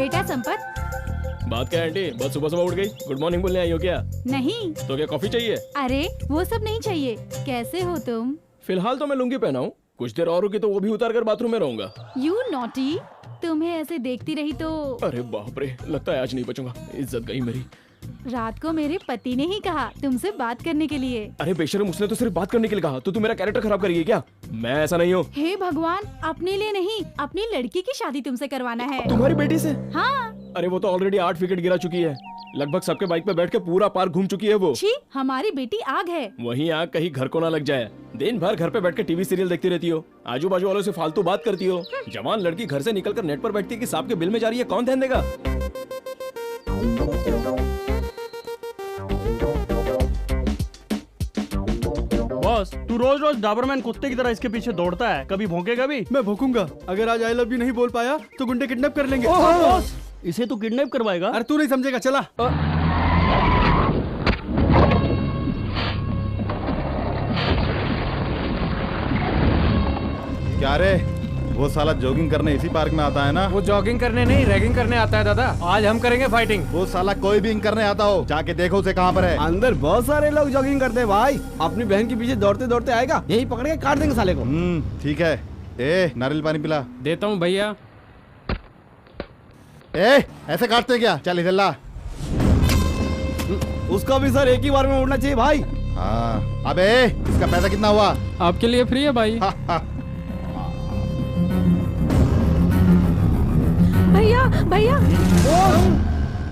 बेटा संपत। बात क्या है आंटी, बहुत सुबह सुबह उठ गई, गुड मॉर्निंग बोलने आई हो क्या? नहीं। तो क्या कॉफी चाहिए? अरे वो सब नहीं चाहिए। कैसे हो तुम? फिलहाल तो मैं लुंगी पहना हूँ, कुछ देर और रुकी तो वो भी उतार कर बाथरूम में रहूंगा। यू नॉटी, तुम्हें ऐसे देखती रही तो। अरे बाप रे, लगता है आज नहीं बचूंगा, इज्जत गई मेरी। रात को मेरे पति ने ही कहा तुमसे बात करने के लिए। अरे बेशरम, उसने तो सिर्फ बात करने के लिए कहा, तो तू मेरा कैरेक्टर खराब करेगी क्या? मैं ऐसा नहीं हूँ। हे भगवान, अपने लिए नहीं, अपनी लड़की की शादी तुमसे करवाना है। तुम्हारी बेटी से? हाँ। अरे वो तो ऑलरेडी 8 विकेट गिरा चुकी है, लगभग सबके बाइक पे बैठ के पूरा पार्क घूम चुकी है वो। छी, हमारी बेटी आग है। वही आग कहीं घर को ना लग जाए। दिन भर घर पे बैठ के टीवी सीरियल देखती रहती हो, आजू बाजू वालों से फालतू बात करती हो। जवान लड़की घर से निकलकर नेट पर बैठती है कि सांप के बिल में जा रही है, कौन ध्यान देगा? बॉस, तू रोज रोज डाबरमैन कुत्ते की तरह इसके पीछे दौड़ता है, कभी भौंकेगा भी? मैं भौंकूंगा। अगर आज आई लव यू नहीं बोल पाया तो गुंडे किडनैप कर लेंगे। बॉस, इसे तू किडनैप करवाएगा? अरे तू नहीं समझेगा, चला। क्या रे, वो साला जॉगिंग करने इसी पार्क में आता है ना? वो जॉगिंग करने नहीं, रैगिंग करने आता है दादा। आज हम करेंगे फाइटिंग। वो साला कोई भी करने आता हो, जाके देखो उसे कहाँ पर है। अंदर बहुत सारे लोग जॉगिंग करते हैं भाई। अपनी बहन के पीछे दौड़ते दौड़ते आएगा, यही पकड़ के काट देंगे साले को। ठीक है। ए, नारियल पानी पिला। देता हूँ भैया। ए, ऐसे काटते क्या? चल इधर ला। उसका भी सर एक ही बार में उड़ना चाहिए भाई। हाँ। अबे इसका पैसा कितना हुआ? आपके लिए फ्री है भाई। भैया भैया।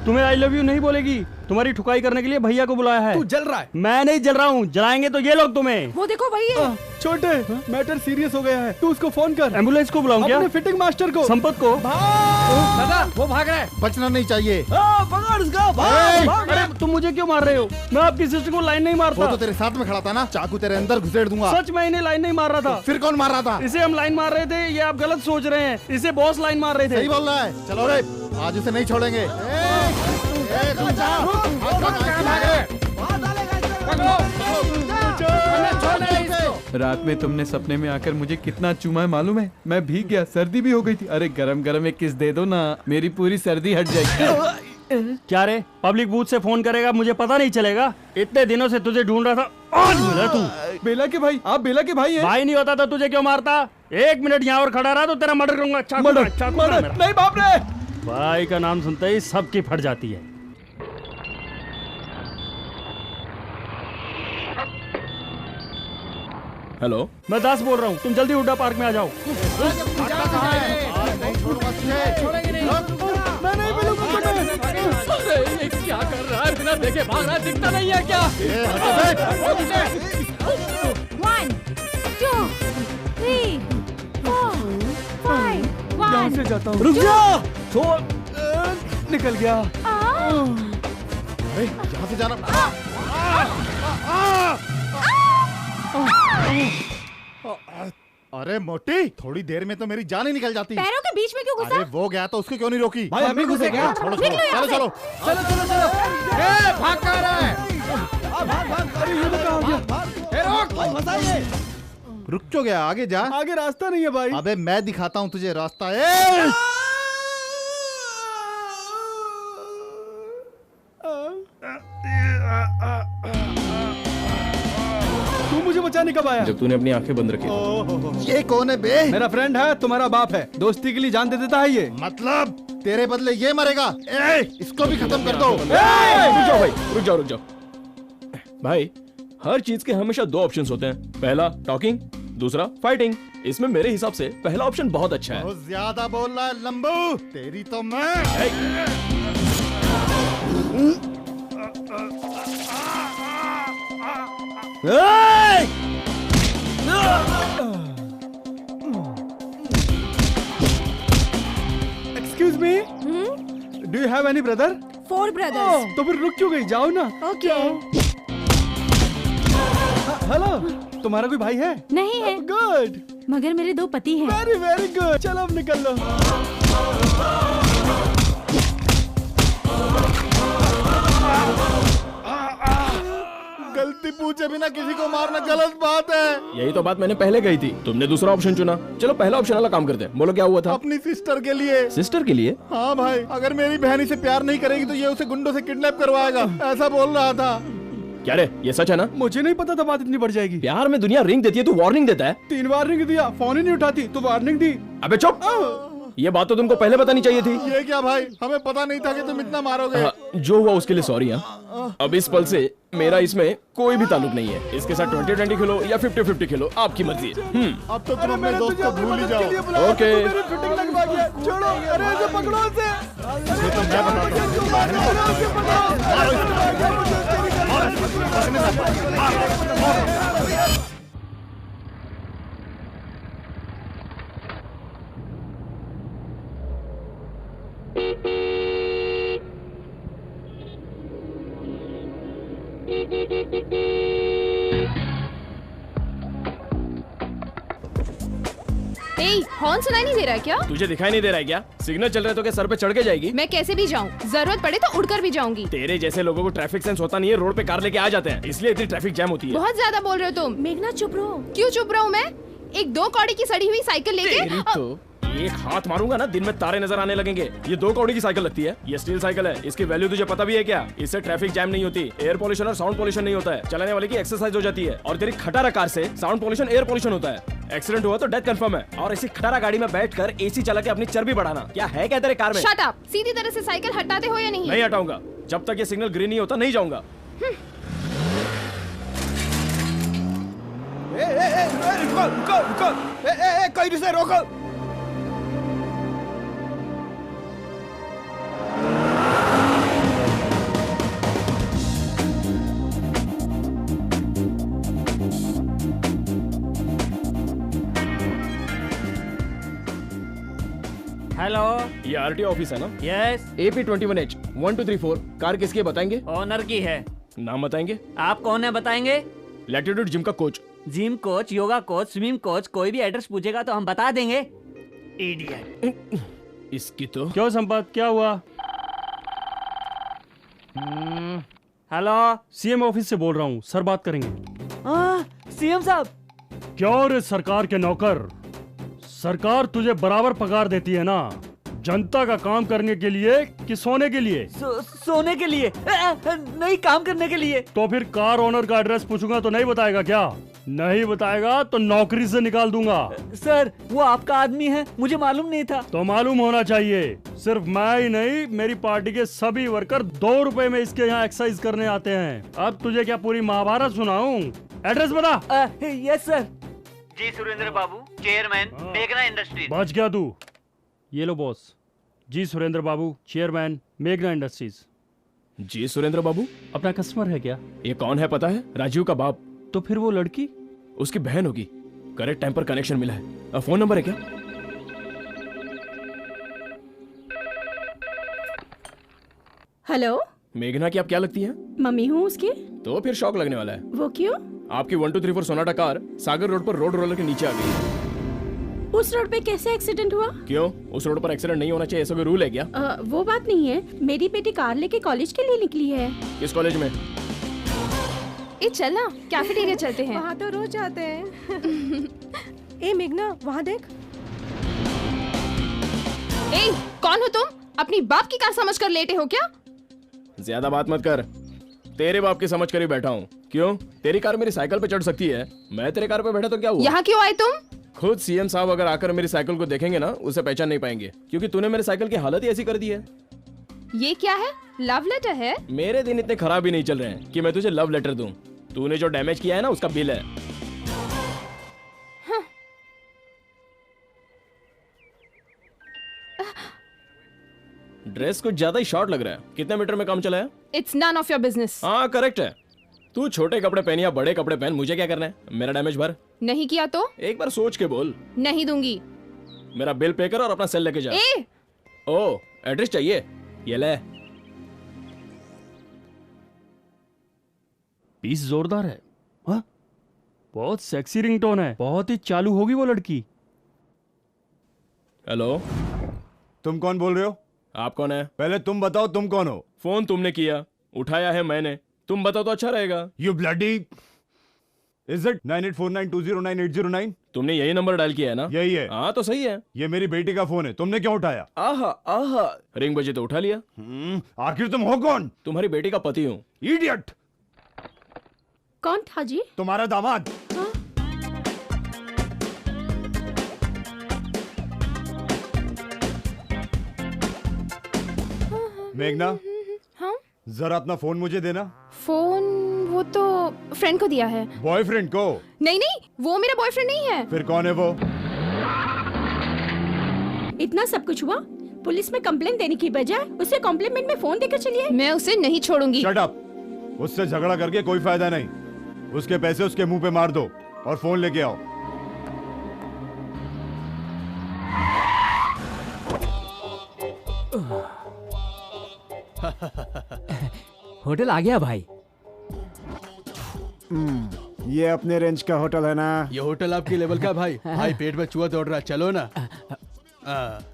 तुम्हें आई लव यू नहीं बोलेगी, तुम्हारी ठुकाई करने के लिए भैया को बुलाया है। तू जल रहा है। मैं नहीं जल रहा हूँ, जलाएंगे तो ये लोग तुम्हें। वो देखो भैया। छोटे, मैटर सीरियस हो गया है, तू उसको फोन कर। एम्बुलेंस को बुलाऊं क्या? अपने फिटिंग मास्टर को, संपत को। दादा वो भाग रहा है। बचना नहीं चाहिए। पकड़ उसका, भाग, भाग। अरे तुम मुझे क्यों मार रहे हो? मैं आपकी सिस्टर को लाइन नहीं वो मारता। तो तेरे साथ में खड़ा था ना, चाकू तेरे अंदर घुसेड़ दूंगा। सच में इन्हें लाइन नहीं मार रहा था। फिर कौन मार रहा था? इसे हम लाइन मार रहे थे, ये आप गलत सोच रहे हैं। इसे बॉस लाइन मार रहे थे। सही बोल रहा है। चलो रे, आज उसे नहीं छोड़ेंगे। रात में तुमने सपने में आकर मुझे कितना चूमा है मालूम है? मैं भीग गया, सर्दी भी हो गई थी। अरे गरम गरम एक किस दे दो ना, मेरी पूरी सर्दी हट जाएगी। क्या रे, पब्लिक बूथ से फोन करेगा, मुझे पता नहीं चलेगा? इतने दिनों से तुझे ढूंढ रहा था, आज मिला तू। बेला के भाई, आप बेला के भाई हैं? भाई नहीं होता तो तुझे क्यों मारता? 1 मिनट यहाँ और खड़ा रहा तो तेरा मर्डर करूंगा। मर्डर नहीं बाप रे। भाई का नाम सुनते ही सबकी फट जाती है। हेलो, मैं दास बोल रहा हूँ, तुम जल्दी हुड्डा पार्क में आ जाओ। मैं नहीं मिलूंगा तुम्हें। अरे ये क्या कर रहा है? बिना देखे भाग रहा है, दिखता नहीं है क्या? 1 2 3 4 5 यहाँ 1 से जाता हूँ। रुक जा। निकल गया। अरे यहाँ से जाना। अरे मोटी, थोड़ी देर में तो मेरी जान ही निकल जाती। पैरों के बीच में क्यों घुसा? अरे वो गया तो उसको क्यों नहीं रोकी? भाई हम भी घुसे क्या? छोड़ो निकलो यहाँ चलो से। चलो। चलो चलो चलो। ए भाग कहाँ रहा है? भाग भाग। अरे ये तो कहाँ हो गया? ए रोक। फंसाइए। रुक क्यों गया? आगे जा। आगे रास्ता नहीं है भाई। अबे मैं दिखाता हूँ तुझे रास्ता। ए! तू मुझे बचाने कब आया? जब तूने अपनी आंखें बंद रखी। ये कौन है बे? मेरा फ्रेंड है, तुम्हारा बाप है, दोस्ती के लिए जान दे देता है ये। मतलब तेरे बदले ये मरेगा। ए, इसको भी खत्म कर दो। रुक जाओ भाई, रुक जाओ रुक जाओ भाई। हर चीज के हमेशा 2 ऑप्शंस होते हैं, पहला टॉकिंग, दूसरा फाइटिंग। इसमें मेरे हिसाब से पहला ऑप्शन बहुत अच्छा है। बहुत ज्यादा बोल रहा है लंबू, तेरी तो मैं। Excuse me, do you have any brother? 4 brothers। तो फिर रुक क्यों गई? जाओ ना। ओके। हेलो, तुम्हारा कोई भाई है? नहीं है, गुड, मगर मेरे 2 पति हैं। Very very good. चलो अब निकल लो। गलती पूछे बिना किसी को मारना गलत बात है। यही तो बात मैंने पहले कही थी, तुमने दूसरा ऑप्शन चुना। चलो पहला ऑप्शन वाला काम करते हैं, बोलो क्या हुआ था? अपनी सिस्टर के लिए। सिस्टर के लिए? हाँ भाई, अगर मेरी बहन से प्यार नहीं करेगी तो ये उसे गुंडों से किडनैप करवाएगा, ऐसा बोल रहा था। क्या रे, ये सच है ना? मुझे नहीं पता था बात इतनी बढ़ जाएगी। प्यार में दुनिया रिंग देती है, तू वार्निंग देता है। 3 वार्निंग दिया, फोन ही नहीं उठाती तो वार्निंग दी। अबे चुप, ये बात तो तुमको पहले बतानी चाहिए थी। ये क्या भाई, हमें पता नहीं था कि तुम इतना मारोगे। जो हुआ उसके लिए सॉरी। अब इस पल से मेरा इसमें कोई भी ताल्लुक नहीं है। इसके साथ 20-20 खेलो या 50-50 खेलो, आपकी मर्जी है। अब तो तुम अपने दोस्त को भूल ही जाओ। ओके। फिटिंग लगवा दिया, छोड़ो, अरे इसे पकड़ो इसे। हॉर्न सुनाई नहीं दे रहा है क्या? तुझे दिखाई नहीं दे रहा है क्या? सिग्नल चल रहे हैं तो क्या सर पे चढ़ के जाएगी? मैं कैसे भी जाऊँ, जरूरत पड़े तो उड़कर भी जाऊंगी। तेरे जैसे लोगों को ट्रैफिक सेंस होता नहीं है, रोड पे कार लेके आ जाते हैं, इसलिए इतनी ट्रैफिक जैम होती है। बहुत ज्यादा बोल रहे हो तुम। मेघना चुप रहो। क्यों चुप रहा हूँ मैं? एक 2 कौड़ी की सड़ी हुई साइकिल लेके तेरी तो एक हाथ मारूंगा ना, दिन में तारे नजर आने लगेंगे। ये 2 कौड़ी की साइकिल लगती है, ये स्टील साइकिल है। इसकी वैल्यू तुझे पता भी है क्या? इससे ट्रैफिक जैम नहीं होती, एयर पोल्यूशन और साउंड पोल्यूशन नहीं होता है, चलाने वाले की एक्सरसाइज हो जाती है। और तेरी खटारा कार से साउंड पोल्यूशन, एयर पोल्यूशन होता है। एक्सीडेंट हुआ तो डेथ कंफर्म है। और ऐसी खटारा गाड़ी में बैठकर एसी चला के अपनी चर्बी बढ़ाना क्या है क्या तेरे कार में? Shut up. सीधी तरह से साइकिल हटाते हो या नहीं? नहीं हटाऊंगा, जब तक ये सिग्नल ग्रीन नहीं होता नहीं जाऊंगा। रुको, कोई नहीं से रोको। हेलो, ये आरटीओ ऑफिस है ना? यस। AP21H 1234 कार किसकी है बताएंगे? ओनर की है। नाम बताएंगे? आप कौन है बताएंगे? लैटिट्यूड जिम का coach. Gym coach, yoga coach, swimming coach, कोई भी एड्रेस पूछेगा तो हम बता देंगे। इडियट। इसकी तो क्यों संपत, क्या हुआ? हेलो, सीएम ऑफिस से बोल रहा हूँ, सर बात करेंगे। सीएम साहब। क्यों रे सरकार के नौकर, सरकार तुझे बराबर पगार देती है ना, जनता का काम करने के लिए कि सोने के लिए? सोने के लिए। नहीं, काम करने के लिए। तो फिर कार ओनर का एड्रेस पूछूंगा तो नहीं बताएगा क्या? नहीं बताएगा तो नौकरी से निकाल दूंगा। सर, वो आपका आदमी है, मुझे मालूम नहीं था। तो मालूम होना चाहिए। सिर्फ मैं ही नहीं, मेरी पार्टी के सभी वर्कर 2 रुपए में इसके यहाँ एक्सरसाइज करने आते हैं। अब तुझे क्या पूरी महाभारत सुनाऊं? एड्रेस बता। Yes sir. G Surendra Babu, chairman, मेघना इंडस्ट्रीज। बच गया तू। ये लो boss. G Surendra Babu, chairman, मेघना इंडस्ट्रीज। जी सुरेंद्र बाबू, अपना कस्टमर है क्या? ये कौन है पता है? राजीव का बाप। तो फिर वो लड़की? उसकी बहन होगी। करेक्ट टाइम पर कनेक्शन मिला है। फोन नंबर है क्या? हेलो, मेघना की आप क्या लगती हैं? मम्मी हूँ उसकी। तो फिर शॉक लगने वाला है। वो क्यों? आपकी 1234 सोनाटा कार सागर रोड पर रोड रोलर के नीचे आ गई। उस रोड पे कैसे एक्सीडेंट हुआ? क्यों? उस रोड पर एक्सीडेंट नहीं होना चाहिए, ऐसा कोई रूल है क्या? वो बात नहीं है, मेरी बेटी कार लेके कॉलेज के लिए निकली है। किस कॉलेज में? ए चल ना, कैफेटेरिया चलते हैं। वहाँ तो रोज जाते हैं। ए मेघना, वहाँ देख। ए, कौन हो तुम? अपनी बाप की कार समझकर लेटे हो क्या? ज्यादा बात मत कर, तेरे बाप की समझ कर ही बैठा हूँ। क्यों? तेरी कार मेरी साइकिल पे चढ़ सकती है, मैं तेरे कार पे बैठा तो क्या हुआ? यहाँ क्यों आए तुम? खुद सीएम साहब अगर आकर मेरी साइकिल को देखेंगे ना, उसे पहचान नहीं पाएंगे, क्योंकि तूने मेरी साइकिल की हालत ही ऐसी कर दी है। ये क्या है? लव लेटर है? मेरे दिन इतने खराब ही नहीं चल रहे हैं कि मैं तुझे लव लेटर दूं। तूने जो डैमेज किया है ना, उसका बिल है। हाँ। ड्रेस कुछ ज्यादा ही शॉर्ट लग रहा है। कितने मीटर में काम चला है? It's none of your business. हाँ करेक्ट है। तू छोटे कपड़े पहन या बड़े कपड़े पहन, मुझे क्या करना है? मेरा डैमेज भर। नहीं किया तो? एक बार सोच के बोल। नहीं दूंगी। मेरा बिल पे कर और अपना सेल लेके जा। ए! ओ, एड्रेस चाहिए? ये ले। पीस जोरदार है। हाँ? बहुत सेक्सी रिंगटोन है, बहुत ही चालू होगी वो लड़की। हेलो, तुम कौन बोल रहे हो? आप कौन है? पहले तुम बताओ तुम कौन हो? फोन तुमने किया, उठाया है मैंने, तुम बताओ तो अच्छा रहेगा। You bloody, is it 9849209809? तुमने यही नंबर डायल किया है ना? यही है। हाँ तो सही है। ये मेरी बेटी का फोन है, तुमने क्यों उठाया? आहा आहा, रिंग बजे तो उठा लिया। आखिर तुम हो कौन? तुम्हारी बेटी का पति हूँ। इडियट! कौन था जी? तुम्हारा दामाद। मेघना, हाँ? जरा अपना फोन मुझे देना। फोन वो तो फ्रेंड को दिया है। बॉयफ्रेंड को? नहीं नहीं, वो मेरा बॉयफ्रेंड नहीं है। फिर कौन है वो? इतना सब कुछ हुआ, पुलिस में कंप्लेंट देने की बजाय उसे कॉम्प्लीमेंट में फोन देकर चलिए। मैं उसे नहीं छोड़ूंगी। Shut up! उससे झगड़ा करके कोई फायदा नहीं। उसके पैसे उसके मुंह पे मार दो और फोन लेके आओ। होटल आ गया भाई। ये अपने रेंज का होटल है ना? ये होटल आपकी लेवल का भाई। भाई पेट में चूहा दौड़ रहा, चलो ना।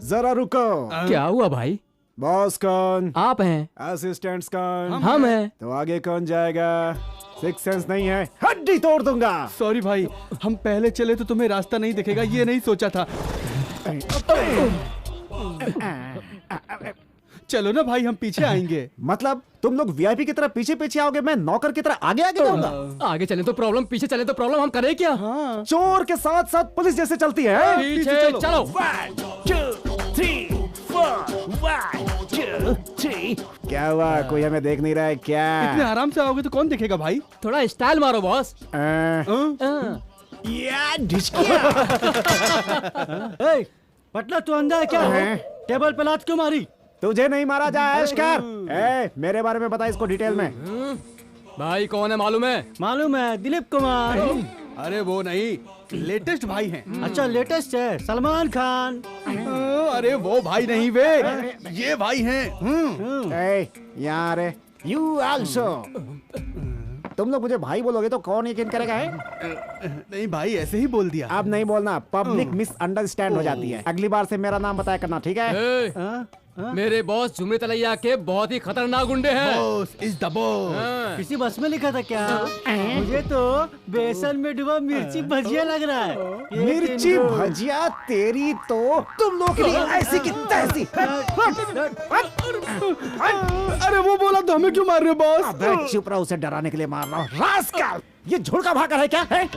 जरा रुको। क्या हुआ भाई? बॉस कौन? आप हैं। असिस्टेंट्स कौन? हम हैं। तो आगे कौन जाएगा? सिक्स सेंस नहीं है, हड्डी तोड़ दूंगा। सॉरी भाई, हम पहले चले तो तुम्हें रास्ता नहीं दिखेगा, ये नहीं सोचा था। चलो ना भाई, हम पीछे आएंगे। मतलब तुम लोग वीआईपी की तरह पीछे पीछे आओगे, मैं नौकर की तरह आगे आगे जाऊंगा? आगे चले तो प्रॉब्लम, पीछे चले तो प्रॉब्लम, हम करें क्या? हाँ। चोर के साथ साथ पुलिस जैसे चलती है। पीछे चलो। 1 2 3 4 1 2 3। क्या हुआ, कोई हमें देख नहीं रहा है क्या? इतने आराम से आओगे तो कौन देखेगा भाई? थोड़ा स्टाइल मारो बॉस। पटना तू अंधा है क्या? टेबल पे लात क्यों मारी? तुझे नहीं मारा जा ऐश कर। मेरे बारे में बता इसको डिटेल में। भाई कौन है मालूम है? मालूम है, दिलीप कुमार। अरे वो नहीं, लेटेस्ट भाई हैं। अच्छा लेटेस्ट है, सलमान खान। अरे वो भाई नहीं वे, ये भाई हैं। यहाँ रे, यू आल्सो। तुम लोग मुझे भाई बोलोगे तो कौन यकीन करेगा है? नहीं भाई, ऐसे ही बोल दिया। अब नहीं बोलना, पब्लिक मिसअंडरस्टैंड हो जाती है। अगली बार से मेरा नाम बताया करना, ठीक है? मेरे बॉस झुमरी तलैया के बहुत ही खतरनाक गुंडे हैं। Boss is the boss. किसी बस में लिखा था क्या? मुझे तो बेसन में डूबा मिर्ची भजिया लग रहा है। मिर्ची भजिया तेरी तो तुम लोग के लिए ऐसी की तैसी। अरे वो बोला तो हमें क्यों मार रहे हो बॉस? अबे चुप रहो, उसे डराने के लिए मार रहा हूँ। रास्कल, ये झुड़का भागा है क्या है?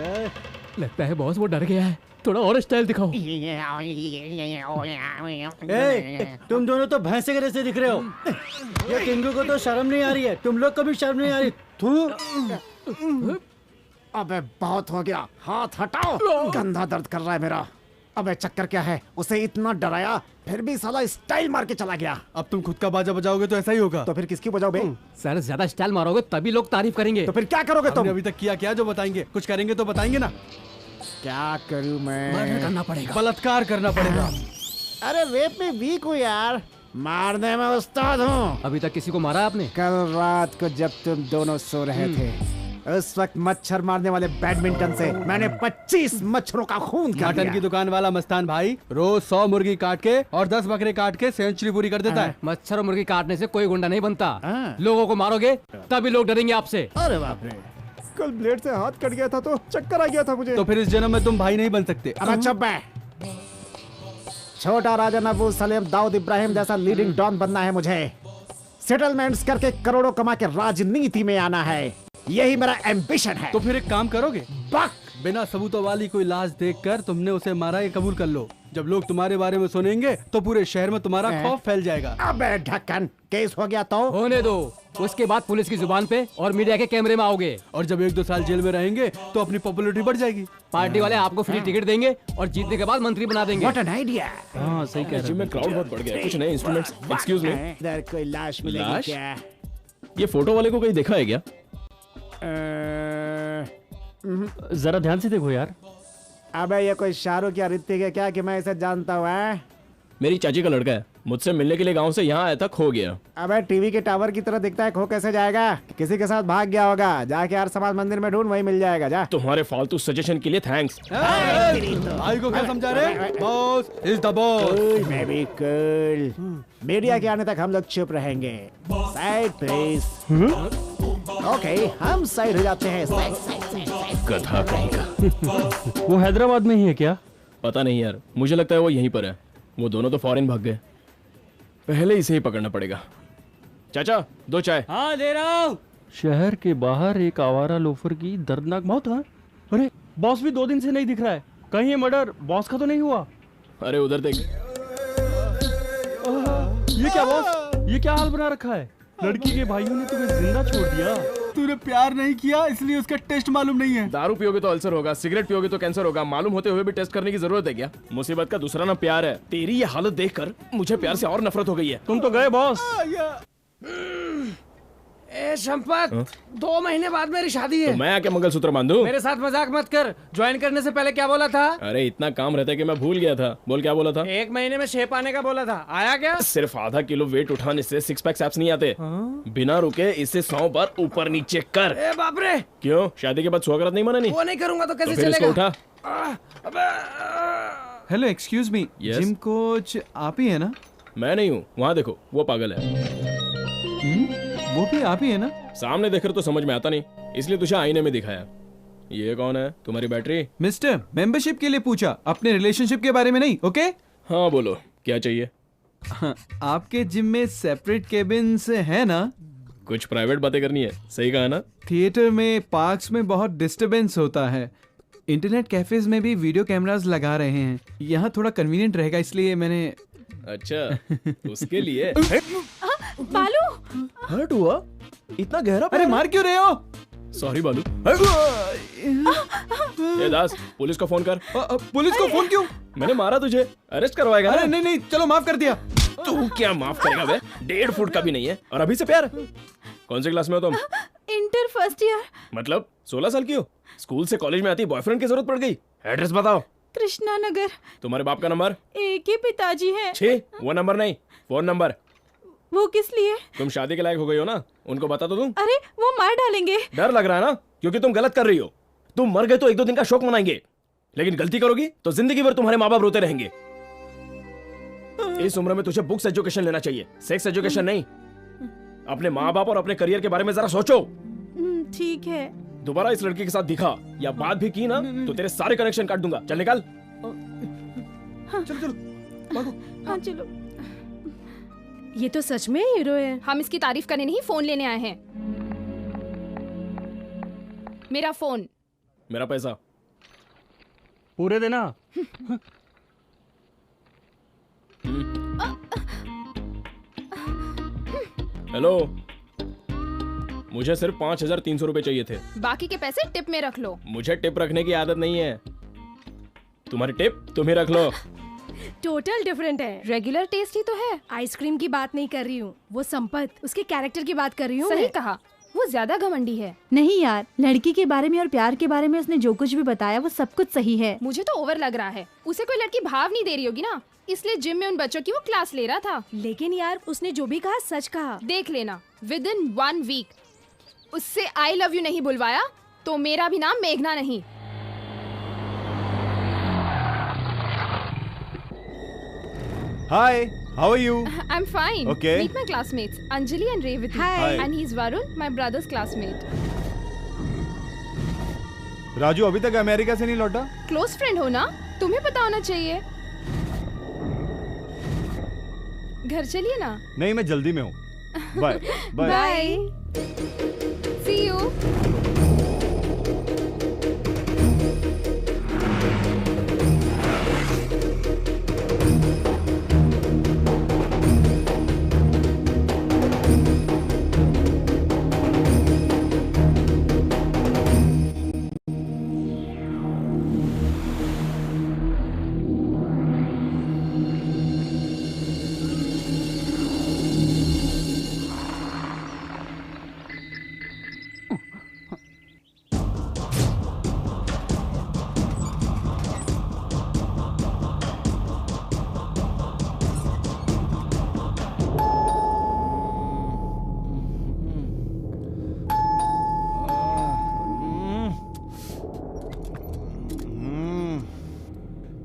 लगता है बॉस वो डर गया है, थोड़ा और स्टाइल दिखाओ। तुम दोनों तो भैंसे के जैसे दिख रहे हो। ये टिंगू को तो शर्म नहीं आ रही है, तुम लोग को भी शर्म नहीं आ रही। तू अबे बहुत हो गया, हाथ हटाओ, गंदा दर्द कर रहा है मेरा। अबे चक्कर क्या है, उसे इतना डराया फिर भी साला स्टाइल मार के चला गया। अब तुम खुद का बाजा बजाओगे तो ऐसा ही होगा। तो फिर किसकी बजाओ बे? सर ज्यादा स्टाइल मारोगे तभी लोग तारीफ करेंगे। तो फिर क्या करोगे तुम? तुम? अभी तक किया क्या जो बताएंगे? कुछ करेंगे तो बताएंगे ना। क्या करूं मैं? मर्डर करना पड़ेगा, बलात्कार करना पड़ेगा। अरे रेप में वीक हूँ यार, मारने में उस्ताद हूँ। अभी तक किसी को मारा आपने? कल रात को जब तुम दोनों सो रहे थे, उस वक्त मच्छर मारने वाले बैडमिंटन से मैंने 25 मच्छरों का खून कर मटन दिया। की दुकान वाला मस्तान भाई रोज 100 मुर्गी काट के और 10 बकरे काट के सेंचुरी पूरी कर देता है। मच्छर और मुर्गी काटने से कोई गुंडा नहीं बनता। लोगों को मारोगे तभी लोग डरेंगे आपसे। अरे बाप रे, कल ब्लेड से हाथ कट गया था तो चक्कर आ गया था मुझे। तो फिर इस जन्म में तुम भाई नहीं बन सकते। अब चुप है। छोटा राजा अबू सलेम दाऊद इब्राहिम जैसा लीडिंग डॉन बनना है मुझे। सेटलमेंट्स करके करोड़ों कमा के राजनीति में आना है, यही मेरा एम्बिशन है। तो फिर एक काम करोगे, बक बिना सबूतों वाली कोई लाश देखकर तुमने उसे मारा ये कबूल कर लो। जब लोग तुम्हारे बारे में सुनेंगे तो पूरे शहर में तुम्हारा खौफ फैल जाएगा। अबे ढक्कन, केस हो गया तो होने दो, उसके बाद पुलिस की जुबान पे और मीडिया के कैमरे में आओगे। और जब 1-2 साल जेल में रहेंगे तो अपनी पॉपुलैरिटी बढ़ जाएगी। पार्टी वाले आपको फ्री टिकट देंगे और जीतने के बाद मंत्री बना देंगे। What an idea. हाँ सही कह रहे जिम में क्राउड बहुत बढ़ गया है, कुछ नए इंस्ट्रूमेंट्स। एक्सक्यूज मी, इधर कोई लाश मिलेगी लाश? क्या? ये फोटो वाले को कहीं देखा है क्या? जरा ध्यान से देखो यार। अबे ये कोई शाहरुख या ऋतिक है क्या कि मैं इसे जानता हूँ? मेरी चाची का लड़का है, मुझसे मिलने के लिए गांव से यहाँ आया था, खो गया। अबे टीवी के टावर की तरह दिखता है, खो कैसे जाएगा? किसी के साथ भाग गया होगा, जाके हर समाज मंदिर में ढूंढ, वही मिल जाएगा। जा। तुम्हारे फालतू सजेशन के लिए थैंक्स। भाई को क्या समझा रहे? Boss is the boss. मैं भी कूल। मीडिया के आने तक हम लोग चुप रहेंगे। Side please. ओके हम साइड हो जाते हैं। साइड। गधा कहीं का। वो हैदराबाद में ही है क्या? पता नहीं यार, मुझे लगता है वो यहीं पर है। वो दोनों तो फॉरेन भाग गए। पहले इसे ही पकड़ना पड़ेगा। चाचा 2 चाय। हाँ दे रहा हूँ। शहर के बाहर एक आवारा लोफर की दर्दनाक मौत है। अरे बॉस भी 2 दिन से नहीं दिख रहा है। कहीं ये मर्डर बॉस का तो नहीं हुआ? अरे उधर देख। ये क्या बॉस, ये क्या हाल बना रखा है? लड़की के भाइयों ने तुम्हें जिंदा छोड़ दिया। तूने प्यार नहीं किया इसलिए उसका टेस्ट मालूम नहीं है। दारू पियोगे तो अल्सर होगा, सिगरेट पियोगे तो कैंसर होगा। मालूम होते हुए भी टेस्ट करने की जरूरत है क्या? मुसीबत का दूसरा नाम प्यार है। तेरी ये हालत देखकर मुझे प्यार से और नफरत हो गई है। तुम तो गए बॉस। ए संपत, 2 महीने बाद मेरी शादी है। तो मैं आके मंगलसूत्र बांधूं? मेरे साथ मजाक मत कर। ज्वाइन करने से पहले क्या बोला था? अरे इतना काम रहता है कि मैं भूल गया था। बोल क्या बोला था? 1 महीने में शेप आने का बोला था। आया क्या? सिर्फ आधा किलो वेट उठाने से 6 पैक एब्स नहीं आते। बिना रुके इसे 100 बार ऊपर नीचे कर। ए बाप रे। क्यों, शादी के बाद स्वागत नहीं मनानी? वो नहीं करूंगा तो कैसे फिर इसको चलेगा? उठा। Hello excuse me, Yes? Gym coach आप ही है ना? मैं नहीं हूँ, वहाँ देखो वो पागल है। वो भी आप ही है ना? सामने देखकर तो समझ में आता नहीं, इसलिए तुझे आईने में दिखाया। ये कौन है? तुम्हारी बैटरी? मिस्टर, मेंबरशिप के लिए पूछा, अपने रिलेशनशिप के बारे में नहीं। ओके? हाँ बोलो, क्या चाहिए? हाँ, आपके जिम में सेपरेट केबिन्स है ना? कुछ प्राइवेट बातें करनी है, सही कहा ना? थिएटर में, पार्क्स में बहुत डिस्टरबेंस होता है। इंटरनेट कैफेज में भी वीडियो कैमरास लगा रहे हैं। यहाँ थोड़ा कन्वीनियंट रहेगा इसलिए मैंने। अच्छा, उसके लिए। बालू, हर्ट हुआ? इतना गहरा? अरे मार क्यों रहे हो? सॉरी बालू। ए दास, पुलिस को फोन कर। पुलिस को फोन क्यों? मैंने मारा तुझे, अरेस्ट करवाएगा? अरे नहीं नहीं, चलो माफ कर दिया। तू क्या माफ करेगा बे? 1.5 फुट का भी नहीं है और अभी से प्यार? कौन सी क्लास में हो तुम? Inter first year. मतलब 16 साल की हो? स्कूल से कॉलेज में आती बॉयफ्रेंड की जरूरत पड़ गई? एड्रेस बताओ। कृष्णा नगर। तुम्हारे बाप का नंबर? एक ही पिताजी है। छे, वो नंबर नहीं, फोन नंबर। वो किस लिए? तुम शादी के लायक हो गई हो ना, उनको बता दो तुम। अरे वो मार डालेंगे। डर लग रहा है ना, क्योंकि तुम गलत कर रही हो। तुम मर गए तो 1-2 दिन का शोक मनाएंगे, लेकिन गलती करोगी तो जिंदगी भर तुम्हारे माँ बाप रोते रहेंगे। इस उम्र में तुझे बुक्स एजुकेशन लेना चाहिए, सेक्स एजुकेशन नहीं। अपने माँ बाप और अपने करियर के बारे में जरा सोचो। ठीक है। दोबारा इस लड़की के साथ दिखा या बात भी की ना तो तेरे सारे कनेक्शन काट दूंगा। चल निकल। चलो चलो भागो। हाँ चलो। ये तो सच में हीरो है। हम इसकी तारीफ करने नहीं, फोन लेने आए हैं। मेरा फोन। मेरा पैसा पूरे देना। हेलो, मुझे सिर्फ 5,300 रुपए चाहिए थे। बाकी के पैसे टिप में रख लो। मुझे टिप रखने की आदत नहीं है। तुम्हारी टिप तुम ही रख लो। टोटल डिफरेंट है। रेगुलर टेस्ट ही तो है। आइसक्रीम की बात नहीं कर रही हूँ, वो संपत, उसके कैरेक्टर की बात कर रही हूँ। सही कहा, वो ज्यादा घमंडी है। नहीं यार, लड़की के बारे में और प्यार के बारे में उसने जो कुछ भी बताया वो सब कुछ सही है। मुझे तो ओवर लग रहा है। उसे कोई लड़की भाव नहीं दे रही होगी ना, इसलिए जिम में उन बच्चों की वो क्लास ले रहा था। लेकिन यार उसने जो भी कहा सच कहा। देख लेना, विद इन 1 वीक उससे आई लव यू नहीं बुलवाया तो मेरा भी नाम मेघना नहीं। Hi, how are you? I'm fine. Okay. Meet my classmates, Anjali and Revati. Hi. And he's Varun, my brother's classmate. Raju अभी तक अमेरिका से नहीं लौटा? Close friend हो ना, तुम्हें पता होना चाहिए। घर चलिए ना। नहीं, मैं जल्दी में हूँ। Bye bye. See you.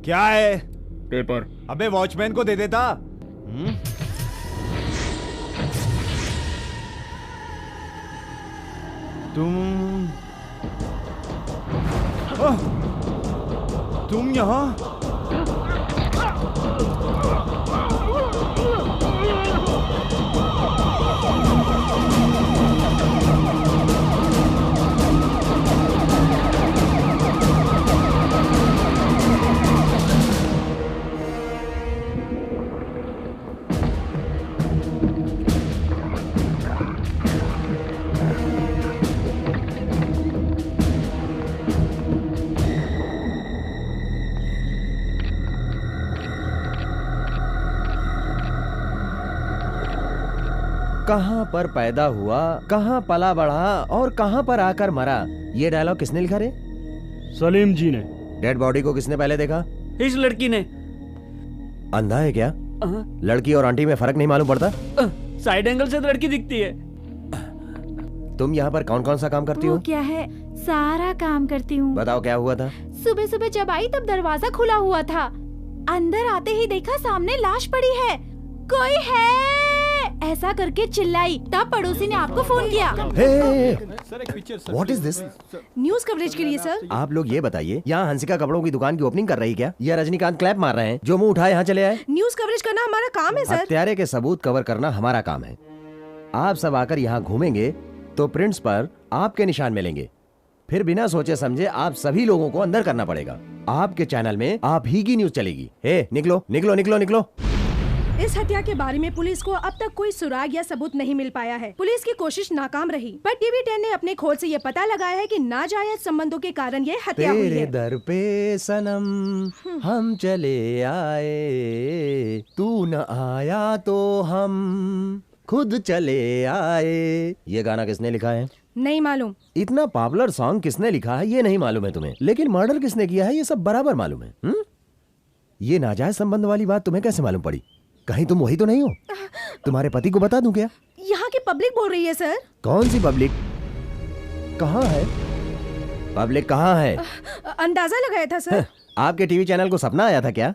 क्या है? पेपर। अबे वॉचमैन को दे देता। तुम यहाँ? कहाँ पर पैदा हुआ, कहाँ पला बढ़ा और कहाँ पर आकर मरा, ये डायलॉग किसने लिखा रे? सलीम जी ने। डेड बॉडी को किसने पहले देखा? इस लड़की ने। अंधा है क्या? लड़की और आंटी में फर्क नहीं मालूम पड़ता? साइड एंगल से तो लड़की दिखती है। तुम यहाँ पर कौन कौन सा काम करती हो? क्या है, सारा काम करती हूँ। बताओ क्या हुआ था? सुबह सुबह जब आई तब दरवाजा खुला हुआ था। अंदर आते ही देखा सामने लाश पड़ी है। कोई है ऐसा करके चिल्लाई, तब पड़ोसी ने आपको फोन किया। What is this? News coverage के लिए सर। आप लोग ये बताइए, यहाँ हंसिका कपड़ों की दुकान की ओपनिंग कर रही क्या? या रजनीकांत क्लैप मार रहे हैं? जो मुंह उठाए यहाँ चले आए। न्यूज कवरेज करना हमारा काम है सर। हत्यारे के सबूत कवर करना हमारा काम है। आप सब आकर यहाँ घूमेंगे तो प्रिंट्स पर आपके निशान मिलेंगे। फिर बिना सोचे समझे आप सभी लोगों को अंदर करना पड़ेगा। आपके चैनल में आप ही की न्यूज चलेगी। निकलो निकलो निकलो निकलो। इस हत्या के बारे में पुलिस को अब तक कोई सुराग या सबूत नहीं मिल पाया है। पुलिस की कोशिश नाकाम रही, पर टीवी 10 ने अपने खोज से ये पता लगाया है कि नाजायज संबंधों के कारण ये हत्या हुई है। तेरे दर पे सनम हम चले आए, तू न आया तो हम खुद चले आए। ये गाना किसने लिखा है? नहीं मालूम। इतना पॉपुलर सॉन्ग किसने लिखा है ये नहीं मालूम है तुम्हें, लेकिन मर्डर किसने किया है ये सब बराबर मालूम है। ये नाजायज संबंध वाली बात तुम्हें कैसे मालूम पड़ी? कहीं तुम वही तो नहीं हो? तुम्हारे पति को बता दूं क्या? यहाँ की पब्लिक बोल रही है सर। कौन सी पब्लिक? कहाँ है पब्लिक? कहाँ है? अंदाजा लगाया था सर। आपके टीवी चैनल को सपना आया था क्या?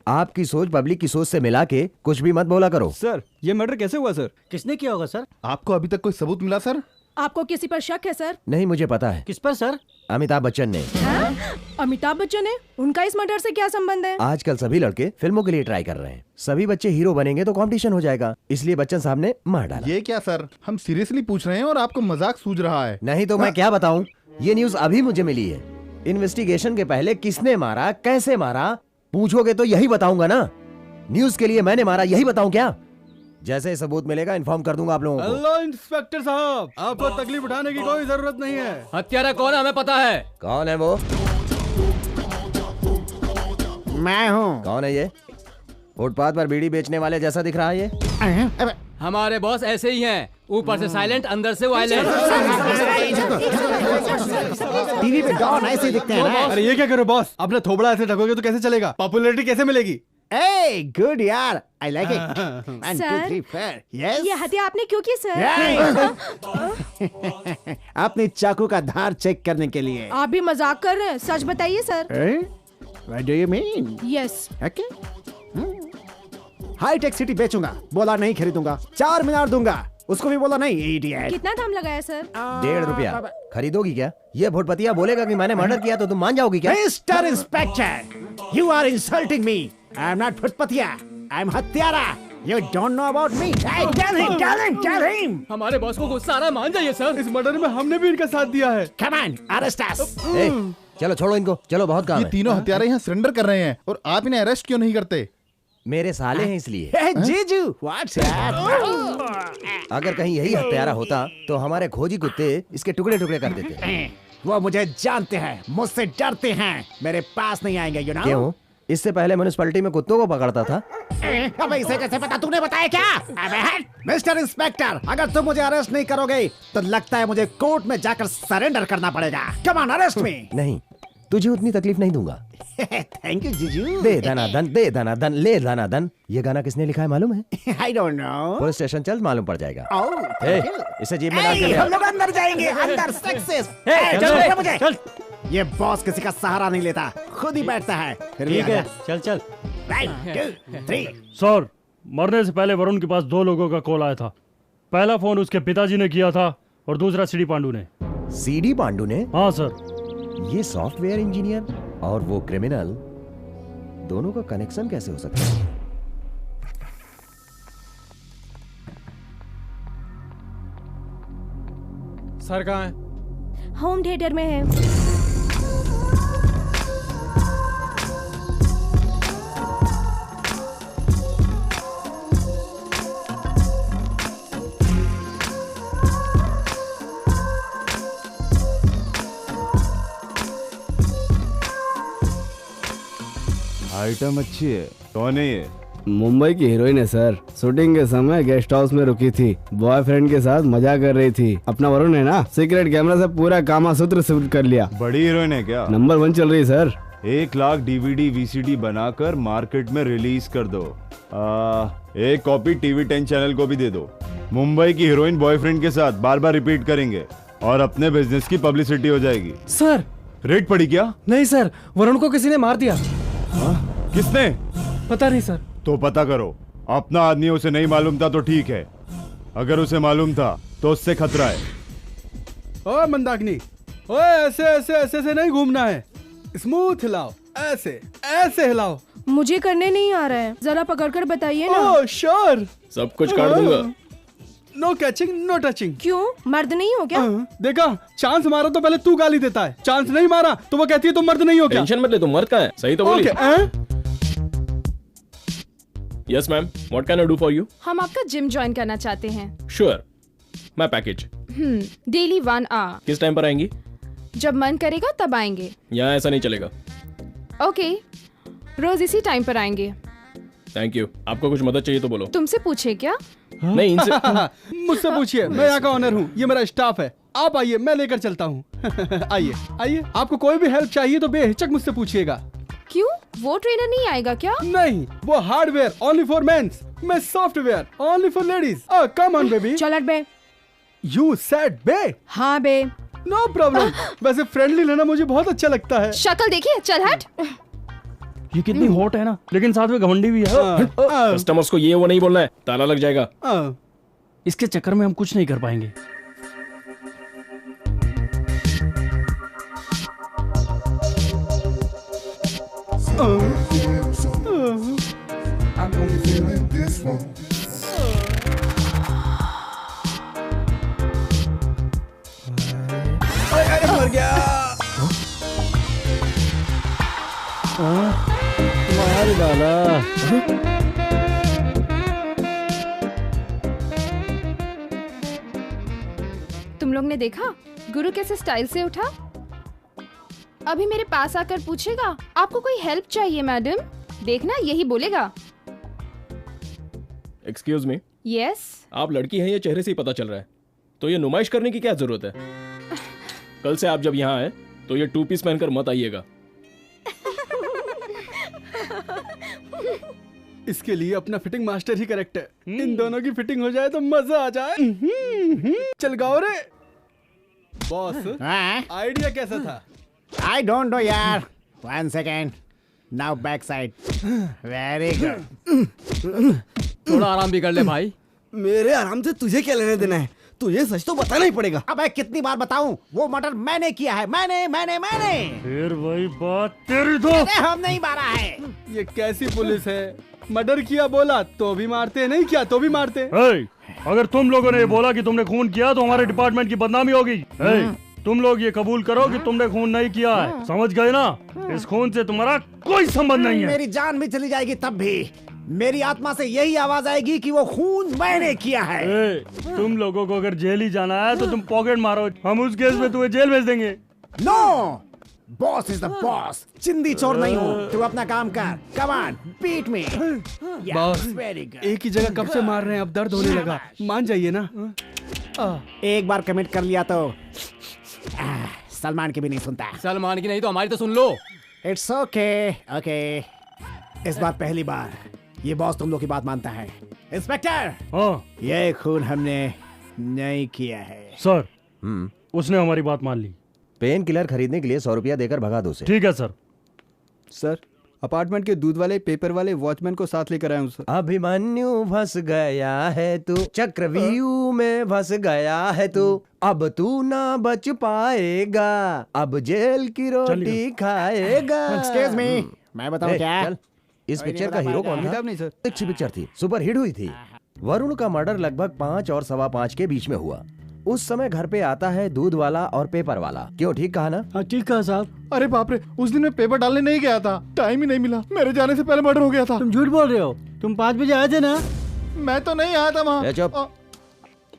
आपकी सोच पब्लिक की सोच से मिला के कुछ भी मत बोला करो। सर ये मर्डर कैसे हुआ सर? किसने किया होगा सर? आपको अभी तक कोई सबूत मिला सर? आपको किसी पर शक है सर? नहीं, मुझे पता है। किस पर सर? अमिताभ बच्चन ने। अमिताभ बच्चन है? उनका इस मर्डर से क्या संबंध है? आजकल सभी लड़के फिल्मों के लिए ट्राई कर रहे हैं। सभी बच्चे हीरो बनेंगे तो कंपटीशन हो जाएगा, इसलिए बच्चन साहब ने मार डाला। ये क्या सर, हम सीरियसली पूछ रहे हैं और आपको मजाक सूझ रहा है। नहीं तो मैं क्या बताऊं, ये न्यूज अभी मुझे मिली है। इन्वेस्टिगेशन के पहले किसने मारा, कैसे मारा पूछोगे तो यही बताऊंगा ना। न्यूज के लिए मैंने मारा यही बताऊं क्या? जैसे सबूत मिलेगा इन्फॉर्म कर दूंगा आप लोगों को। हेलो इंस्पेक्टर साहब, आपको तकलीफ उठाने की कोई जरूरत नहीं है। हत्यारा कौन है हमें पता है। कौन है वो? मैं हूँ। कौन है ये? फुटपाथ पर बीड़ी बेचने वाले जैसा दिख रहा है ये? हमारे बॉस ऐसे ही हैं, ऊपर से साइलेंट अंदर से वायलेंट। टीवी पे डॉन ऐसे ही दिखते हैं ना। अरे ये क्या करो बॉस, अपना थोबड़ा ऐसे ढकोगे तो कैसे चलेगा? पॉपुलैरिटी कैसे मिलेगी? Hey, good यार, I like it. 1, 2, 3, 4. Yes. ये हत्या आपने क्यों की सर? अपनी चाकू का धार चेक करने के लिए। आप भी मजाक कर रहे हैं, सच बताइए sir. What do you mean? Yes. Okay. High tech city बेचूंगा, बोला नहीं खरीदूंगा। 4 मीनार दूंगा, उसको भी बोला नहीं। इडियट। कितना दाम लगाया सर? 1.5 रुपया। खरीदोगी क्या? ये भोटपतिया बोलेगा कि मैंने मर्डर किया तो तुम मान जाओगी क्या? Mister inspector, you are insulting me. I am not भोटपतिया, I am हत्यारा. You don't know about me. Hey, tell him. हमारे बॉस को गुस्सा आ रहा है, मान जाइए सर। इस मर्डर में हमने भी इनका साथ दिया है। Come on, arrest us. चलो छोड़ो इनको, चलो बहुत काम ये है। तीनों हत्यारे यहाँ सरेंडर कर रहे हैं और आप इन्हें अरेस्ट क्यों नहीं करते? मेरे साले हैं इसलिए। Hey, जीजू, what's that? अगर कहीं यही हत्यारा होता तो हमारे खोजी कुत्ते इसके टुकड़े टुकड़े कर देते। वो मुझे जानते हैं, मुझसे डरते हैं, मेरे पास नहीं आएंगे, you know? क्यों? इससे पहले म्युनिसिपैलिटी में कुत्तों को पकड़ता था। अबे इसे कैसे पता? तूने बताया क्या? अबे हट! मिस्टर इंस्पेक्टर, अगर तुम मुझे अरेस्ट नहीं करोगे तो लगता है मुझे कोर्ट में जाकर सरेंडर करना पड़ेगा। कम ऑन, अरेस्ट मी। नहीं, तुझे उतनी तकलीफ नहीं दूंगा। थैंक यू जीजू। दे धनाधन, दे धनाधन, ले धनाधन। ये गाना किसने लिखा है मालूम है? I don't know. Police station चल, मालूम पड़ जाएगा। इसे जेब में डाल के Hey, ले हम आओ। लोग अंदर जाएंगे, अंदर सक्सेस। चल, मुझे ये बॉस किसी का सहारा नहीं लेता, खुद ही बैठता है। ठीक है, चल। 1, 2, 3। सर, मरने से पहले वरुण के पास 2 लोगों का कॉल आया था। पहला फोन उसके पिताजी ने किया था और दूसरा सीडी पांडू ने। सीडी पांडू ने? हाँ सर। ये सॉफ्टवेयर इंजीनियर और वो क्रिमिनल, दोनों का कनेक्शन कैसे हो सकता है? सर कहाँ है? होम थिएटर में है। आइटम अच्छी है। कौन है ये? मुंबई की हीरोइन है सर। शूटिंग के समय गेस्ट हाउस में रुकी थी, बॉयफ्रेंड के साथ मजा कर रही थी। अपना वरुण है ना, सीक्रेट कैमरा से पूरा कामासूत्र शूट कर लिया। बड़ी हीरोइन है क्या? नंबर 1 चल रही सर। 1 लाख DVD VCD बनाकर मार्केट में रिलीज कर दो। एक कॉपी TV10 चैनल को भी दे दो। मुंबई की हीरोइन बॉयफ्रेंड के साथ बार बार रिपीट करेंगे और अपने बिजनेस की पब्लिसिटी हो जाएगी। सर रेड पड़ी क्या? नहीं सर, वरुण को किसी ने मार दिया। किसने? पता नहीं सर। तो पता करो। अपना आदमी उसे नहीं मालूम था तो ठीक है, अगर उसे मालूम था तो उससे खतरा है। ओए मंदाकिनी, ओए ऐसे ऐसे ऐसे ऐसे नहीं घूमना है, स्मूथ हिलाओ, ऐसे ऐसे हिलाओ। मुझे करने नहीं आ रहा है, जरा पकड़ कर बताइए ना। ओह श्योर, सब कुछ काट दूंगा। No catching no touching. क्यों, मर्द नहीं हो क्या? देखा, चांस मारा तो पहले तू गाली देता है, चांस नहीं मारा तो वो कहती है तुम मर्द नहीं हो क्या? टेंशन मत ले, तुम मर्द का है। सही तो बोली। Yes ma'am, what can I do for you? हम आपका जिम ज्वाइन करना चाहते हैं। Sure, my package. Daily 1 hour. किस टाइम पर आएंगी? जब मन करेगा तब आएंगे। यहाँ ऐसा नहीं चलेगा। ओके, रोज इसी टाइम पर आएंगे। Thank you. आपको कुछ मदद चाहिए तो बोलो। तुमसे पूछे क्या? नहीं, इनसे मुझसे पूछिए, मैं यहाँ का ऑनर हूँ, ये मेरा स्टाफ है। आप आइए, मैं लेकर चलता हूँ। आइए आइए, आपको कोई भी हेल्प चाहिए तो बेहिचक मुझसे पूछिएगा। क्यों, वो ट्रेनर नहीं आएगा क्या? नहीं, वो हार्डवेयर ओनली फॉर मेंस, मैं software only for ladies. Come on baby. चल हट बे। यू सेड बे? हाँ बे। No problem. वैसे फ्रेंडली लेना मुझे बहुत अच्छा लगता है। शक्ल देखिए, चल हट। ये कितनी हॉट है ना, लेकिन साथ में घमंडी भी है। कस्टमर्स को ये वो नहीं बोलना है, ताला लग जाएगा। इसके चक्कर में हम कुछ नहीं कर पाएंगे। मर गया। मार डाला। तुम लोग ने देखा गुरु कैसे स्टाइल से उठा? अभी मेरे पास आकर पूछेगा आपको कोई हेल्प चाहिए मैडम, देखना यही बोलेगा। Excuse me. यस। आप लड़की हैं, ये चेहरे से ही पता चल रहा है, तो ये नुमाइश करने की क्या जरूरत है? कल से आप जब यहाँ आए तो ये 2 पीस पहनकर मत आइएगा। इसके लिए अपना फिटिंग मास्टर ही करेक्ट है। इन दोनों की फिटिंग हो जाए तो मजा आ जाए। चल गाओ रे बॉस। आइडिया कैसा था? I don't know यार। 1 second. Now back side. Very good. थोड़ा आराम भी कर ले भाई। मेरे आराम से तुझे क्या लेने देना है? तुझे सच तो बताना ही पड़ेगा। अबे कितनी बार बताऊं, वो मर्डर मैंने किया है, मैंने। फिर वही बात तेरी तो। हम नहीं मारा है। ये कैसी पुलिस है? मर्डर किया बोला तो भी मारते, नहीं किया तो भी मारते। अगर तुम लोगों ने ये बोला कि तुमने खून किया तो हमारे डिपार्टमेंट की बदनामी होगी। तुम लोग ये कबूल करो कि तुमने खून नहीं किया है, समझ गए ना? इस खून से तुम्हारा कोई संबंध नहीं है। मेरी जान भी चली जाएगी तब भी मेरी आत्मा से यही आवाज आएगी कि वो खून मैंने किया है। तुम लोगों को अगर जेल ही जाना है तो तुम पॉकेट मारो, हम उस केस में तुम्हें जेल भेज देंगे। No, boss is the boss. चिंदी चोर नहीं हूँ। तू अपना काम कर। Come on, beat me. Boss, एक ही जगह कब से मार रहे हैं, अब दर्द होने लगा, मान जाइए ना। एक बार कमिट कर लिया तो सलमान की भी नहीं सुनता। सलमान की नहीं तो हमारी तो सुन लो। It's okay okay. इस बार पहली बार ये बॉस तुम लोग की बात मानता है। इंस्पेक्टर, ये खून हमने नहीं किया है। सर, उसने हमारी बात मान ली। पेन किलर खरीदने के लिए 100 रुपया देकर भगा दो उसे। ठीक है सर। सर, अपार्टमेंट के दूध वाले, पेपर वाले, वॉचमैन को साथ लेकर आया हूँ सर। अभिमन्यु फंस गया है तू, चक्रव्यूह में फंस गया है तू, अब तू ना बच पाएगा, अब जेल की रोटी खाएगा। Excuse me, मैं बताऊं क्या? चल। इस पिक्चर का हीरो कौन था? नहीं सर। अच्छी पिक्चर थी, सुपर हिट हुई थी। वरुण का मर्डर लगभग 5 और 5:15 के बीच में हुआ। उस समय घर पे आता है दूध वाला और पेपर वाला। क्यों, ठीक कहा ना? हाँ ठीक कहा साहब। अरे बाप रे, उस दिन मैं पेपर डालने नहीं गया था, टाइम ही नहीं मिला, मेरे जाने से पहले मर्डर हो गया था। तुम झूठ बोल रहे हो, तुम 5 बजे आए थे ना? मैं तो नहीं आया था वहाँ। चुप,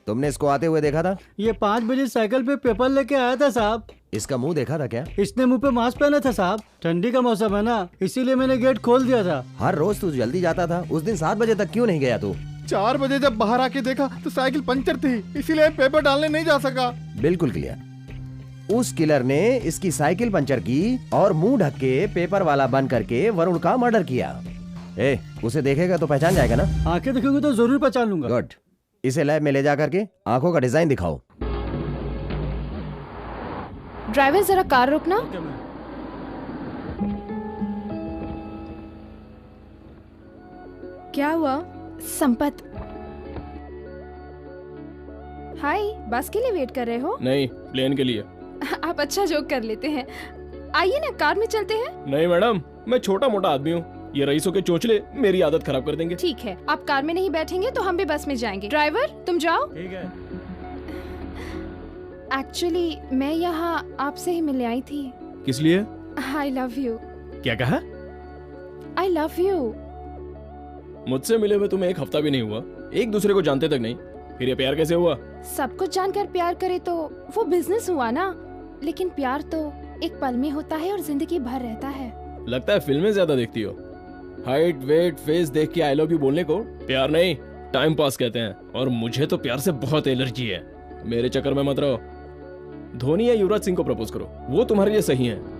तुमने इसको आते हुए देखा था? ये 5 बजे साइकिल पे पेपर लेके आया था साहब। इसका मुंह देखा था क्या? इसने मुंह पे मास्क पहना था साहब, ठंडी का मौसम है ना, इसीलिए मैंने गेट खोल दिया था। हर रोज तू जल्दी जाता था, उस दिन 7 बजे तक क्यों नहीं गया तू? 4 बजे जब बाहर आके देखा तो साइकिल पंचर थी, इसीलिए पेपर डालने नहीं जा सका। बिल्कुल क्लियर। उस किलर ने इसकी साइकिल पंचर की और मुंह ढक के पेपर वाला बन करके वरुण का मर्डर किया। उसे देखेगा तो पहचान जाएगा ना? आंखें दिखोगे तो जरूर पहचान लूंगा। गुड। इसे लैब में ले जा करके आंखों का डिजाइन दिखाओ। ड्राइवर जरा कार रोकना। क्या हुआ? संपत, हाय, बस के लिए वेट कर रहे हो? नहीं, प्लेन के लिए। आप अच्छा जोक कर लेते हैं। आइए ना, कार में चलते हैं। नहीं मैडम, मैं छोटा मोटा आदमी हूँ, ये रईसों के चोचले मेरी आदत खराब कर देंगे। ठीक है, आप कार में नहीं बैठेंगे तो हम भी बस में जाएंगे। ड्राइवर तुम जाओ। ठीक है। एक्चुअली मैं यहाँ आपसे ही मिलने आई थी। किस लिए? I love you. क्या कहा? I love you. मुझसे मिले हुए तुम्हें 1 हफ्ता भी नहीं हुआ, एक दूसरे को जानते तक नहीं, फिर ये प्यार कैसे हुआ? सब कुछ जानकर प्यार करे तो वो बिजनेस हुआ ना, लेकिन प्यार तो एक पल में होता है और जिंदगी भर रहता है। लगता है फिल्में ज्यादा देखती हो। हाइट, वेट, फेस देख के आई लव यू बोलने को प्यार नहीं, टाइम पास कहते हैं। और मुझे तो प्यार से बहुत एलर्जी है, मेरे चक्कर में मत रहो। धोनी या युवराज सिंह को प्रपोज करो, वो तुम्हारे लिए सही है।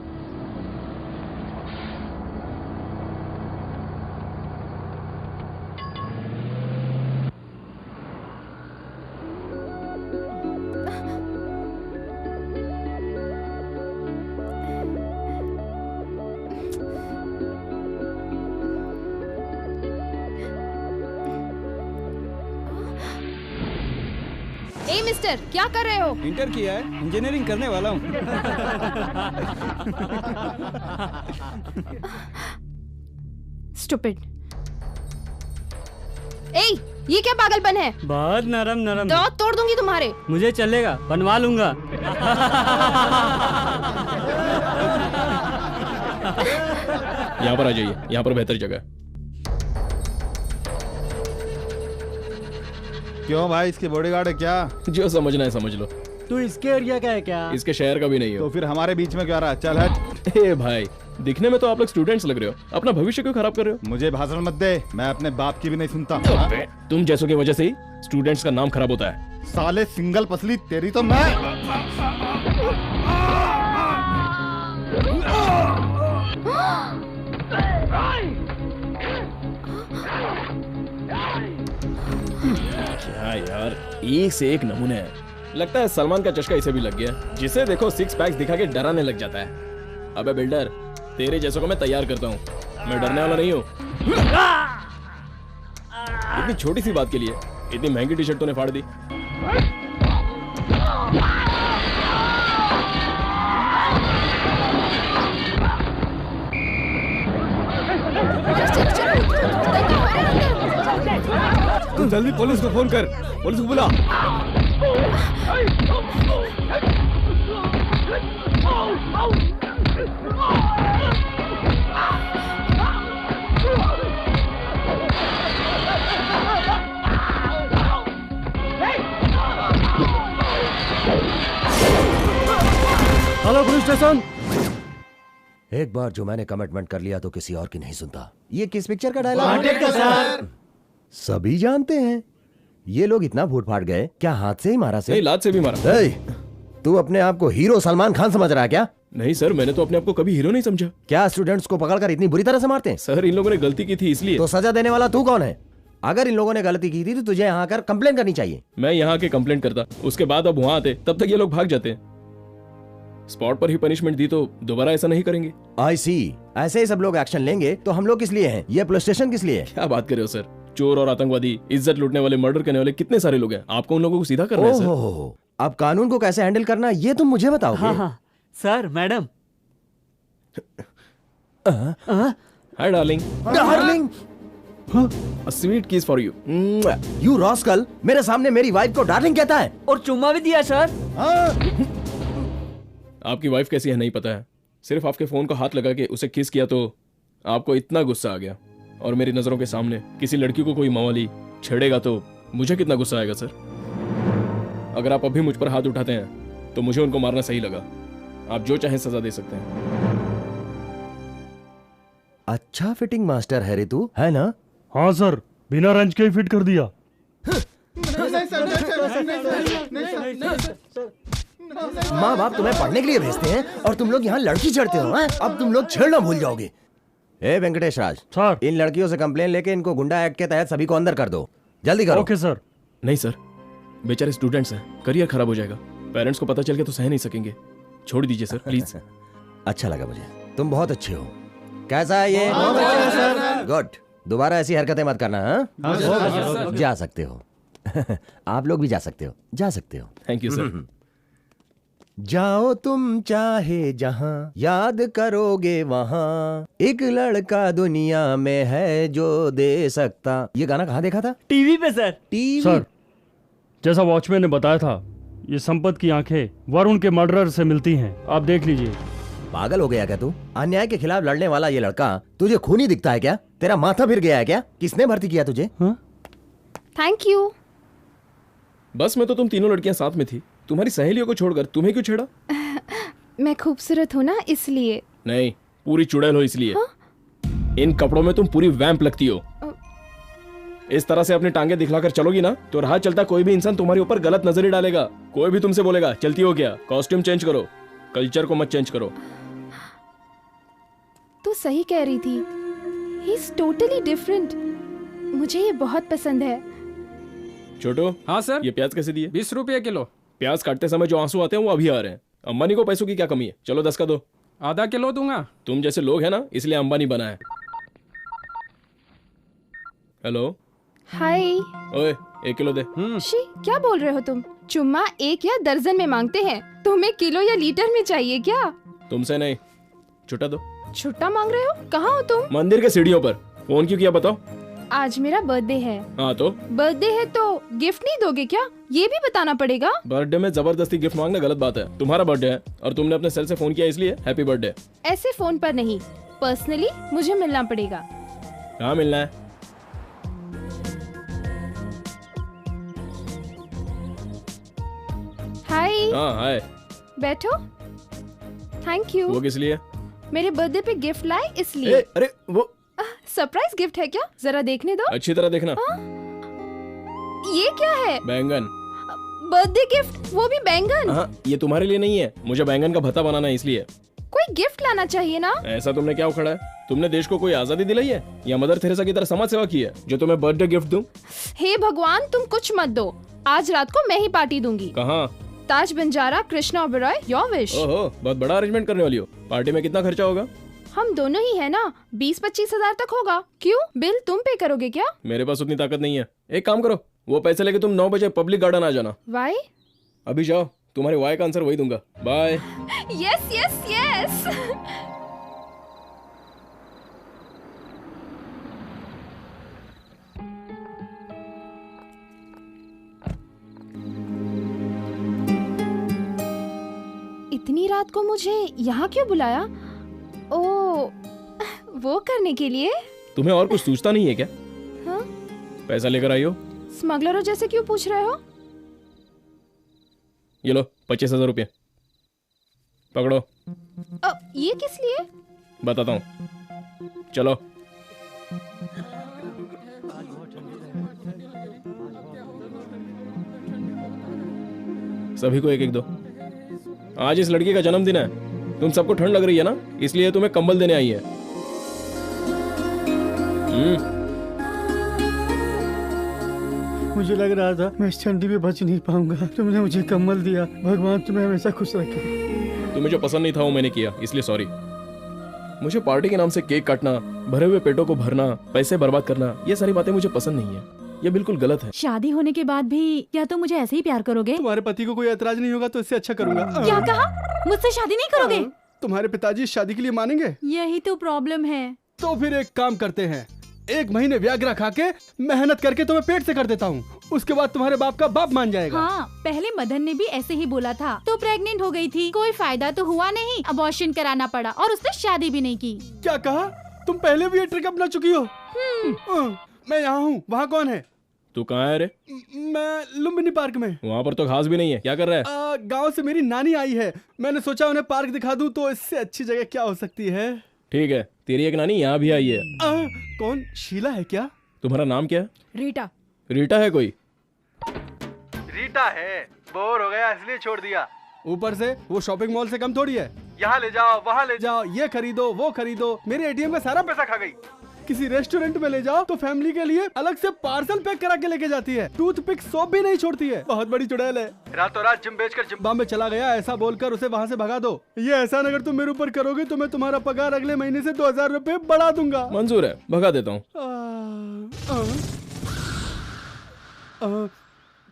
ए मिस्टर, क्या कर रहे हो? इंटर किया है, इंजीनियरिंग करने वाला हूँ। स्टूपिड। ए, ये क्या पागलपन है? बहुत नरम नरम। दांत तोड़ दूंगी तुम्हारे। मुझे चलेगा, बनवा लूंगा। यहाँ पर आ जाइए, यहाँ पर बेहतर जगह है। क्यों भाई, इसके बॉडीगार्ड है क्या? जो समझना है समझ लो। तू इसके एरिया का है क्या? इसके शहर का भी नहीं हो। तो फिर हमारे बीच में क्या रहा? चल हट। ए भाई, दिखने में तो आप लोग स्टूडेंट्स लग रहे हो, अपना भविष्य क्यों खराब कर रहे हो? मुझे भाषण मत दे, मैं अपने बाप की भी नहीं सुनता। तुम जैसों की वजह से ही स्टूडेंट्स का नाम खराब होता है। साले सिंगल पसली तेरी तो मैं। क्या यार, एक से एक नमूने हैं। लगता है सलमान का चस्का इसे भी लग गया, जिसे देखो 6 पैक्स दिखा के डराने लग जाता है। अबे बिल्डर, तेरे जैसों को मैं तैयार करता हूँ, मैं डरने वाला नहीं हूँ। इतनी छोटी सी बात के लिए इतनी महंगी टी शर्ट तूने फाड़ दी। तू जल्दी पुलिस को फोन कर, पुलिस को बुला। Hello police station. एक बार जो मैंने कमिटमेंट कर लिया तो किसी और की नहीं सुनता। ये किस पिक्चर का डायलॉग? वांटेड का सर। सभी जानते हैं। ये लोग इतना फूट फाट गए, क्या हाथ से ही मारा से? नहीं, लात से भी मारा। तू अपने आप को हीरो सलमान खान समझ रहा है क्या? नहीं सर, मैंने तो अपने आप को कभी हीरो नहीं समझा। क्या स्टूडेंट्स को पकड़कर इतनी बुरी तरह से मारते हैं? सर, इन लोगों ने गलती की थी इसलिए। तो सजा देने वाला तू कौन है? अगर इन लोगों ने गलती की थी तो तुझे यहाँ आकर कंप्लेन करनी चाहिए। मैं यहाँ के कंप्लेंट करता, उसके बाद अब वहाँ आते, तब तक ये लोग भाग जाते। स्पॉट पर ही पनिशमेंट दी तो दोबारा ऐसा नहीं करेंगे। आई सी, ऐसे ही सब लोग एक्शन लेंगे तो हम लोग किस लिए हैं? ये पुलिस स्टेशन किस लिए है? क्या बात कर रहे हो सर? चोर और आतंकवादी, इज्जत लूटने वाले, मर्डर करने वाले कितने सारे लोग हैं। आपको उन लोगों को सीधा करना है सर। ओहो, अब कानून को कैसे हैंडल करना ये तुम मुझे बताओगे? हाँ, sir madam. Hi darling. Darling, A sweet kiss for you. You rascal, मेरे सामने मेरी वाइफ को डार्लिंग कहता है। और चुम्मा भी दिया सर। आपकी वाइफ कैसी है नहीं पता है, सिर्फ आपके फोन को हाथ लगा के उसे किस किया तो आपको इतना गुस्सा आ गया। और मेरी नजरों के सामने किसी लड़की को कोई मवाली छेड़ेगा तो मुझे कितना गुस्सा आएगा सर। अगर आप अभी मुझ पर हाथ उठाते हैं तो मुझे उनको मारना सही लगा। आप जो चाहे सजा दे सकते हैं। अच्छा फिटिंग मास्टर है रे तू, है ना? हाँ सर, बिना रेंज के ही फिट कर दिया। माँ बाप तुम्हें पढ़ने के लिए भेजते हैं और तुम लोग यहाँ लड़की चढ़ते हो। अब तुम लोग छेड़ना भूल जाओगे। ए वेंकटेश राज सर, इन लड़कियों से कंप्लेन लेके इनको गुंडा एक्ट के तहत सभी को अंदर कर दो, जल्दी करो। Okay sir. नहीं सर, बेचारे स्टूडेंट्स हैं, करियर खराब हो जाएगा। पेरेंट्स को पता चल के तो सह नहीं सकेंगे। छोड़ दीजिए सर प्लीज। अच्छा लगा मुझे, तुम बहुत अच्छे हो। कैसा है ये? गुड, दोबारा ऐसी हरकतें मत करना। हाँ? जा सकते हो। आप लोग भी जा सकते हो, जा सकते हो। Thank you sir. जाओ तुम चाहे जहां, याद करोगे वहां, एक लड़का दुनिया में है जो दे सकता। ये गाना कहाँ देखा था? टीवी पे सर। टीवी? सर, जैसा वॉचमैन ने बताया था, ये संपत की आंखें वरुण के मर्डरर से मिलती हैं। आप देख लीजिए। पागल हो गया क्या तू? अन्याय के खिलाफ लड़ने वाला ये लड़का तुझे खूनी दिखता है क्या? तेरा माथा फिर गया है क्या? किसने भर्ती किया तुझे? Thank you. बस में तो तुम तीनों लड़कियां साथ में थी, तुम्हारी सहेलियों को छोड़कर तुम्हें क्यों छेड़ा? मैं खूबसूरत हूँ ना इसलिए। नहीं, पूरी चुड़ैल हो इसलिए। इन कपड़ों में तुम पूरी वैम्प लगती हो। इस तरह से अपनी टांगे दिखलाकर चलोगी ना तो राह चलता कोई भी इंसान तुम्हारे ऊपर गलत नजर ही डालेगा। कोई भी तुमसे बोलेगा चलती हो क्या, कॉस्ट्यूम चेंज करो, कल्चर को मत चेंज करो। तू सही कह रही थी, ही इज टोटली डिफरेंट। मुझे ये बहुत पसंद है। छोटू। हाँ सर। ये प्याज कैसे दिए? 20 रुपये किलो। प्याज काटते समय जो आंसू आते हैं वो अभी आ रहे हैं। अंबानी को पैसों की क्या कमी है? चलो 10 का दो। आधा किलो दूंगा। तुम जैसे लोग हैं ना, इसलिए अंबानी बना है। हेलो। हाय। ओए, 1 किलो दे। शी, क्या बोल रहे हो तुम? चुम्मा 1 या दर्जन में मांगते हैं, तुम्हें किलो या लीटर में चाहिए क्या? तुमसे नहीं, छुट्टा दो। छुट्टा मांग रहे हो? कहाँ हो तुम? मंदिर के सीढ़ियों पर। फोन क्यों किया बताओ? आज मेरा बर्थडे है। हाँ तो? बर्थडे है तो गिफ्ट नहीं दोगे क्या? ये भी बताना पड़ेगा। बर्थडे में जबरदस्ती गिफ्ट मांगना गलत बात है। तुम्हारा बर्थडे है और तुमने अपने सेल से फोन किया इसलिए हैप्पी बर्थडे। ऐसे फोन पर नहीं, पर्सनली मुझे मिलना पड़ेगा। कहाँ मिलना है? हाय। हाँ हाय। बैठो। Thank you. वो किस लिए? मेरे बर्थडे पे गिफ्ट लाए इसलिए। अरे वो सरप्राइज गिफ्ट है क्या? जरा देखने दो। अच्छी तरह देखना। ये क्या है? बैंगन। बर्थडे गिफ्ट, वो भी बैंगन? हाँ, ये तुम्हारे लिए नहीं है, मुझे बैंगन का भत्ता बनाना है इसलिए। कोई गिफ्ट लाना चाहिए ना। ऐसा तुमने क्या उखड़ा है? तुमने देश को कोई आजादी दिलाई है या मदर थेरेसा की तरह समाज सेवा की है जो तुम्हें बर्थडे गिफ्ट दूं? हे भगवान, तुम कुछ मत दो। आज रात को मैं ही पार्टी दूंगी। कहाँ? ताज बंजारा, कृष्णा ओबेरॉय, योर विश। ओहो, बहुत बड़ा अरेंजमेंट करने वाली हो। पार्टी में कितना खर्चा होगा? हम दोनों ही है ना, 20-25 हजार तक होगा। क्यों, बिल तुम पे करोगे क्या? मेरे पास उतनी ताकत नहीं है। एक काम करो, वो पैसे लेके तुम 9 बजे पब्लिक गार्डन आ जाना। वाई? अभी जाओ, तुम्हारे वाई का आंसर वही दूंगा। बाय। Yes yes yes. इतनी रात को मुझे यहाँ क्यों बुलाया? ओ, वो करने के लिए? तुम्हें और कुछ सूझता नहीं है क्या? हाँ? पैसा लेकर आई हो? स्मगलरों जैसे क्यों पूछ रहे हो? ये लो 25,000 रुपये पकड़ो। ये किस लिए? बताता हूँ, चलो। सभी को 1-1 दो। आज इस लड़की का जन्मदिन है, तुम सबको ठंड लग रही है ना, इसलिए तुम्हें कंबल देने आई है। मुझे लग रहा था मैं इस ठंडी में बच नहीं पाऊंगा। तुमने मुझे कंबल दिया। भगवान तुम्हें हमेशा खुश रखे। तुम्हें जो पसंद नहीं था वो मैंने किया, इसलिए सॉरी। मुझे पार्टी के नाम से केक काटना, भरे हुए पेटों को भरना, पैसे बर्बाद करना, ये सारी बातें मुझे पसंद नहीं है। ये बिल्कुल गलत है। शादी होने के बाद भी क्या तुम मुझे ऐसे ही प्यार करोगे? तुम्हारे पति को कोई ऐतराज नहीं होगा तो इससे अच्छा करूंगा। क्या कहा? मुझसे शादी नहीं करोगे? तुम्हारे पिताजी शादी के लिए मानेंगे? यही तो प्रॉब्लम है। तो फिर एक काम करते हैं, 1 महीने व्याग्रा खा के मेहनत करके तुम्हें पेट से कर देता हूँ, उसके बाद तुम्हारे बाप का बाप मान जाएगा। हाँ, पहले मदन ने भी ऐसे ही बोला था, तो प्रेग्नेंट हो गई थी, कोई फायदा तो हुआ नहीं, अबॉर्शन कराना पड़ा और उसने शादी भी नहीं की। क्या कहा? तुम पहले भी ये ट्रिक अपना चुकी हो। मैं यहाँ हूँ, वहाँ कौन है? तू कहाँ है रे? मैं लुम्बिनी पार्क में। वहाँ पर तो घास भी नहीं है, क्या कर रहा है? गांव से मेरी नानी आई है, मैंने सोचा उन्हें पार्क दिखा दूं, तो इससे अच्छी जगह क्या हो सकती है। ठीक है, तेरी एक नानी यहाँ भी आई है। कौन? शीला है क्या? तुम्हारा नाम क्या है? रीटा। रीटा है कोई? रीटा है, बोर हो गया इसलिए छोड़ दिया। ऊपर से वो शॉपिंग मॉल से कम थोड़ी है, यहाँ ले जाओ वहाँ ले जाओ, ये खरीदो वो खरीदो, मेरे एटीएम का सारा पैसा खा गई। किसी रेस्टोरेंट में ले जाओ तो फैमिली के लिए अलग से पार्सल पैक करा के लेके जाती है, टूथपिक सोप भी नहीं छोड़ती है, बहुत बड़ी चुड़ैल है। रातों रात जिम बेचकर जिम्बाब्वे में चला गया, ऐसा बोलकर उसे वहाँ से भगा दो। ये एहसान अगर तुम मेरे ऊपर करोगे तो मैं तुम्हारा पगार अगले महीने से 2000 रुपए बढ़ा दूंगा। मंजूर है, भगा देता हूँ।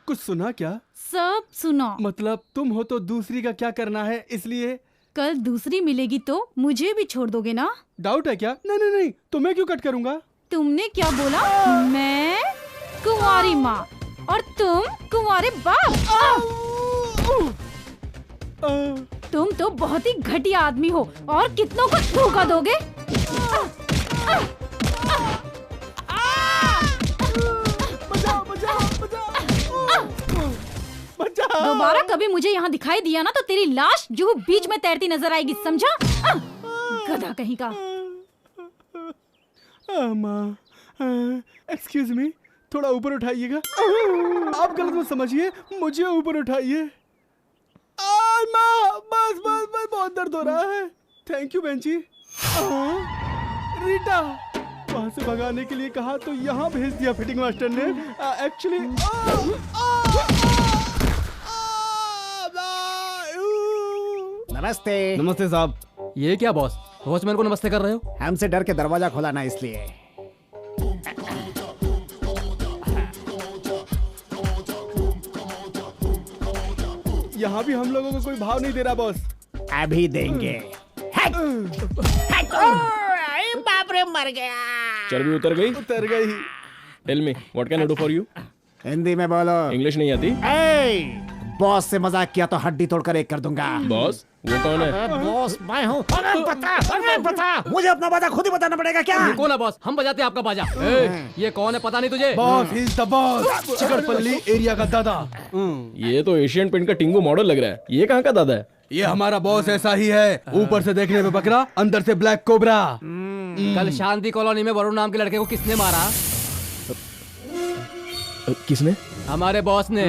कुछ सुना क्या? सब सुना। मतलब तुम हो तो दूसरी का क्या करना है, इसलिए कल दूसरी मिलेगी तो मुझे भी छोड़ दोगे ना? डाउट है क्या? नहीं नहीं नहीं, तुम्हें क्यों कट करूंगा? तुमने क्या बोला? मैं कुंवारी माँ और तुम कुंवारे बाप। तुम तो बहुत ही घटिया आदमी हो और कितनों को धोखा दोगे। दोबारा कभी मुझे यहाँ दिखाई दिया ना तो तेरी लाश जो बीच में तैरती नजर आएगी, समझा? गधा कहीं का। माँ, एक्सक्यूज मी, थोड़ा ऊपर उठाइएगा। आप गलत मत समझिए, मुझे ऊपर उठाइए। माँ, बस बस बस, बहुत दर्द हो रहा है। थैंक यू बेंची। रीटा, वहाँ से भगाने के लिए कहा तो यहाँ भेज दिया फिटिंग मास्टर ने। एक्चुअली नमस्ते। नमस्ते साहब। ये क्या बॉस, वॉचमैन को नमस्ते कर रहे हो? हमसे डर के दरवाजा खोला ना, इसलिए। यहाँ भी हम लोगों को कोई भाव नहीं दे रहा बॉस। अभी देंगे। बाप रे, मर गया। चर्बी उतर गई? उतर गई। Tell me, what can I do for you? Hindi में बोलो। इंग्लिश नहीं आती? बॉस से मजाक किया तो हड्डी तोड़कर एक कर दूंगा। बॉस? वो कौन है? बॉस मैं हूँ। पता मुझे अपना बाजा खुद ही बताना पड़ेगा क्या? कौन है बॉस? हम बजाते हैं आपका बाजा। ये कौन है पता नहीं तुझे? Boss is the boss, Chikkadpally area का दादा। ये तो एशियन पेंट का टिंगू मॉडल लग रहा है। ये कहाँ का दादा है? ये हमारा बॉस ऐसा ही है, ऊपर से देखने में बकरा, अंदर से ब्लैक कोबरा। कल शांति कॉलोनी में वरुण नाम के लड़के को किसने मारा? किसने? हमारे बॉस ने।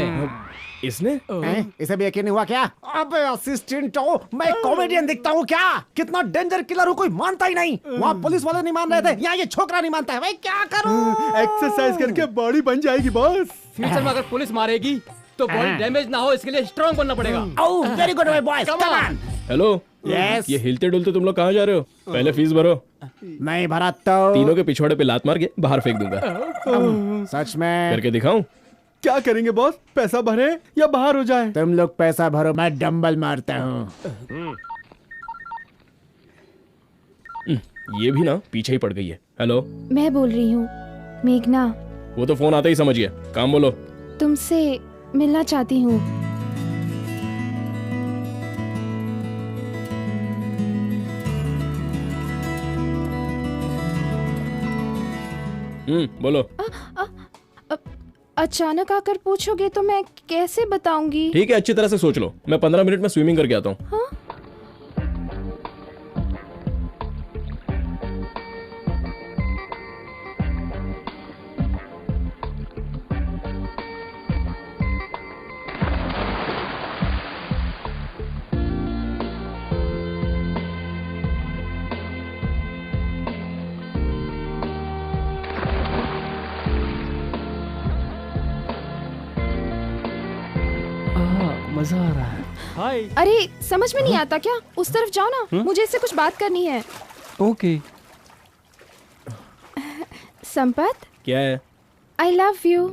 इसने? इसे भी यकीन नहीं हुआ क्या? अबे असिस्टेंट हो, मैं कॉमेडियन दिखता हूँ क्या? कितना डेंजर किलर हूँ, कोई मानता ही नहीं। वहाँ पुलिस वाले नहीं मान रहे थे, यहाँ ये छोकरा नहीं मानता है। भाई क्या करूँ? एक्सरसाइज करके बॉडी बन जाएगी बॉस। फ्यूचर में अगर पुलिस मारेगी तो बॉडी डैमेज ना हो, इसके लिए स्ट्रॉन्ग बनना पड़ेगा। Oh very good my boys, come on. Hello. Yes. ये हिलते डुलते तुम लोग कहाँ जा रहे हो? पहले फीस भरो। नहीं भरा तो तीनों के पिछवाड़े पे लात मार के बाहर फेंक दूंगा। सच में? करके दिखाऊं? क्या करेंगे बॉस? पैसा भरे या बाहर हो जाए? तुम लोग पैसा भरो, मैं डंबल मारता हूँ। ये भी ना पीछे ही पड़ गई है। हेलो, मैं बोल रही हूँ, मेघना। वो तो फोन आते ही समझिए। काम बोलो। तुमसे मिलना चाहती हूँ। बोलो। अचानक आकर पूछोगे तो मैं कैसे बताऊंगी? ठीक है, अच्छी तरह से सोच लो। मैं 15 मिनट में स्विमिंग करके आता हूँ। हाँ? मजा आ रहा है। हाय। अरे समझ में नहीं आता क्या? उस तरफ जाओ ना, मुझे इससे कुछ बात करनी है। ओके। संपत, क्या है? I love you.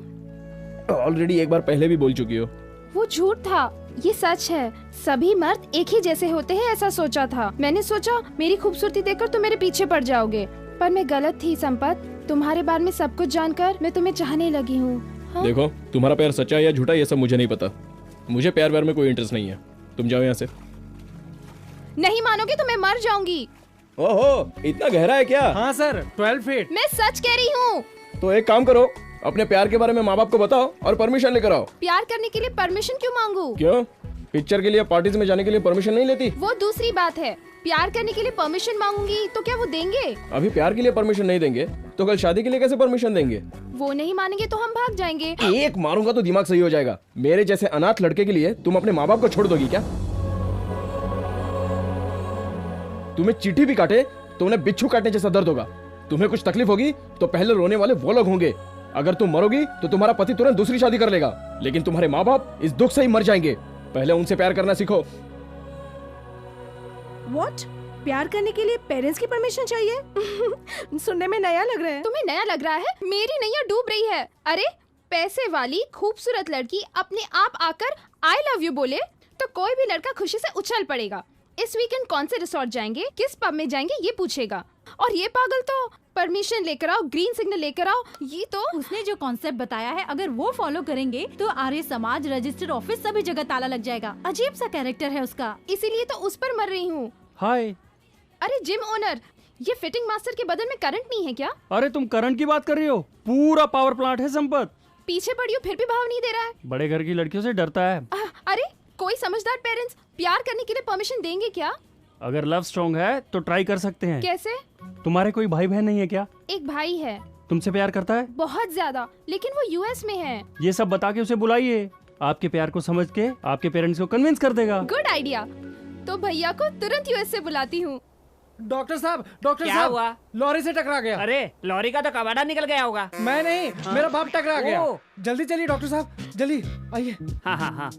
ऑलरेडी एक बार पहले भी बोल चुकी हो। वो झूठ था, ये सच है। सभी मर्द एक ही जैसे होते हैं ऐसा सोचा था। मैंने सोचा मेरी खूबसूरती देखकर तुम मेरे पीछे पड़ जाओगे, पर मैं गलत थी संपत। तुम्हारे बारे में सब कुछ जानकर मैं तुम्हें चाहने लगी हूँ। हाँ? देखो, तुम्हारा प्यार सच्चा है या झूठा ये सब मुझे नहीं पता। मुझे प्यार व्यार में कोई इंटरेस्ट नहीं है। तुम जाओ यहाँ से। नहीं मानोगे तो मैं मर जाऊंगी। ओहो, इतना गहरा है क्या? हाँ सर, 12 फीट। मैं सच कह रही हूँ। तो एक काम करो, अपने प्यार के बारे में माँ बाप को बताओ और परमिशन लेकर आओ। प्यार करने के लिए परमिशन क्यों मांगू? क्यों? पिक्चर के लिए, पार्टीज में जाने के लिए परमिशन नहीं लेती? वो दूसरी बात है। प्यार करने के लिए परमिशन मांगूंगी तो क्या वो देंगे? अभी प्यार के लिए परमिशन नहीं देंगे तो कल शादी के लिए कैसे परमिशन देंगे? वो नहीं मानेंगे तो हम भाग जाएंगे। एक मारूंगा तो दिमाग सही हो जाएगा। मेरे जैसे अनाथ लड़के के लिए तुम अपने माँ बाप को छोड़ दोगी क्या? तुम्हें चींटी भी काटे तो उन्हें बिच्छू काटने जैसा दर्द होगा। तुम्हें कुछ तकलीफ होगी तो पहले रोने वाले वो लोग होंगे। अगर तुम मरोगी तो तुम्हारा पति तुरंत दूसरी शादी कर लेगा, लेकिन तुम्हारे माँ बाप इस दुख से ही मर जाएंगे। पहले उनसे प्यार करना सीखो। What? प्यार करने के लिए पेरेंट्स की परमिशन चाहिए? सुनने में नया लग रहा है। तुम्हें नया लग रहा है? मेरी नैया डूब रही है। अरे पैसे वाली खूबसूरत लड़की अपने आप आकर आई लव यू बोले तो कोई भी लड़का खुशी से उछल पड़ेगा। इस वीकेंड कौन से रिसोर्ट जाएंगे, किस पब में जाएंगे ये पूछेगा। और ये पागल तो परमिशन लेकर आओ, ग्रीन सिग्नल लेकर आओ। ये तो उसने जो कॉन्सेप्ट बताया है अगर वो फॉलो करेंगे तो आर्य समाज, रजिस्टर्ड ऑफिस सभी जगह ताला लग जाएगा। अजीब सा कैरेक्टर है उसका, इसीलिए तो उस पर मर रही हूँ। हाय। अरे जिम ओनर, ये फिटिंग मास्टर के बदन में करंट नहीं है क्या? अरे तुम करंट की बात कर रही हो? पूरा पावर प्लांट है संपत। पीछे पड़ी हो फिर भी भाव नहीं दे रहा है। बड़े घर की लड़कियों से डरता है। अरे कोई समझदार पेरेंट्स प्यार करने के लिए परमिशन देंगे क्या? अगर लव स्ट्रॉन्ग है तो ट्राई कर सकते हैं। कैसे? तुम्हारे कोई भाई बहन नहीं है क्या? एक भाई है। तुमसे प्यार करता है? बहुत ज्यादा, लेकिन वो यूएस में है। ये सब बता के उसे बुलाइए। आपके प्यार को समझ के आपके पेरेंट्स को कन्विंस कर देगा। Good idea. तो भैया को तुरंत यूएस से बुलाती हूँ। डॉक्टर साहब, डॉक्टर क्या साहब, हुआ? लॉरी से टकरा गया। अरे लॉरी का तो कबाड़ा निकल गया होगा। मैं नहीं, मेरा बाप टकरा गया। ओ। जल्दी चलिए डॉक्टर साहब, जल्दी आइए। हाँ हाँ हाँ।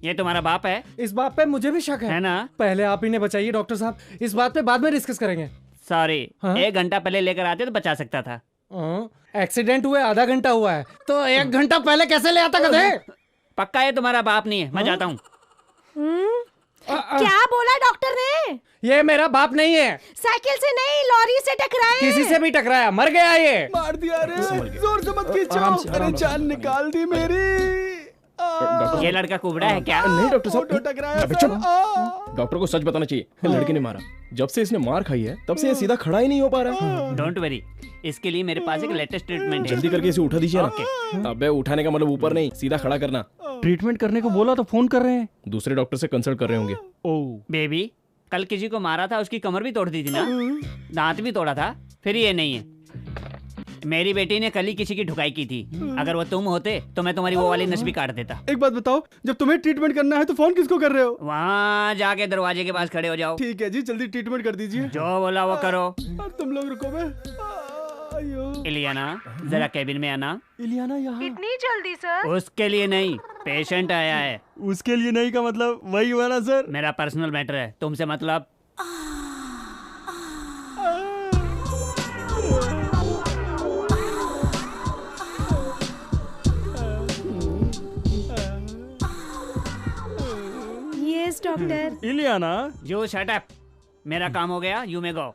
ये तुम्हारा बाप है? इस बात पे मुझे भी शक है ना? पहले आप इन्हें बचाइए डॉक्टर साहब, इस बात पे बाद में डिस्कस करेंगे। सॉरी, 1 घंटा पहले लेकर आते तो बचा सकता था। एक्सीडेंट हुए आधा घंटा हुआ है तो 1 घंटा पहले कैसे ले आता गधे? पक्का ये तुम्हारा बाप नहीं है, मैं जाता हूँ। क्या बोला डॉक्टर ने? ये मेरा बाप नहीं है। साइकिल से नहीं, लॉरी से टकराए। किसी से भी टकराया, मर गया ये। मार दिया रे, जोर से मत खींचो। अरे जान निकाल दी मेरी। ये लड़का कुबड़ा है क्या? नहीं डॉक्टर साहब, टकराया अबे चुप। डॉक्टर को सच बताना चाहिए, लड़के ने मारा। जब से इसने मार खाई है तब से ये सीधा खड़ा ही नहीं हो पा रहा है। डोंट वरी, इसके लिए मेरे पास एक लेटेस्ट ट्रीटमेंट है। जल्दी करके इसे उठा दीजिए ना। अबे उठाने का मतलब ऊपर नहीं, सीधा खड़ा करना। ट्रीटमेंट करने को बोला तो फोन कर रहे हैं। दूसरे डॉक्टर से कंसल्ट कर रहे होंगे। ओह बेबी, कल किसी को मारा था, उसकी कमर भी तोड़ दी थी ना, दांत भी तोड़ा था, फिर ये नहीं है। मेरी बेटी ने कल ही किसी की ढुकाई की थी। अगर वो तुम होते तो मैं तुम्हारी वो वाली नस भी काट देता। एक बात बताओ, जब तुम्हें ट्रीटमेंट करना है तो फोन किसको कर रहे हो? वहाँ जाके दरवाजे के पास खड़े हो जाओ। ठीक है जी, जल्दी ट्रीटमेंट कर दीजिए। जो बोला वो करो। तुम लोग रुको। मैं इलियाना, जरा कैबिन में आना। इलियाना यहाँ? इतनी जल्दी सर? उसके लिए नहीं, पेशेंट आया है। उसके लिए नहीं का मतलब वही हुआ ना सर? मेरा पर्सनल मैटर है, तुमसे मतलब। Yes doctor. Ileana, you shut up. मेरा काम हो गया, यू मे गो।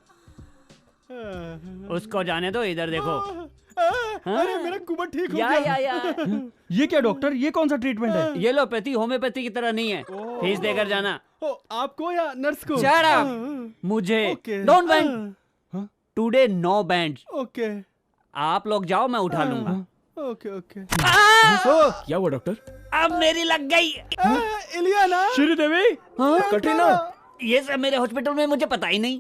उसको जाने दो, इधर देखो। अरे मेरा कुबड़ ठीक हो या, गया। या। ये क्या डॉक्टर, ये कौन सा ट्रीटमेंट है? ये लोपैथी होम्योपैथी की तरह नहीं है। फीस देकर जाना। आपको या नर्स को? Shut up. मुझे don't band today, no band. Okay, आप लोग जाओ, मैं उठा लूंगा। Okay okay. क्या हुआ डॉक्टर? अब मेरी लग गई। इलियाना, श्रीदेवी, कटरीना, ये सब मेरे हॉस्पिटल में मुझे पता ही नहीं।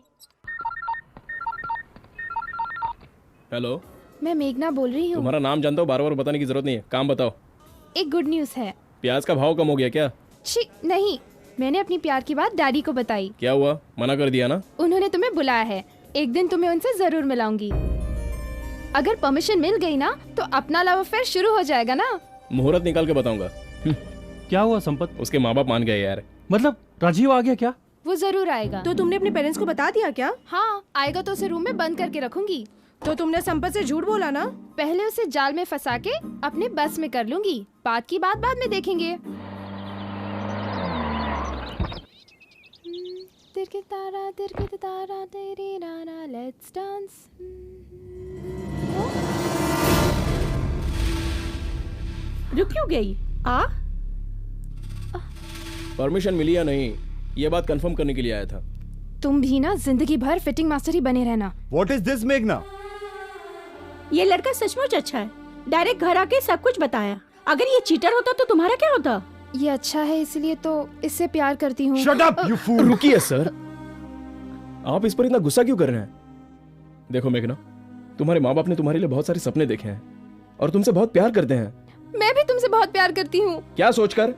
हेलो, मैं मेघना बोल रही हूँ। तुम्हारा नाम जानता हूँ, बार बार बताने की जरूरत नहीं है। काम बताओ। एक गुड न्यूज है। प्याज का भाव कम हो गया क्या? छी नहीं, मैंने अपनी प्यार की बात डैडी को बताई। क्या हुआ, मना कर दिया ना? उन्होंने तुम्हें बुलाया है, एक दिन तुम्हें उनसे जरूर मिलाऊंगी। अगर परमिशन मिल गई ना तो अपना लव अफेयर शुरू हो जाएगा ना। मुहूर्त निकाल के बताऊंगा। क्या हुआ संपत? उसके माँ बाप मान गए यार। मतलब राजीव आ गया क्या? वो जरूर आएगा। तो तुमने अपने पेरेंट्स को बता दिया क्या? हाँ, आएगा तो उसे रूम में बंद करके रखूंगी। तो तुमने संपत से झूठ बोला ना? पहले उसे जाल में फंसा के अपने बस में कर लूंगी, बात की बात बाद में देखेंगे। तिरके तारा तेरी राना, लेट्स डांस। रुक क्यों गई? परमिशन मिली या नहीं ये बात कंफर्म करने के लिए आया था। तुम भी ना जिंदगी भर फिटिंग मास्टर ही बने रहना। What is this, मेघना? ये लड़का सचमुच अच्छा है, डायरेक्ट घर आके सब कुछ बताया। अगर ये चीटर होता तो तुम्हारा क्या होता? ये अच्छा है इसलिए तो इससे प्यार करती हूँ। Shut up, you fool! रुकिए सर, आप इस पर इतना गुस्सा क्यों कर रहे हैं? देखो मेघना, तुम्हारे माँ बाप ने तुम्हारे लिए बहुत सारे सपने देखे हैं और तुमसे बहुत प्यार करते हैं। मैं भी तुमसे बहुत प्यार करती हूँ। क्या सोचकर?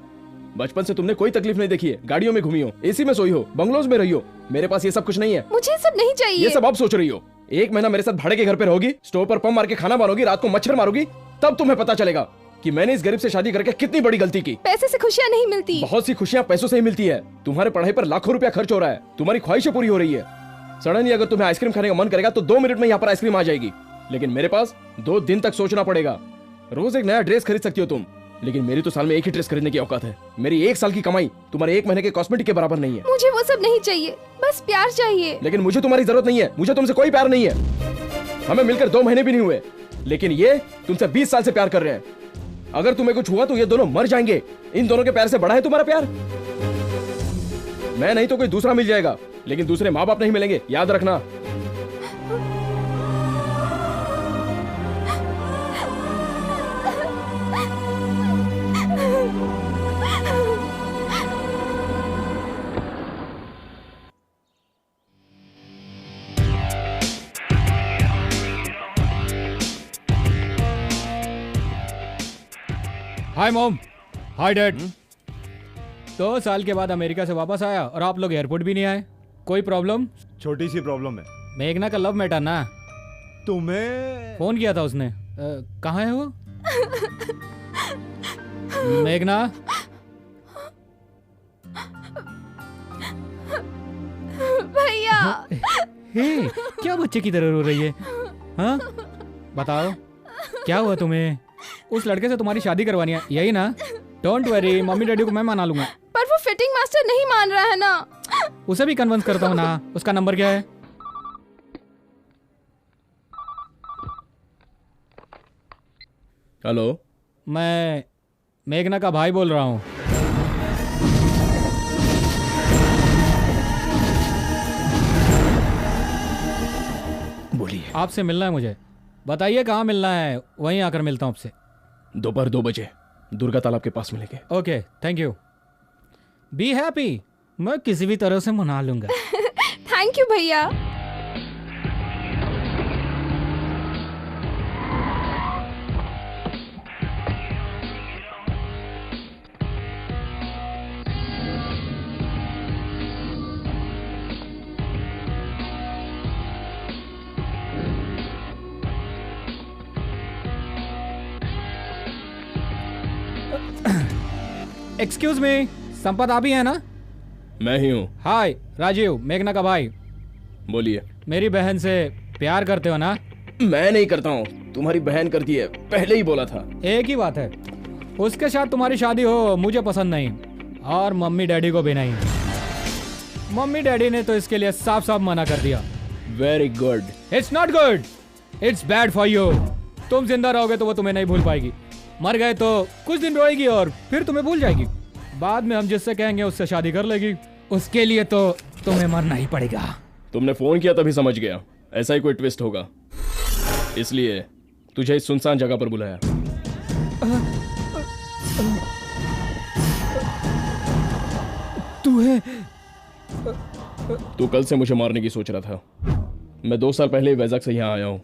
बचपन से तुमने कोई तकलीफ नहीं देखी है, गाड़ियों में घूमी हो, एसी में सोई हो, बंगलोज में रही हो। मेरे पास ये सब कुछ नहीं है। मुझे ये सब नहीं चाहिए। ये सब आप सोच रही हो। 1 महीना मेरे साथ भाड़े के घर पे रहोगी, स्टोव पर पंप मार के खाना मारोगी, रात को मच्छर मारोगी, तब तुम्हें पता चलेगा कि मैंने इस गरीब से शादी करके कितनी बड़ी गलती की। पैसे से खुशियाँ नहीं मिलती। बहुत सी खुशियाँ पैसों से ही मिलती है। तुम्हारे पढ़ाई पर लाखों रुपया खर्च हो रहा है, तुम्हारी ख्वाहिशें पूरी हो रही है। सडनली अगर तुम्हें आइसक्रीम खाने का मन करेगा तो 2 मिनट में यहाँ पर आइसक्रीम आ जाएगी, लेकिन मेरे पास 2 दिन तक सोचना पड़ेगा। रोज एक नया ड्रेस खरीद सकती हो तुम, लेकिन मेरी तो साल में एक ही ड्रेस खरीदने की औकात है। मेरी 1 साल की कमाई तुम्हारे 1 महीने के कॉस्मेटिक के बराबर नहीं है। मुझे वो सब नहीं चाहिए, बस प्यार चाहिए। लेकिन मुझे तुम्हारी जरूरत नहीं है, मुझे तुमसे कोई प्यार नहीं है। हमें मिलकर 2 महीने भी नहीं हुए, लेकिन ये तुमसे 20 साल से प्यार कर रहे हैं। अगर तुम्हें कुछ हुआ तो ये दोनों मर जाएंगे। इन दोनों के प्यार से बड़ा है तुम्हारा प्यार? मैं नहीं तो कोई दूसरा मिल जाएगा, लेकिन दूसरे माँ बाप नहीं मिलेंगे, याद रखना। Hi mom, hi dad. 2 साल के बाद अमेरिका से वापस आया और आप लोग एयरपोर्ट भी नहीं आए। कोई प्रॉब्लम? छोटी सी प्रॉब्लम है। मेघना का लव मैटर ना? तुम्हें फोन किया था उसने। कहाँ है वो? मेघना, भैया। हे, क्या बच्चे की तरह रो रही है? हाँ, बताओ क्या हुआ तुम्हें? उस लड़के से तुम्हारी शादी करवानी है, यही ना? डोंट वरी, मम्मी डैडी को मैं मना लूंगा। पर वो फिटिंग मास्टर नहीं मान रहा है ना। उसे भी कन्विंस करता हूँ ना। उसका नंबर क्या है? हेलो, मैं मेघना का भाई बोल रहा हूँ। बोलिए। आपसे मिलना है मुझे, बताइए कहाँ मिलना है, वहीं आकर मिलता हूँ आपसे। दोपहर 2 बजे दुर्गा तालाब के पास मिलेंगे। Okay, thank you. Be happy, मैं किसी भी तरह से मना लूंगा। थैंक यू भैया। एक्सक्यूज मी, संपत आप ही है ना? मैं ही हूँ। हाय, राजीव, मेघना का भाई। बोलिए। मेरी बहन से प्यार करते हो ना? मैं नहीं करता हूँ, तुम्हारी बहन करती है, पहले ही बोला था। एक ही बात है, उसके साथ तुम्हारी शादी हो मुझे पसंद नहीं, और मम्मी डैडी को भी नहीं। मम्मी डैडी ने तो इसके लिए साफ साफ मना कर दिया। Very good. It's not good, it's bad for you. तुम जिंदा रहोगे तो वो तुम्हें नहीं भूल पाएगी, मर गए तो कुछ दिन रोएगी और फिर तुम्हें भूल जाएगी। बाद में हम जिससे कहेंगे उससे शादी कर लेगी। उसके लिए तो तुम्हें मरना ही पड़ेगा। तुमने फोन किया तभी समझ गया ऐसा ही कोई ट्विस्ट होगा, इसलिए तुझे इस सुनसान जगह पर बुलाया। तू है? तू कल से मुझे मारने की सोच रहा था। मैं 2 साल पहले वैजाग से यहाँ आया हूँ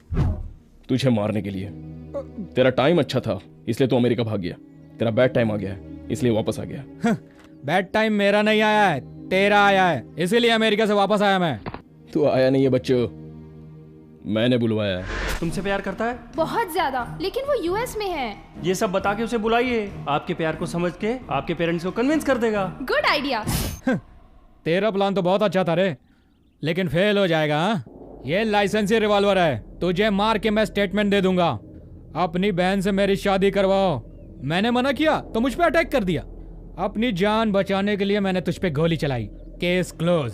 तुझे मारने के लिए। तेरा टाइम अच्छा था इसलिए तू अमेरिका भाग गया, तेरा बैड टाइम आ गया है इसलिए वापस आ गया। बैड टाइम मेरा नहीं आया है, तेरा आया है, इसीलिए अमेरिका से वापस आया मैं। तू आया नहीं है बच्चों, मैंने बुलवाया है। तुमसे प्यार करता है? बहुत ज्यादा, लेकिन वो यूएस में है। ये सब बता के उसे बुलाइए, आपके प्यार को समझ के आपके पेरेंट्स को कन्विंस कर देगा। Good idea. तेरा प्लान तो बहुत अच्छा था रे, लेकिन फेल हो जाएगा। हाँ? ये लाइसेंसी रिवॉल्वर है, तुझे मार के मैं स्टेटमेंट दे दूंगा। अपनी बहन से मेरी शादी करवाओ। मैंने मना किया तो मुझ पे अटैक कर दिया। अपनी जान बचाने के लिए मैंने तुझ पे गोली चलाई। Case close.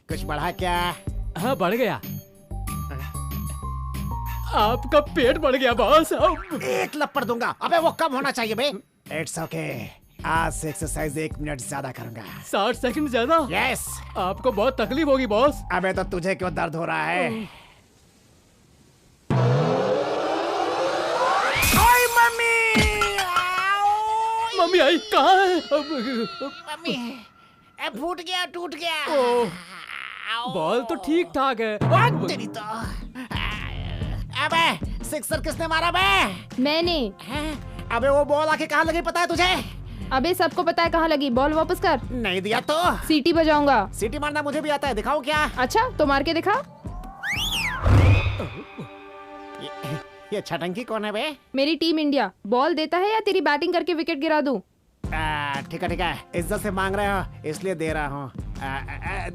कुछ बढ़ा क्या? हाँ बढ़ गया। आपका पेट बढ़ गया बॉस। एक लपड़ दूंगा। अबे वो कम होना चाहिए बे। It's okay. आज से एक्सरसाइज 1 मिनट ज्यादा करूंगा। 60 सेकंड ज्यादा? यस। आपको बहुत तकलीफ होगी बॉस। अबे तो तुझे क्यों दर्द हो रहा है? ओए मम्मी! मम्मी आई कहाँ है? मम्मी फूट गया, टूट गया। बॉल तो ठीक ठाक है। तेरी तो। अबे सिक्सर किसने मारा बे? मैंने। अबे वो बॉल आके कहाँ लगी पता है तुझे? अबे सबको पता है कहाँ लगी। बॉल वापस कर। नहीं दिया तो सीटी बजाऊंगा। सीटी मारना मुझे भी आता है, दिखाओ क्या? अच्छा तो मार के दिखा। ये छटंकी कौन है बे? मेरी टीम इंडिया। बॉल देता है या तेरी बैटिंग करके विकेट गिरा दूं? ठीक है, इज्जत से मांग रहे हो इसलिए दे रहा हूँ।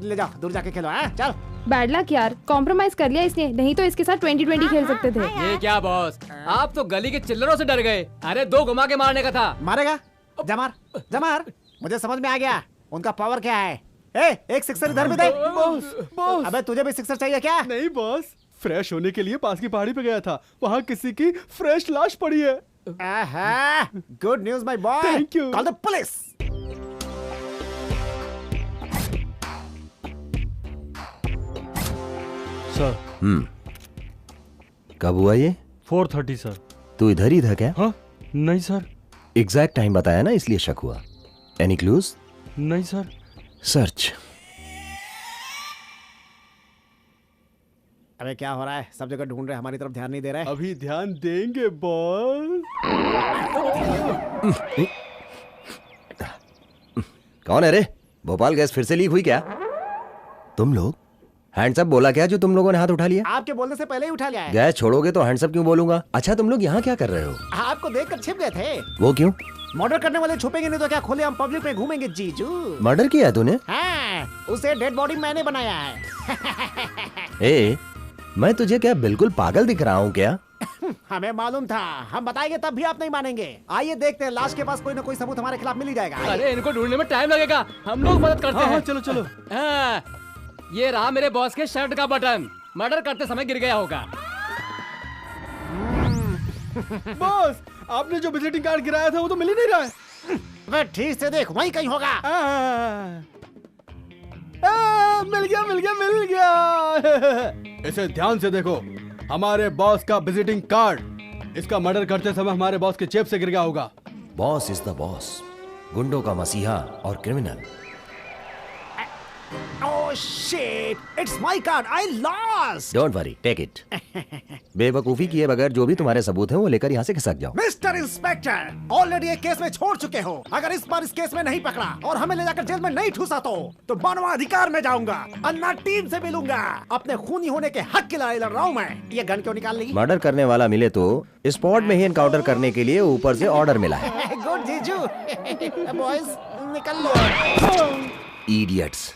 ले जाओ, दूर जाके खेलो। चल। बैड लक यार, कॉम्प्रोमाइज कर लिया इसने, नहीं तो इसके साथ 2020 खेल सकते थे। ये क्या बॉस, आप तो गली के चिल्लरों से डर गए। अरे 2 घुमा के मारने का था। मारेगा? जमार जमार, मुझे समझ में आ गया उनका पावर क्या है। एक सिक्सर इधर भी दे। बॉस अबे तुझे भी सिक्सर चाहिए क्या? नहीं बॉस, फ्रेश होने के लिए पास की पहाड़ी पे गया था, वहाँ किसी की फ्रेश लाश पड़ी है। Good news my boy. Thank you. Call the police. Sir. कब हुआ ये? 4:30 सर। तू इधर ही था क्या? हाँ नहीं सर। एग्जैक्ट टाइम बताया ना, इसलिए शक हुआ। Any clues? नहीं सर। सर्च। अबे क्या हो रहा है? सब जगह ढूंढ रहे, हमारी तरफ ध्यान नहीं दे रहे। अभी ध्यान देंगे बॉस। कौन है रे? भोपाल गैस फिर से लीक हुई क्या? तुम लोग? हैंड्सअप बोला क्या जो तुम लोगों ने हाथ उठा लिया? आपके बोलने से पहले ही उठा लिया है। गैस छोड़ोगे तो हैंड्सअप क्यों बोलूंगा? अच्छा तुम लोग यहाँ क्या कर रहे हो? आपको देखकर छिप गए थे। वो क्यों? मर्डर करने वाले छुपेंगे नहीं तो क्या खुले हम पब्लिक में घूमेंगे जीजू? मर्डर किया है तूने? हाँ, उसे डेड बॉडी मैंने बनाया है। ए, मैं तुझे क्या बिल्कुल पागल दिख रहा हूँ क्या? हमें मालूम था, हम बताएंगे तब भी आप नहीं मानेंगे। आइए देखते हैं, लाश के पास कोई ना कोई सबूत हमारे खिलाफ मिल ही जाएगा। अरे इनको ढूंढने में टाइम लगेगा, हम लोग मदद करते हैं। चलो चलो। ये रहा मेरे बॉस के शर्ट का बटन, मर्डर करते समय गिर गया होगा। बॉस, आपने जो विजिटिंग कार्ड गिराया था वो तो मिल ही नहीं रहा है। वे ठीक से देख, वहीं कहीं होगा। मिल गया मिल गया मिल गया। इसे ध्यान से देखो, हमारे बॉस का विजिटिंग कार्ड। इसका मर्डर करते समय हमारे बॉस के जेब से गिर गया होगा। बॉस इज द बॉस, गुंडों का मसीहा और criminal. Oh shit! It's my card. I lost. Don't worry, take it. बेवकूफी किए बगैर जो भी तुम्हारे सबूत हैं वो लेकर यहाँ से खिसक जाओ। मिस्टर इंस्पेक्टर, ऑलरेडी एक केस में छोड़ चुके हो। अगर इस बार इस केस में नहीं पकड़ा और हमें ले जाकर जेल में नहीं ठूसा तो मानवाधिकार में जाऊंगा, अन्ना टीम से मिलूंगा। अपने खूनी होने के हक की लड़ाई लड़ रहा हूँ मैं। ये गन क्यों निकाल ली? मर्डर करने वाला मिले तो स्पॉट में ही एनकाउंटर करने के लिए ऊपर से ऑर्डर मिला है। गुड जीजू। बॉयज निकल लो। इडियट्स।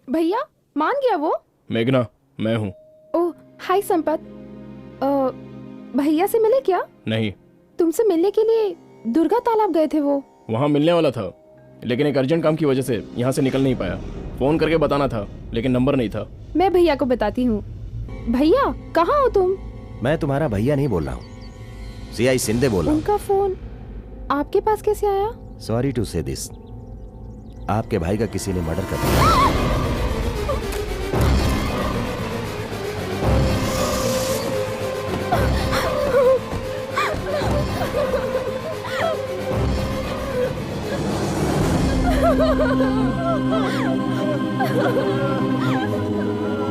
भैया मान गया वो? मेघना, मैं हूँ। ओह हाय संपत। भैया से मिले क्या? नहीं। तुमसे मिलने के लिए दुर्गा तालाब गए थे वो? वहाँ मिलने वाला था, लेकिन एक अर्जेंट काम की वजह से यहाँ से निकल नहीं पाया। फोन करके बताना था, लेकिन नंबर नहीं था। मैं भैया को बताती हूँ। भैया कहाँ हो तुम? मैं तुम्हारा भैया नहीं बोल रहा हूँ, सीआई सिंधे बोल रहा हूँ। उनका फोन आपके पास कैसे आया? सॉरी टू से दिस, आपके भाई का किसी ने मर्डर कर दिया।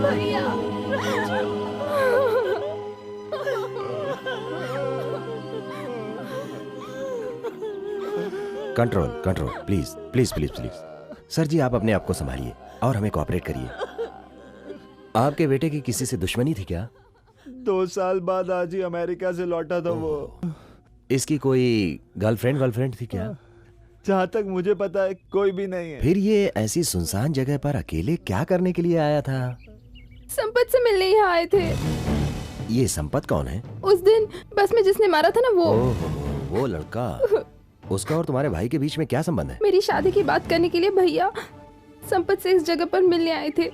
भैया control control, please please please please. Sir ji आप अपने आप को संभालिए और हमें कोऑपरेट करिए। आपके बेटे की किसी से दुश्मनी थी क्या? 2 साल बाद आज ही अमेरिका से लौटा था वो। इसकी कोई गर्लफ्रेंड थी क्या? जहाँ तक मुझे पता है कोई भी नहीं है। फिर ये ऐसी सुनसान जगह पर अकेले क्या करने के लिए आया था? संपत से मिलने यहाँ आए थे। ये संपत कौन है? उस दिन बस में जिसने मारा था ना वो। वो लड़का। उसका और तुम्हारे भाई के बीच में क्या संबंध है? मेरी शादी की बात करने के लिए भैया संपत से इस जगह पर मिलने आए थे,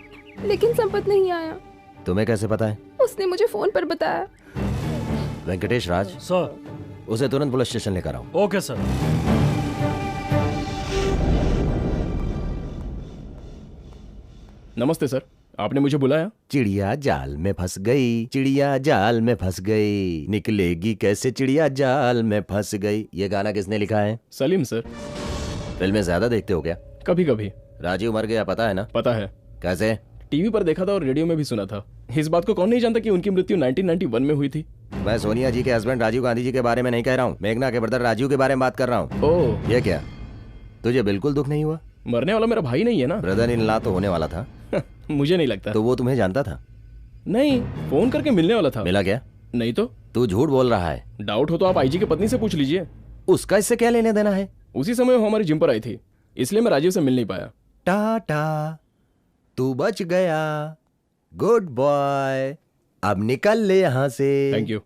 लेकिन संपत नहीं आया। तुम्हें कैसे पता है? उसने मुझे फोन पर बताया। वेंकटेश राज सर, उसे तुरंत पुलिस स्टेशन लेकर आओ। Okay sir. नमस्ते सर, आपने मुझे बुलाया? चिड़िया जाल में फंस गई, चिड़िया जाल में फंस गई, निकलेगी कैसे चिड़िया जाल में फंस गई। ये गाना किसने लिखा है? सलीम सर। फिल्में ज्यादा देखते हो क्या? कभी कभी। राजीव मर गया पता है ना? पता है। कैसे? टीवी पर देखा था और रेडियो में भी सुना था। इस बात को कौन नहीं जानता कि उनकी मृत्यु 1991 में हुई थी। मैं सोनिया जी के हस्बैंड राजीव गांधी जी के बारे में नहीं कह रहा हूँ, मेघना के ब्रदर राजीव के बारे में बात कर रहा हूँ। ओह, ये क्या, तुझे बिल्कुल दुख नहीं हुआ? मरने वाला मेरा भाई नहीं है ना। ब्रदर इन लॉ तो होने वाला था। मुझे नहीं लगता। तो वो तुम्हें जानता था? नहीं, फोन करके मिलने वाला था। मिला क्या? नहीं तो। तू झूठ बोल रहा है। डाउट हो तो आप आईजी की पत्नी से पूछ लीजिए। उसका इससे क्या लेने देना है? उसी समय वो हमारी जिम पर आई थी, इसलिए मैं राजीव से मिल नहीं पाया। टाटा, तू बच गया, गुड बॉय। अब निकल ले यहाँ से। Thank you.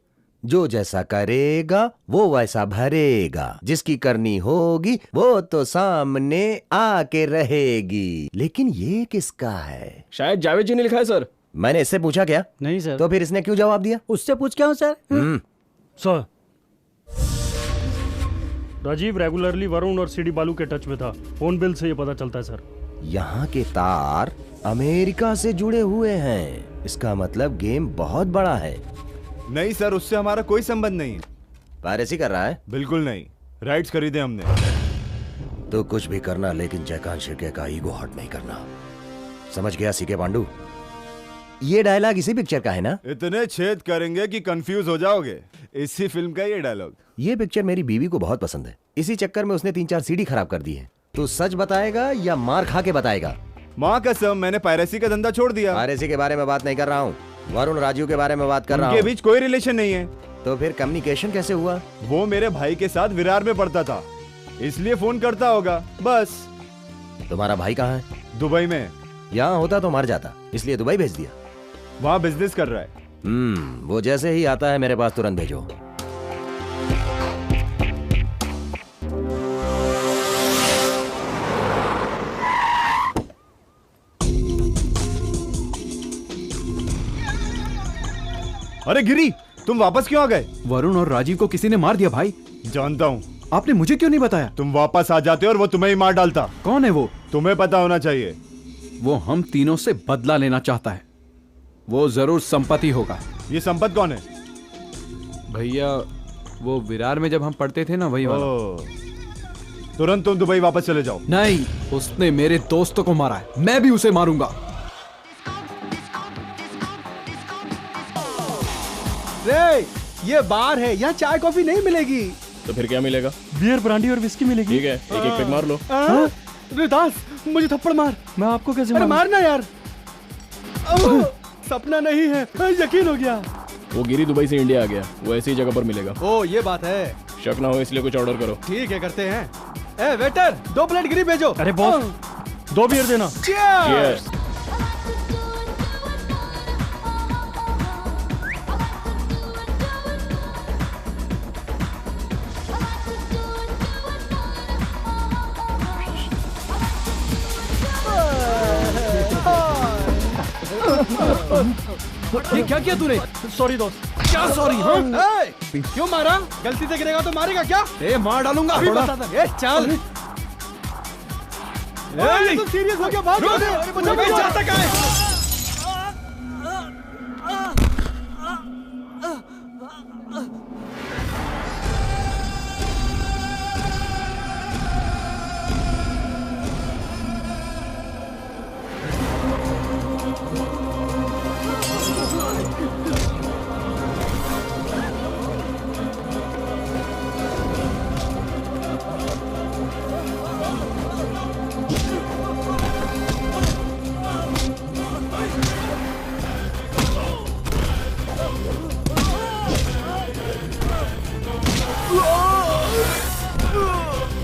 जो जैसा करेगा वो वैसा भरेगा, जिसकी करनी होगी वो तो सामने आके रहेगी। लेकिन ये किसका है? शायद जावेद जी ने लिखा है सर। मैंने इससे पूछा क्या? नहीं सर। तो फिर इसने क्यों जवाब दिया? उससे पूछ क्या हूँ sir? Sir, Rajiv regularly Varun और सीडी बालू के टच में था। फोन बिल से ये पता चलता है सर। यहाँ के तार अमेरिका से जुड़े हुए हैं। इसका मतलब गेम बहुत बड़ा है। नहीं सर, उससे हमारा कोई संबंध नहीं है। पायरेसी कर रहा है? बिल्कुल नहीं, राइट्स खरीदे हमने। तो कुछ भी करना, लेकिन जयकांत शिर्के का ईगो हर्ट नहीं करना। समझ गया सीके पांडू? ये डायलॉग इसी पिक्चर का है ना? इतने छेद करेंगे कि कंफ्यूज हो जाओगे। इसी फिल्म का ये डायलॉग। ये पिक्चर मेरी बीवी को बहुत पसंद है। इसी चक्कर में उसने 3-4 सीडी खराब कर दी है। तो सच बताएगा या मार खा के बताएगा? माँ कसम, मैंने पायरेसी का धंधा छोड़ दिया। पायरेसी के बारे में बात नहीं कर रहा हूँ, वरुण राजू के बारे में बात कर रहा हूँ। उनके बीच कोई रिलेशन नहीं है। तो फिर कम्युनिकेशन कैसे हुआ? वो मेरे भाई के साथ विरार में पढ़ता था, इसलिए फोन करता होगा, बस। तुम्हारा भाई कहाँ है? दुबई में। यहाँ होता तो मर जाता, इसलिए दुबई भेज दिया। वहाँ बिजनेस कर रहा है। वो जैसे ही आता है मेरे पास तुरंत भेजो। अरे गिरी, तुम वापस क्यों आ गए? वरुण और राजीव को किसी ने मार दिया भाई। जानता हूँ। आपने मुझे क्यों नहीं बताया? तुम वापस आ जाते और वो तुम्हें ही मार डालता। कौन है वो? तुम्हें पता होना चाहिए। वो हम तीनों से बदला लेना चाहता है। वो जरूर संपत्ति होगा। ये संपत्ति कौन है? भैया, वो विरार में जब हम पढ़ते थे ना, वही वाला। तुरंत तुम दुबई वापस चले जाओ। नहीं, उसने मेरे दोस्तों को मारा है, मैं भी उसे मारूंगा। रे, ये बार है, यहाँ चाय कॉफी नहीं मिलेगी। तो फिर क्या मिलेगा? बियर, ब्रांडी और विस्की मिलेगी। ठीक है, एक एक पैक मार लो। रे दास, मुझे थप्पड़ मार। मैं आपको कैसे अरे मारना यार। सपना नहीं है, यकीन हो गया। वो गिरी दुबई से इंडिया आ गया, वो ऐसी जगह पर मिलेगा। ओ, ये बात है। शक ना हो इसलिए कुछ ऑर्डर करो। ठीक है, करते हैं। ए वेटर, 2 प्लेट गिरी भेजो। अरे बॉस, 2 बियर देना। Cheers! ये क्या किया तूने? सॉरी दोस्त। क्या सॉरी? क्यों मारा? गलती से गिरेगा तो मारेगा क्या? मार डालूंगा। चल। ये तो सीरियस हो गया, भाग। जाता कहाँ है?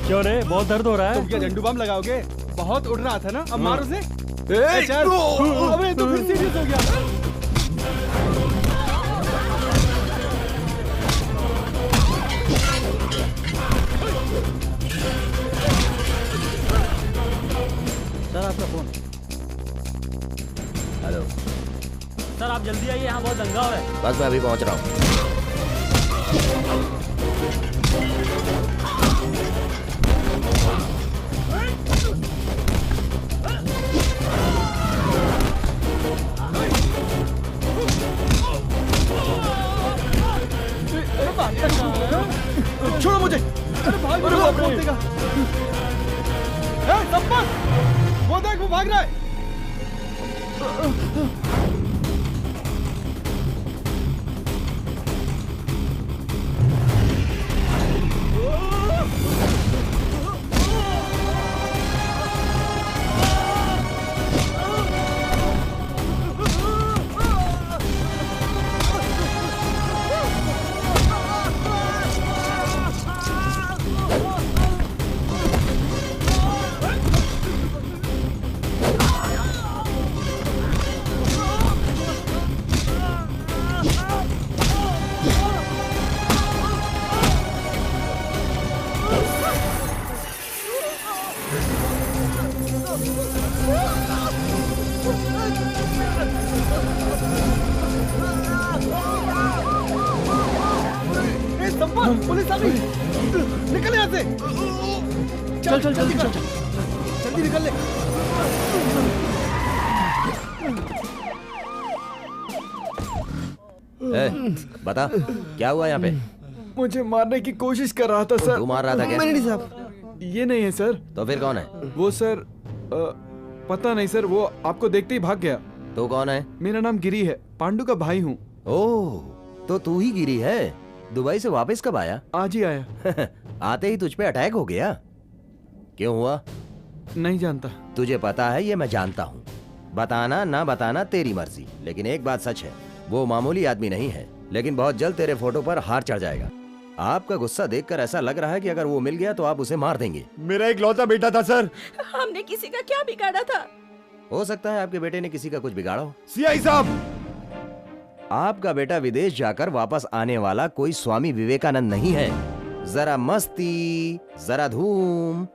क्यों रे, बहुत दर्द हो रहा है? तुम क्या झंडू बम लगाओगे? बहुत उड़ रहा था ना, अब मारो उसे। चल। अबे तो फिर सीरियस हो गया। सर, आपका फोन। हेलो सर, आप जल्दी आइए, यहाँ बहुत दंगा हो रहा है। बस मैं अभी पहुंच रहा हूँ। छोड़ो मुझे। अरे भाग, संपत, वो देख, वो भाग रहा है। पुलिस आ गई। निकल यहाँ से। चल जल्दी निकल ले। बता क्या हुआ यहाँ पे? मुझे मारने की कोशिश कर रहा था सर। तू मार रहा था क्या? मैंने नहीं साहब। ये नहीं है सर। तो फिर कौन है? वो सर पता नहीं सर, वो आपको देखते ही भाग गया। तो कौन है? मेरा नाम गिरी है, पांडु का भाई हूँ। ओह, तो तू ही गिरी है। दुबई से वापस कब आया? आज ही आया। आते ही तुझ पे अटैक हो गया? क्यों हुआ? नहीं जानता। तुझे पता है ये मैं जानता हूँ। बताना ना बताना तेरी मर्जी, लेकिन एक बात सच है, वो मामूली आदमी नहीं है, लेकिन बहुत जल्द तेरे फोटो पर हार चढ़ जाएगा। आपका गुस्सा देखकर ऐसा लग रहा है कि अगर वो मिल गया तो आप उसे मार देंगे। मेरा एक लौता बेटा था सर। हमने किसी का क्या बिगाड़ा था? हो सकता है आपके बेटे ने किसी का कुछ बिगाड़ा हो। सीआई साहब, आपका बेटा विदेश जाकर वापस आने वाला कोई स्वामी विवेकानंद नहीं है। जरा मस्ती, जरा धूम।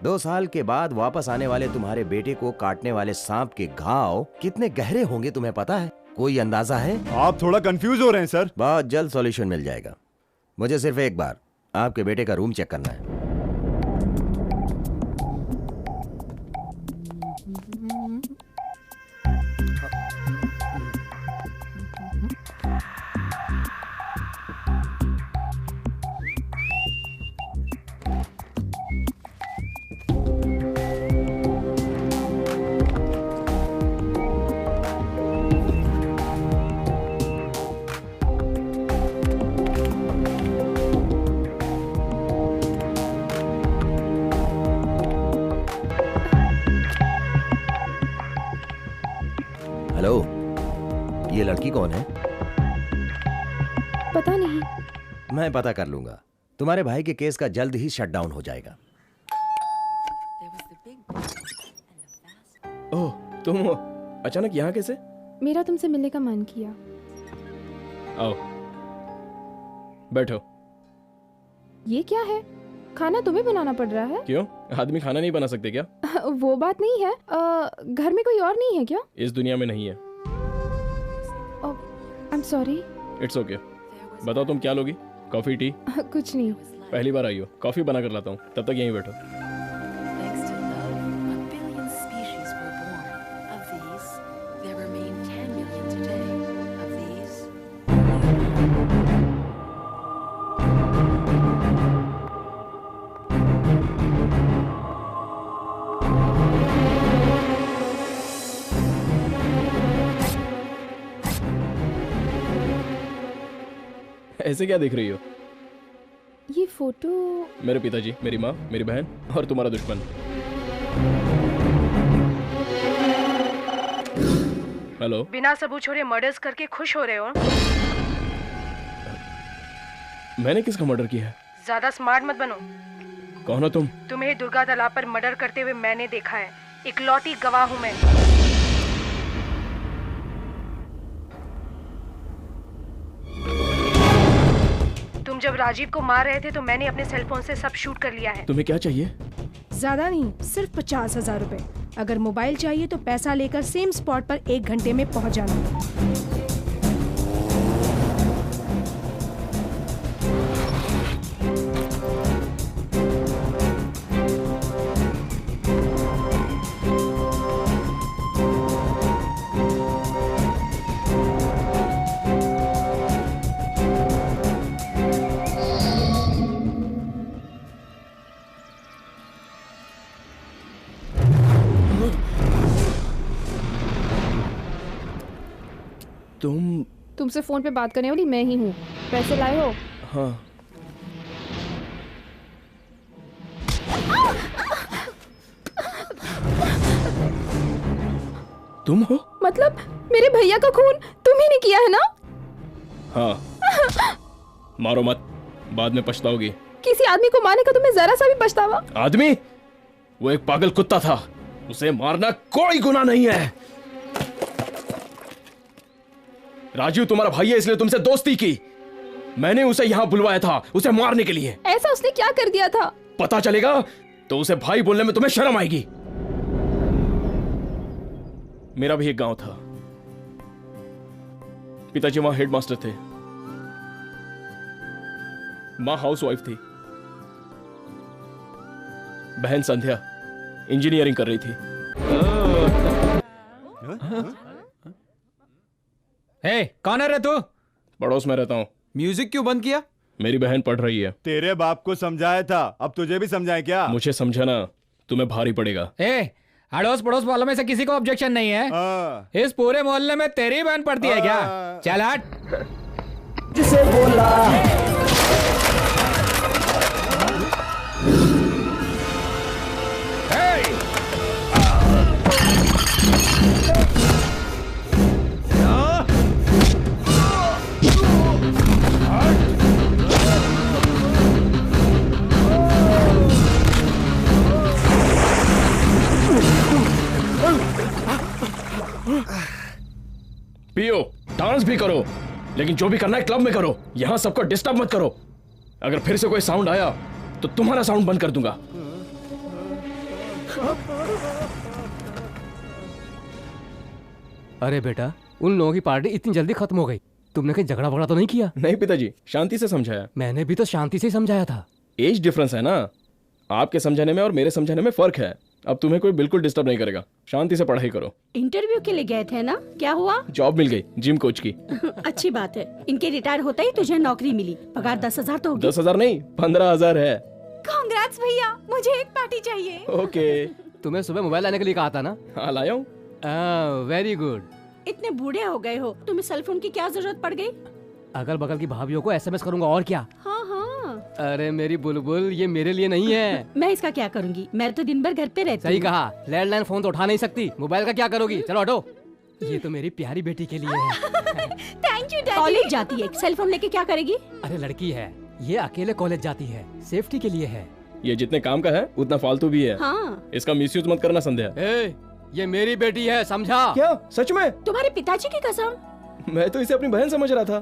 2 साल के बाद वापस आने वाले तुम्हारे बेटे को काटने वाले सांप के घाव कितने गहरे होंगे तुम्हें पता है? कोई अंदाजा है? आप थोड़ा कंफ्यूज हो रहे हैं सर। बहुत जल्द सॉल्यूशन मिल जाएगा। मुझे सिर्फ एक बार आपके बेटे का रूम चेक करना है। हेलो, ये लड़की कौन है? पता नहीं। मैं पता कर लूंगा। तुम्हारे भाई के केस का जल्द ही शटडाउन हो जाएगा। ओह, तुम हो? अचानक यहाँ कैसे? मेरा तुमसे मिलने का मन किया। आओ, बैठो। ये क्या है? खाना तुम्हें बनाना पड़ रहा है? क्यों? आदमी खाना नहीं बना सकते क्या? वो बात नहीं है। घर में कोई और नहीं है क्या? इस दुनिया में नहीं है। I'm sorry। It's okay. बताओ तुम क्या लोगी? Coffee, T? कुछ नहीं। पहली बार आई हो, कॉफी बना कर लाता हूँ, तब तक यहीं बैठो। ऐसे क्या देख रही हो? ये फोटो मेरे पिताजी, मेरी माँ, मेरी बहन और तुम्हारा दुश्मन। हेलो। बिना सबूत छोड़े मर्डर्स करके खुश हो रहे हो? मैंने किसका मर्डर किया है? ज्यादा स्मार्ट मत बनो। कौन हो तुम? तुम्हें दुर्गा तालाब पर मर्डर करते हुए मैंने देखा है। इकलौती गवाह हूँ मैं। तुम जब राजीव को मार रहे थे तो मैंने अपने सेलफोन से सब शूट कर लिया है। तुम्हें क्या चाहिए? ज्यादा नहीं, सिर्फ 50,000 रुपए। अगर मोबाइल चाहिए तो पैसा लेकर सेम स्पॉट पर 1 घंटे में पहुंच जाना। तुमसे फोन पे बात करने वाली मैं ही हूँ। पैसे लाए हो? हाँ। तुम हो? मतलब मेरे भैया का खून तुम ही ने किया है ना? हाँ। मारो मत, बाद में पछताओगी। किसी आदमी को मारने का तुम्हें जरा सा भी पछतावा? आदमी? वो एक पागल कुत्ता था, उसे मारना कोई गुनाह नहीं है। राजीव तुम्हारा भाई है, इसलिए तुमसे दोस्ती की। मैंने उसे यहां बुलवाया था, उसे मारने के लिए। ऐसा उसने क्या कर दिया था? पता चलेगा तो उसे भाई बोलने में तुम्हें शर्म आएगी। मेरा भी एक गांव था, पिताजी वहां हेडमास्टर थे, मां हाउसवाइफ थी, बहन संध्या इंजीनियरिंग कर रही थी। हे, कौन है रे तू? पड़ोस में रहता हूँ। म्यूजिक क्यों बंद किया? मेरी बहन पढ़ रही है। तेरे बाप को समझाया था, अब तुझे भी समझाए क्या? मुझे समझाना तुम्हें भारी पड़ेगा। अड़ोस पड़ोस वालों में से किसी को ऑब्जेक्शन नहीं है? इस पूरे मोहल्ले में तेरी बहन पढ़ती है क्या? चल हट। जिसे बोला पियो, डांस भी करो, लेकिन जो भी करना है क्लब में करो। यहां सबको डिस्टर्ब मत करो। अगर फिर से कोई साउंड आया तो तुम्हारा साउंड बंद कर दूंगा। अरे बेटा, उन लोगों की पार्टी इतनी जल्दी खत्म हो गई। तुमने कहीं झगड़ा वगड़ा तो नहीं किया? नहीं पिताजी, शांति से समझाया। मैंने भी तो शांति से समझाया था। एज डिफरेंस है ना, आपके समझाने में और मेरे समझाने में फर्क है। अब तुम्हें कोई बिल्कुल डिस्टर्ब नहीं करेगा। शांति से पढ़ाई करो। इंटरव्यू के लिए गए थे ना, क्या हुआ? जॉब मिल गई, जिम कोच की। अच्छी बात है। इनके रिटायर होते ही तुझे नौकरी मिली। पगार 10,000 तो होगी। 10,000 नहीं, 15,000 है। कांग्रेट्स भैया, मुझे एक पार्टी चाहिए। ओके। तुम्हें सुबह मोबाइल लाने के लिए कहा था ना? हाँ, लाया हूँ। Very good. इतने बूढ़े हो गए हो, तुम्हें सेल फोन की क्या जरूरत पड़ गई? अगल बगल की भाभीयों को SMS करूंगा और क्या। हाँ हाँ। अरे मेरी बुलबुल, ये मेरे लिए नहीं है। मैं इसका क्या करूंगी? मैं तो दिन भर घर पे रहती सही कहा। लैंडलाइन फोन तो उठा नहीं सकती, मोबाइल का क्या करोगी? चलो हटो। ये तो मेरी प्यारी बेटी के लिए है। Thank you daddy. कॉलेज जाती है, सेल फोन लेके क्या करेगी? अरे लड़की है, ये अकेले कॉलेज जाती है, सेफ्टी के लिए है। ये जितने काम का है उतना फालतू भी है। हाँ। इसका मिसयूज मत करना संध्या। ये मेरी बेटी है, समझा? क्या सच में? तुम्हारे पिताजी की कसम। मैं तो इसे अपनी बहन समझ रहा था।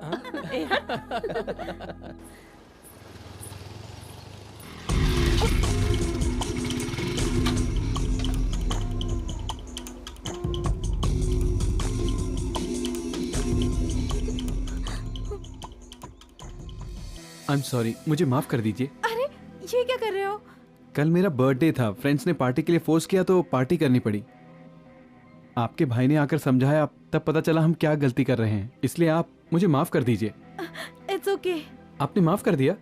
आई एम सॉरी, मुझे माफ कर दीजिए। अरे ये क्या कर रहे हो? कल मेरा बर्थडे था, फ्रेंड्स ने पार्टी के लिए फोर्स किया तो पार्टी करनी पड़ी। आपके भाई ने आकर समझाया, तब पता चला हम क्या गलती कर रहे हैं, इसलिए आप मुझे माफ कर दीजिए। It's okay. आपने माफ कर दिया,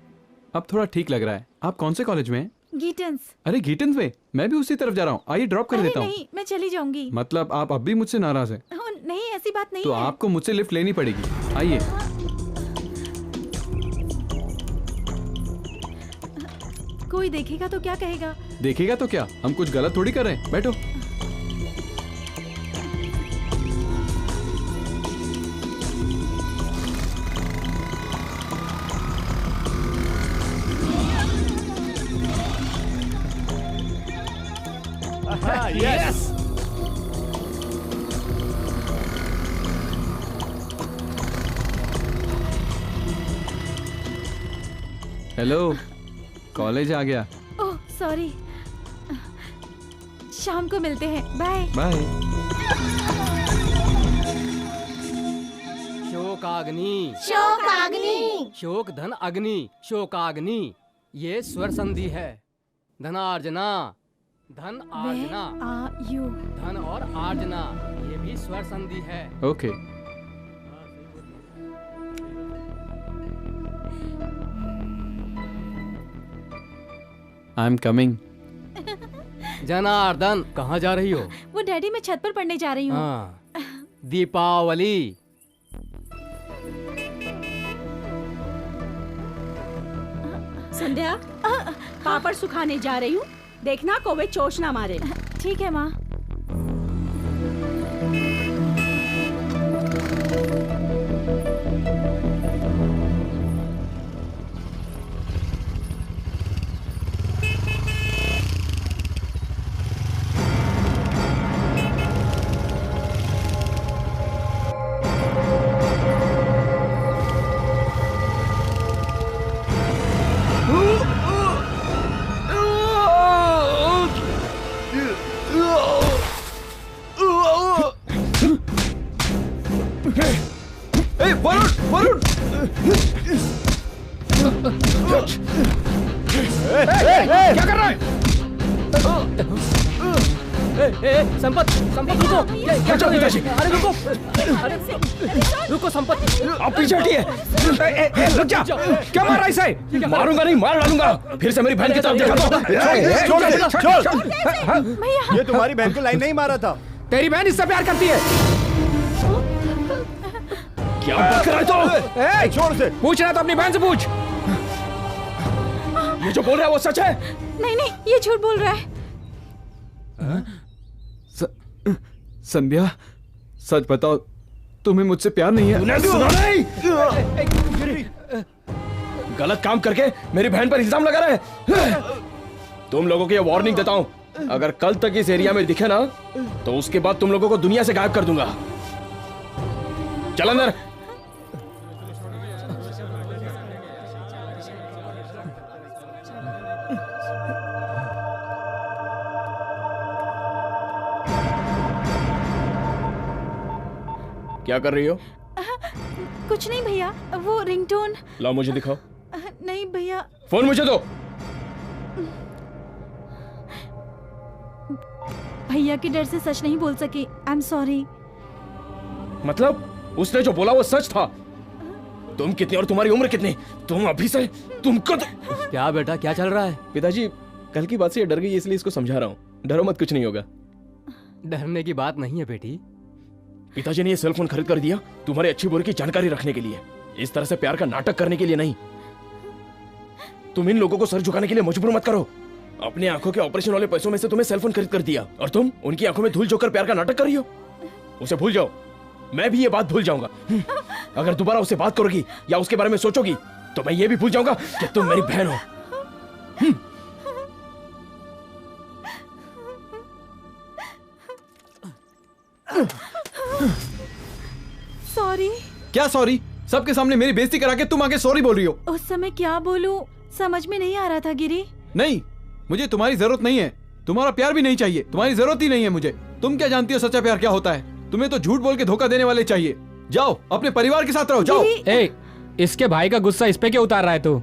अब थोड़ा ठीक लग रहा है। आप कौन से कॉलेज में हैं? गीटन्स। अरे गीटन्स में? मैं भी उसी तरफ जा रहा हूँ, आइए ड्रॉप कर देता हूँ। नहीं, मैं चली जाऊंगी। मतलब आप अब भी मुझसे नाराज हैं? नहीं, ऐसी बात नहीं तो है। आपको मुझसे लिफ्ट लेनी पड़ेगी, आइए। कोई देखेगा तो क्या कहेगा? देखेगा तो क्या, हम कुछ गलत थोड़ी कर रहे हैं। बैठो। यस। हेलो, कॉलेज आ गया। ओह सॉरी, शाम को मिलते हैं। Bye bye. शोकाग्नि, शोकाग्नि, शोक धन अग्नि, शोकाग्नि, ये स्वर संधि है। धनार्जना, धन आर्जना, धन और आर्जना, ये भी स्वर संधि है। Okay. I am coming. Janardan, कहाँ जा रही हो? वो डैडी, मैं छत पर पढ़ने जा रही हूँ। हाँ, दीपावली। संध्या, पापड़ सुखाने जा रही हूँ, देखना कौवे चोच ना मारे। ठीक है माँ। क्या कर रहा है? संपत संपत रुको। क्या चल रहा है? अरे रुको, अरे रुको संपत, आप पीछे हटिए। रुक जा। क्या मार रहा है इसे? मारूंगा नहीं, मार डालूंगा। फिर से मेरी बहन की तरफ देखा तो ये तुम्हारी बहन को लाइन नहीं मारा था। तेरी बहन इससे प्यार करती है। क्या बक रहा है तो? छोड़ से। पूछ रहा तो अपनी बहन से पूछ। ये जो बोल रहा है वो सच है? नहीं नहीं, ये झूठ बोल रहा है। संध्या, सच बताओ, तुम्हें मुझसे प्यार नहीं है? तूने सुना नहीं? गलत काम करके मेरी बहन पर इल्जाम लगा रहे हैं। तुम लोगों को ये वार्निंग देता हूं, अगर कल तक इस एरिया में दिखे ना तो उसके बाद तुम लोगों को दुनिया से गायब कर दूंगा। चल अंदर। क्या कर रही हो? कुछ नहीं भैया, वो रिंगटोन। लाओ मुझे दिखाओ। नहीं भैया। फोन मुझे दो। भैया के डर से सच नहीं बोल सकी। I am sorry. मतलब उसने जो बोला वो सच था? तुम कितनी और तुम्हारी उम्र कितनी? तुम अभी से तुमको तो... क्या बेटा, क्या चल रहा है? पिताजी, कल की बात से ये डर गई इसलिए इसको समझा रहा हूँ। डरो मत, कुछ नहीं होगा। डरने की बात नहीं है बेटी। पिताजी ने ये सेल फोन खरीद कर दिया तुम्हारी अच्छी बुरी की जानकारी रखने के लिए, इस तरह से प्यार का नाटक करने के लिए नहीं। तुम इन लोगों को सर झुकाने के लिए मजबूर मत करो। अपने आंखों के ऑपरेशन वाले पैसों में से तुम्हें सेल फोन खरीद कर दिया और तुम उनकी आंखों में धूल झोंककर प्यार का नाटक कर रही हो। उसे भूल जाओ, मैं भी ये बात भूल जाऊंगा। अगर दोबारा उससे बात करोगी या उसके बारे में सोचोगी तो मैं ये भी भूल जाऊंगा कि तुम मेरी बहन हो। सॉरी। क्या सॉरी? सबके सामने मेरी बेइज्जती करा के तुम आगे सॉरी बोल रही हो। उस समय क्या बोलूं समझ में नहीं आ रहा था गिरी। नहीं, मुझे तुम्हारी जरूरत नहीं है, तुम्हारा प्यार भी नहीं चाहिए, तुम्हारी जरूरत ही नहीं है मुझे। तुम क्या जानती हो सच्चा प्यार क्या होता है? तुम्हें तो झूठ बोल के धोखा देने वाले चाहिए। जाओ अपने परिवार के साथ रहो, जाओ। इसके भाई का गुस्सा इस पे क्यों उतार रहा है तू?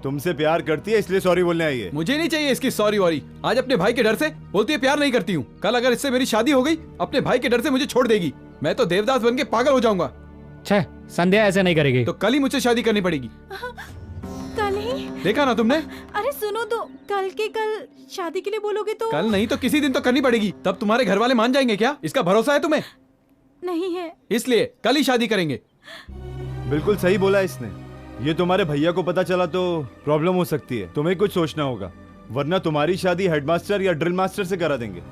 तुमसे प्यार करती है इसलिए सॉरी बोलने आई है। मुझे नहीं चाहिए इसकी सॉरी वॉरी। आज अपने भाई के डर से बोलती है प्यार नहीं करती हूँ, कल अगर इससे मेरी शादी हो गई अपने भाई के डर से मुझे छोड़ देगी। मैं तो देवदास बन के पागल हो जाऊंगा। छह, संध्या ऐसे नहीं करेगी तो कल ही मुझसे शादी करनी पड़ेगी। कल ही? देखा ना तुमने? अरे सुनो तो, कल के कल शादी के लिए बोलोगे तो? कल नहीं तो किसी दिन तो करनी पड़ेगी। तब तुम्हारे घर वाले मान जाएंगे क्या? इसका भरोसा है तुम्हें? नहीं है। इसलिए कल ही शादी करेंगे। बिल्कुल सही बोला इसने। ये तुम्हारे भैया को पता चला तो प्रॉब्लम हो सकती है। तुम्हें कुछ सोचना होगा, वरना तुम्हारी शादी हेडमास्टर या ड्रिल मास्टर से करा देंगे।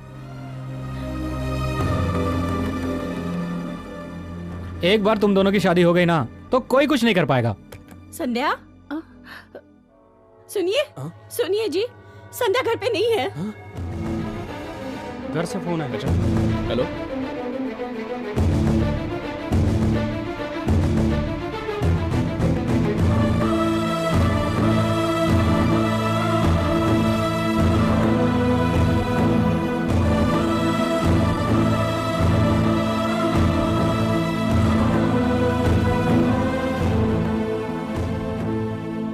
एक बार तुम दोनों की शादी हो गई ना तो कोई कुछ नहीं कर पाएगा। संध्या, सुनिए सुनिए जी, संध्या घर पे नहीं है। घर से फोन है। हेलो,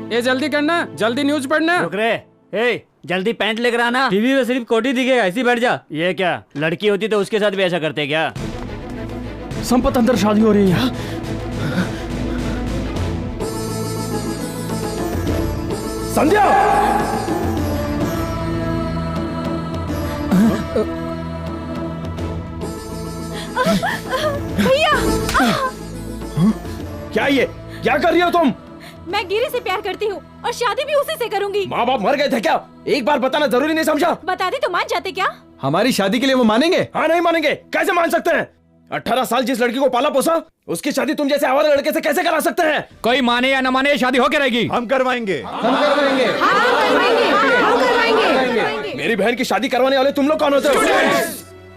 ये जल्दी करना, जल्दी न्यूज पढ़ना। रुक रे, ए, जल्दी पैंट लेकर आना। टीवी में सिर्फ कोटी दिखेगा, ऐसी बैठ जा। ये क्या, लड़की होती तो उसके साथ भी ऐसा करते क्या? संपत अंदर शादी हो रही है। संध्या, भैया, क्या ये क्या कर रही हो तुम? मैं गिरी से प्यार करती हूँ और शादी भी उसी से करूंगी। माँ बाप मर गए थे क्या? एक बार बताना जरूरी नहीं समझा? बता दी तो मान जाते क्या? हमारी शादी के लिए वो मानेंगे? हाँ, नहीं मानेंगे। कैसे मान सकते हैं? 18 साल जिस लड़की को पाला पोसा उसकी शादी तुम जैसे आवारा लड़के से कैसे करा सकते हैं? कोई माने या न माने शादी होके रहेगी। हम करवाएंगे। मेरी बहन की शादी करवाने वाले तुम लोग कौन होते हो?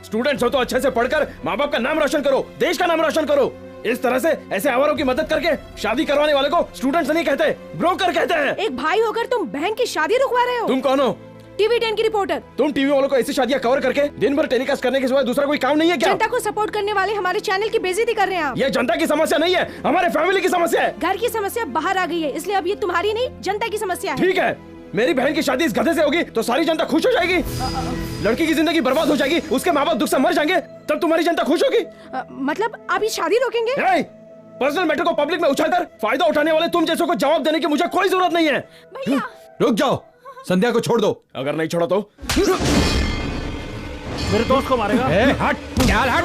स्टूडेंट्स हो तो अच्छे से पढ़कर माँ बाप का नाम रोशन करो, देश का नाम रोशन करो। इस तरह से ऐसे आवारों की मदद करके शादी करवाने वाले को स्टूडेंट्स नहीं कहते, ब्रोकर कहते हैं। एक भाई होकर तुम बहन की शादी रुकवा रहे हो। तुम कौन हो? टीवी 10 की रिपोर्टर। तुम टीवी वालों को ऐसी शादियां कवर करके दिन भर टेलीकास्ट करने के सिवाय दूसरा कोई काम नहीं है क्या? जनता को सपोर्ट करने वाले हमारे चैनल की बेइज्जती कर रहे हैं आप। ये जनता की समस्या नहीं है, हमारे फैमिली की समस्या है। घर की समस्या बाहर आ गई है, इसलिए अब ये तुम्हारी नहीं जनता की समस्या है। ठीक है, मेरी बहन की शादी इस गधे से होगी तो सारी जनता खुश हो जाएगी। लड़की की जिंदगी बर्बाद हो जाएगी, उसके माँ बाप दुख से मर जाएंगे, तब तुम्हारी जनता खुश होगी। मतलब आप ये शादी रोकेंगे? पर्सनल मैटर को पब्लिक में उछालकर फायदा उठाने वाले तुम जैसों को जवाब देने की मुझे कोई जरूरत नहीं है। रुक जाओ, संध्या को छोड़ दो। अगर नहीं छोड़ा तो मेरे दोस्त को मारेगा। हट, क्या हट।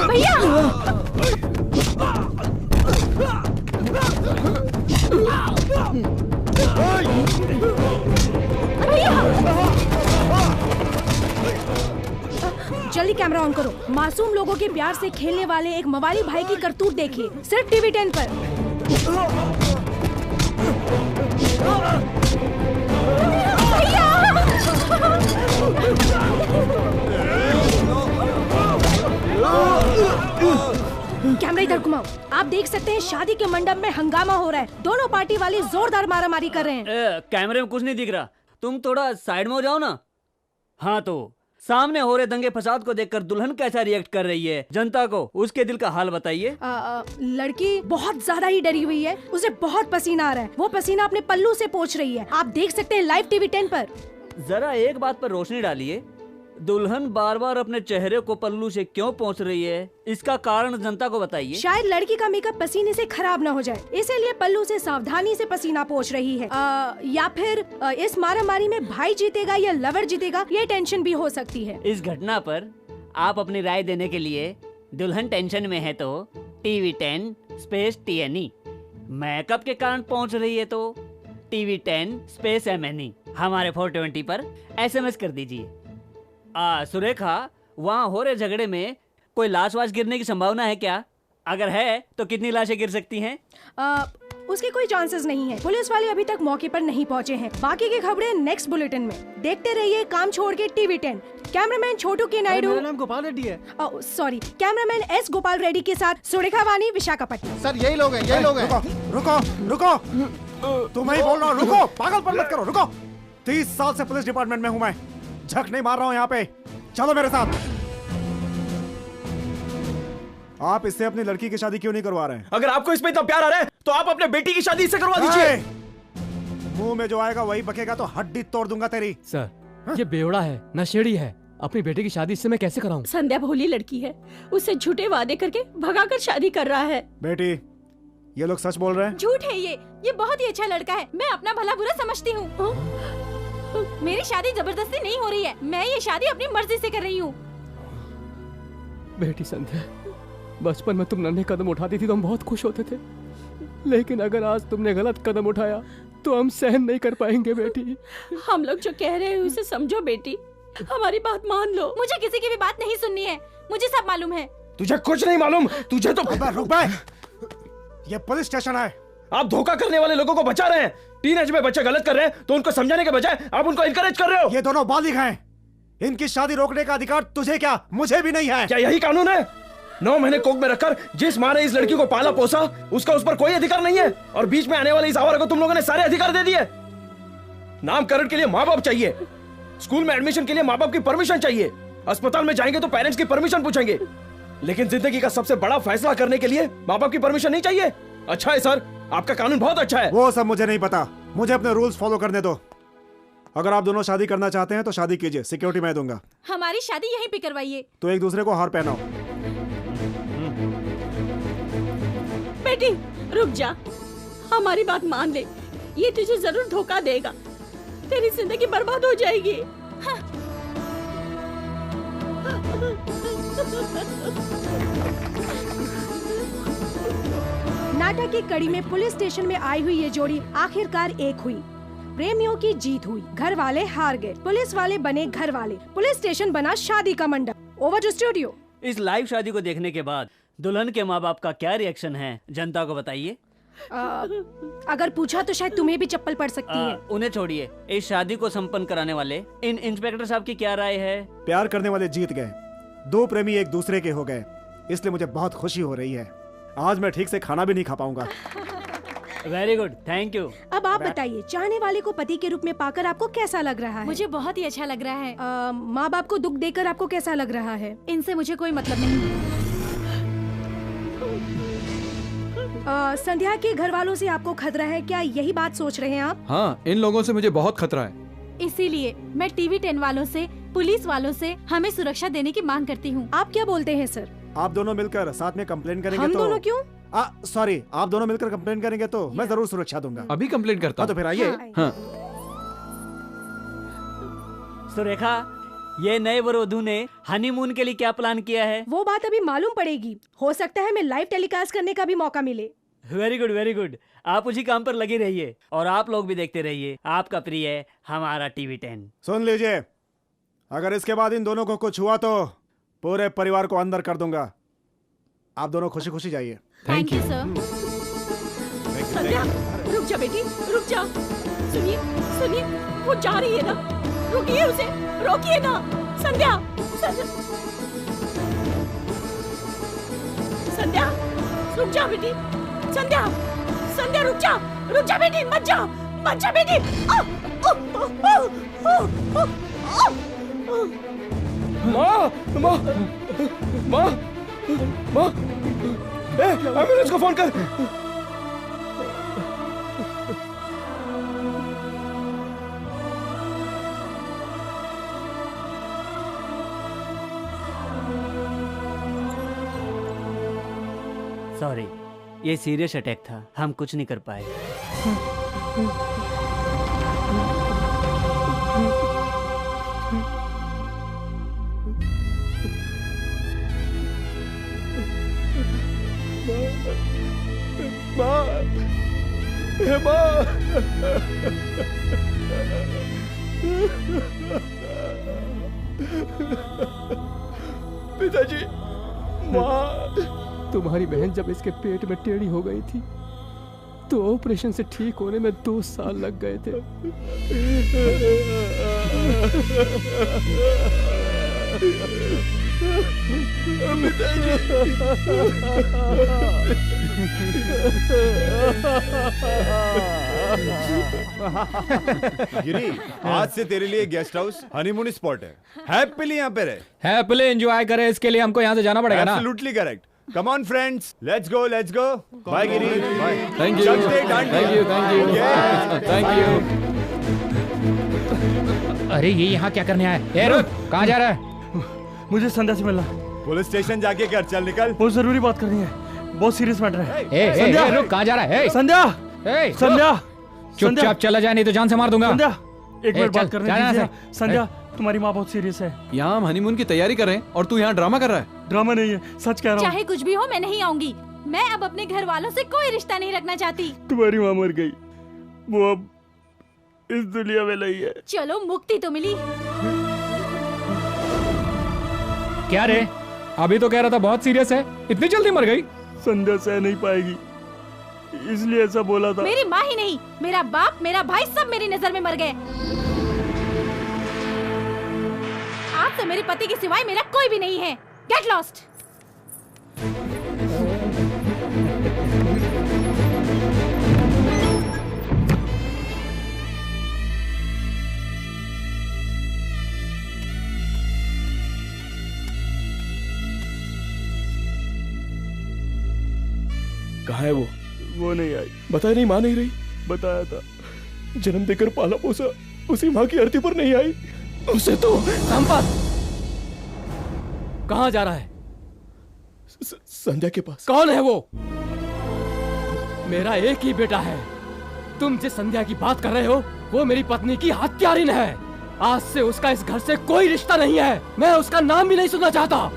भैया जल्दी कैमरा ऑन करो। मासूम लोगों के प्यार से खेलने वाले एक मवाली भाई की करतूत देखिए सिर्फ टीवी 10 पर। कैमरा इधर घुमाओ। आप देख सकते हैं शादी के मंडप में हंगामा हो रहा है। दोनों पार्टी वाले जोरदार मारामारी कर रहे हैं। कैमरे में कुछ नहीं दिख रहा, तुम थोड़ा साइड में हो जाओ ना। हाँ, तो सामने हो रहे दंगे फसाद को देखकर दुल्हन कैसा रिएक्ट कर रही है, जनता को उसके दिल का हाल बताइए। लड़की बहुत ज्यादा ही डरी हुई है, उसे बहुत पसीना आ रहा है। वो पसीना अपने पल्लू से पोंछ रही है। आप देख सकते हैं लाइव टीवी 10 पर। जरा एक बात पर रोशनी डालिए, दुल्हन बार बार अपने चेहरे को पल्लू से क्यों पोंछ रही है, इसका कारण जनता को बताइए। शायद लड़की का मेकअप पसीने से खराब न हो जाए, इसीलिए पल्लू से सावधानी से पसीना पोंछ रही है। या फिर इस मारामारी में भाई जीतेगा या लवर जीतेगा, ये टेंशन भी हो सकती है। इस घटना पर आप अपनी राय देने के लिए दुल्हन टेंशन में है तो टीवी 10 स्पेस TNE, मेकअप के कारण पहुंच रही है तो टीवी 10 स्पेस MNE हमारे 420 पर SMS कर दीजिए। सुरेखा, वहाँ हो रहे झगड़े में कोई लाश वाश गिरने की संभावना है क्या? अगर है तो कितनी लाशें गिर सकती हैं? उसके कोई चांसेस नहीं है। पुलिस वाले अभी तक मौके पर नहीं पहुँचे हैं। बाकी की खबरें नेक्स्ट बुलेटिन में। देखते रहिए काम छोड़ के टीवी 10। कैमरामैन छोटू के नायडू। मेरा नाम गोपाल रेड्डी है। Sorry, cameraman S Gopal Reddy के साथ सुरेखा वानी, विशाखापट्टनम। सर यही लोग हैं, यही लोग हैं। रुको रुको, तुम्हें ही बोल रहा हूँ, रुको, पागलपन मत करो, रुको। 30 साल से पुलिस डिपार्टमेंट में हूँ मैं, झक नहीं मार रहा हूँ यहाँ पे। चलो मेरे साथ। आप इससे अपनी लड़की की शादी क्यों नहीं करवा रहे हैं? अगर आपको इसमें इतना प्यार आ रहा है तो आप अपने बेटी की शादी इससे करवा दीजिए। मुंह में जो आएगा वही बकेगा तो हड्डी तोड़ दूंगा तेरी। सर, ये बेवड़ा है, नशेड़ी है। अपनी बेटी की शादी इससे मैं कैसे कराऊं? संध्या भोली लड़की है, उससे झूठे वादे करके भगाकर शादी कर रहा है। बेटी, ये लोग सच बोल रहे हैं? झूठ है ये बहुत ही अच्छा लड़का है। मैं अपना भला बुरा समझती हूँ। मेरी शादी जबरदस्ती नहीं हो रही है, मैं ये शादी अपनी मर्जी से कर रही हूँ। बेटी संध्या, बचपन में तुम नन्हे कदम उठाती थी तो हम बहुत खुश होते थे, लेकिन अगर आज तुमने गलत कदम उठाया तो हम सहन नहीं कर पाएंगे। बेटी, हम लोग जो कह रहे हैं उसे समझो बेटी, हमारी बात मान लो। मुझे किसी की भी बात नहीं सुननी है, मुझे सब मालूम है। तुझे कुछ नहीं मालूम, तुझे तो रुक बे, ये पुलिस स्टेशन है। आप धोखा करने वाले लोगों को बचा रहे हैं। टीनेज में बच्चे गलत कर रहे हैं तो उनको समझाने के बजाय आप उनको इनकरेज कर रहे हो। ये दोनों बालिग हैं, इनकी शादी रोकने का अधिकार तुझे क्या, मुझे भी नहीं है। क्या यही कानून है? 9 महीने कोख में रखकर जिस माँ ने इस लड़की को पाला पोसा, उसका उस पर कोई अधिकार नहीं है, और बीच में आने वाले इस आवारा को तुम लोगों ने सारे अधिकार दे दिए। नामकरण के लिए माँ बाप चाहिए, स्कूल में एडमिशन के लिए माँ बाप की परमिशन चाहिए, अस्पताल में जाएंगे तो पेरेंट्स की परमिशन पूछेंगे, लेकिन जिंदगी का सबसे बड़ा फैसला करने के लिए माँ बाप की परमिशन नहीं चाहिए। अच्छा है सर, आपका कानून बहुत अच्छा है। वो सब मुझे नहीं पता, मुझे अपने रूल्स फॉलो करने दो। अगर आप दोनों शादी करना चाहते हैं तो शादी कीजिए, सिक्योरिटी मैं दूंगा। हमारी शादी यहीं पे करवाइए। तो एक दूसरे को हार पहनाओ। बेटी रुक जा, हमारी बात मान ले, ये तुझे जरूर धोखा देगा, तेरी जिंदगी बर्बाद हो जाएगी। हाँ। नाटक की कड़ी में पुलिस स्टेशन में आई हुई ये जोड़ी आखिरकार एक हुई। प्रेमियों की जीत हुई, घर वाले हार गए, पुलिस वाले बने घर वाले, पुलिस स्टेशन बना शादी का मंडप। Over to studio. इस लाइव शादी को देखने के बाद दुल्हन के माँ बाप का क्या रिएक्शन है, जनता को बताइए। अगर पूछा तो शायद तुम्हें भी चप्पल पड़ सकती है। उन्हें छोड़िए, इस शादी को संपन्न कराने वाले इन इंस्पेक्टर साहब की क्या राय है? प्यार करने वाले जीत गए, 2 प्रेमी एक दूसरे के हो गए, इसलिए मुझे बहुत खुशी हो रही है। आज मैं ठीक से खाना भी नहीं खा पाऊंगा। Very good, thank you. अब आप बताइए, चाहने वाले को पति के रूप में पाकर आपको कैसा लग रहा है? मुझे बहुत ही अच्छा लग रहा है। माँ बाप को दुख देकर आपको कैसा लग रहा है? इनसे मुझे कोई मतलब नहीं। संध्या के घर वालों से आपको खतरा है क्या, यही बात सोच रहे हैं आप? हाँ, इन लोगों से मुझे बहुत खतरा है। इसीलिए मैं टीवी 10 वालों से, पुलिस वालों से हमें सुरक्षा देने की मांग करती हूँ। आप क्या बोलते हैं सर? आप दोनों मिलकर साथ में कंप्लेन करेंगे हम तो दोनों क्यों? सॉरी, आप दोनों मिलकर कंप्लेन करेंगे तो मैं जरूर सुरक्षा दूंगा। अभी कंप्लेन करता हूं। तो फिर आइए। हाँ। सुरेखा, ये नए वधू ने हनीमून के लिए क्या प्लान किया है? वो बात अभी मालूम पड़ेगी। हो सकता है मैं लाइव टेलीकास्ट करने का भी मौका मिले। Very good, very good. आप उसी काम पर लगे रहिए और आप लोग भी देखते रहिए आपका प्रिय हमारा टीवी 10। सुन लीजिए, अगर इसके बाद इन दोनों को कुछ हुआ तो पूरे परिवार को अंदर कर दूंगा। आप दोनों खुशी खुशी जाइए। Thank you sir. संध्या, रुक जा बेटी, रुक जा। सुनिए, सुनिए, वो जा रही है ना, रुकिए उसे, रोकिए ना। संध्या, संध्या, रुक जा बेटी। संध्या, संध्या, रुक जा बेटी, मत जा बेटी। माँ, माँ, माँ, माँ, एम्बुलेंस को फोन कर। सॉरी, ये सीरियस अटैक था, हम कुछ नहीं कर पाए। माँ, माँ, पिताजी, माँ। तुम्हारी बहन जब इसके पेट में टेढ़ी हो गई थी तो ऑपरेशन से ठीक होने में 2 साल लग गए थे। गिरी, आज से तेरे लिए गेस्ट हाउस हनीमून स्पॉट है। हैप्पीली यहाँ पे रहे, हैप्पीली एंजॉय करे, इसके लिए हमको यहाँ से जाना पड़ेगा ना। Absolutely correct. Come on friends, let's go, let's go. Bye Giri. Bye. Thank you. Thank you, thank you. Yeah. Thank you. अरे ये यहाँ क्या करने आया? ए रुक, कहाँ जा रहा है? मुझे संध्या से मिलना। पुलिस स्टेशन जाके कर, चल निकल। बहुत जरूरी बात करनी है, बहुत सीरियस मैटर है। संध्या, रुक, कहाँ जा रहा है? संध्या, संध्या, चुपचाप चला जाए नहीं तो जान से मार दूंगा। संध्या, एक मिनट बात करने दीजिए। संध्या, तुम्हारी माँ बहुत सीरियस है। यहाँ हम हनीमून की तैयारी कर रहे हैं और तू यहाँ ड्रामा कर रहा है। ड्रामा नहीं है, सच कह रहा हूँ। चाहे कुछ भी हो, मैं नहीं आऊंगी। मैं अब अपने घर वालों से कोई रिश्ता नहीं रखना चाहती। तुम्हारी माँ मर गई, वो अब इस दुनिया में नहीं है। चलो, मुक्ति तो मिली। क्या रे, अभी तो कह रहा था बहुत सीरियस है, इतनी जल्दी मर गई? संध्या सह नहीं पाएगी, इसलिए ऐसा बोला था। मेरी माँ ही नहीं, मेरा बाप, मेरा भाई, सब मेरी नजर में मर गए। आज तो मेरे पति के सिवाय मेरा कोई भी नहीं है। Get lost. कहाँ है वो? वो नहीं आई। बताया नहीं, माँ नहीं रही। बताया था, जन्म देकर पाला पोसा उसी माँ की अर्थी पर नहीं आई। उसे तो संपत कहाँ जा रहा है? संध्या के पास। कौन है वो? मेरा एक ही बेटा है। तुम जिस संध्या की बात कर रहे हो वो मेरी पत्नी की हत्यारिन है। आज से उसका इस घर से कोई रिश्ता नहीं है। मैं उसका नाम भी नहीं सुनना चाहता।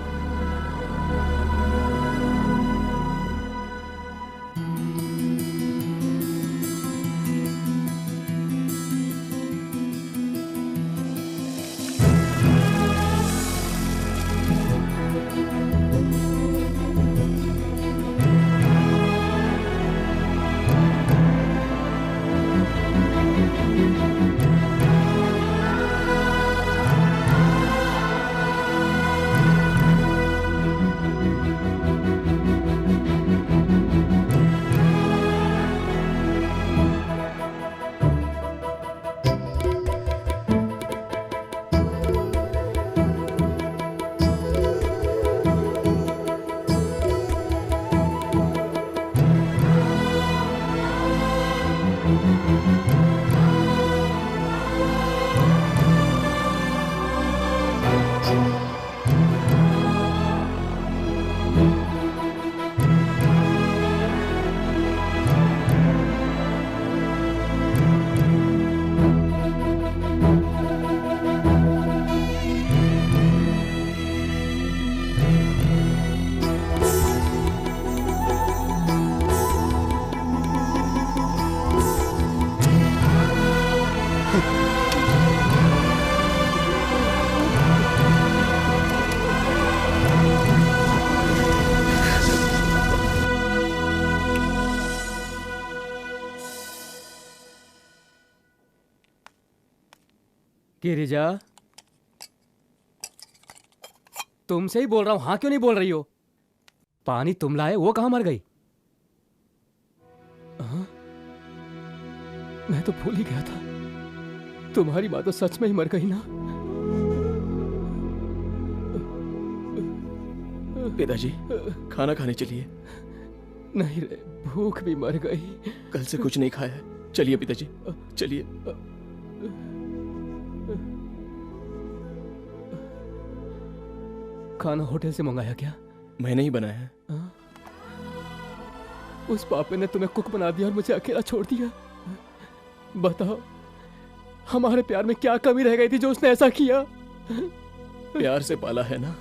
गिरिजा, तुमसे ही बोल रहा हूं, हाँ क्यों नहीं बोल रही हो? पानी तुम लाए, वो कहां मर गई? हाँ? मैं तो भूल ही गया था। तुम्हारी बात तो सच में ही मर गई ना? पिताजी, खाना खाने चलिए। नहीं रे, भूख भी मर गई। कल से कुछ नहीं खाया है। चलिए पिताजी, चलिए। खाना होटल से मंगाया क्या? मैंने ही बनाया है। उस पापे ने तुम्हें कुक बना दिया और मुझे अकेला छोड़ दिया। बताओ, हमारे प्यार में क्या कमी रह गई थी जो उसने ऐसा किया? प्यार से पाला है ना।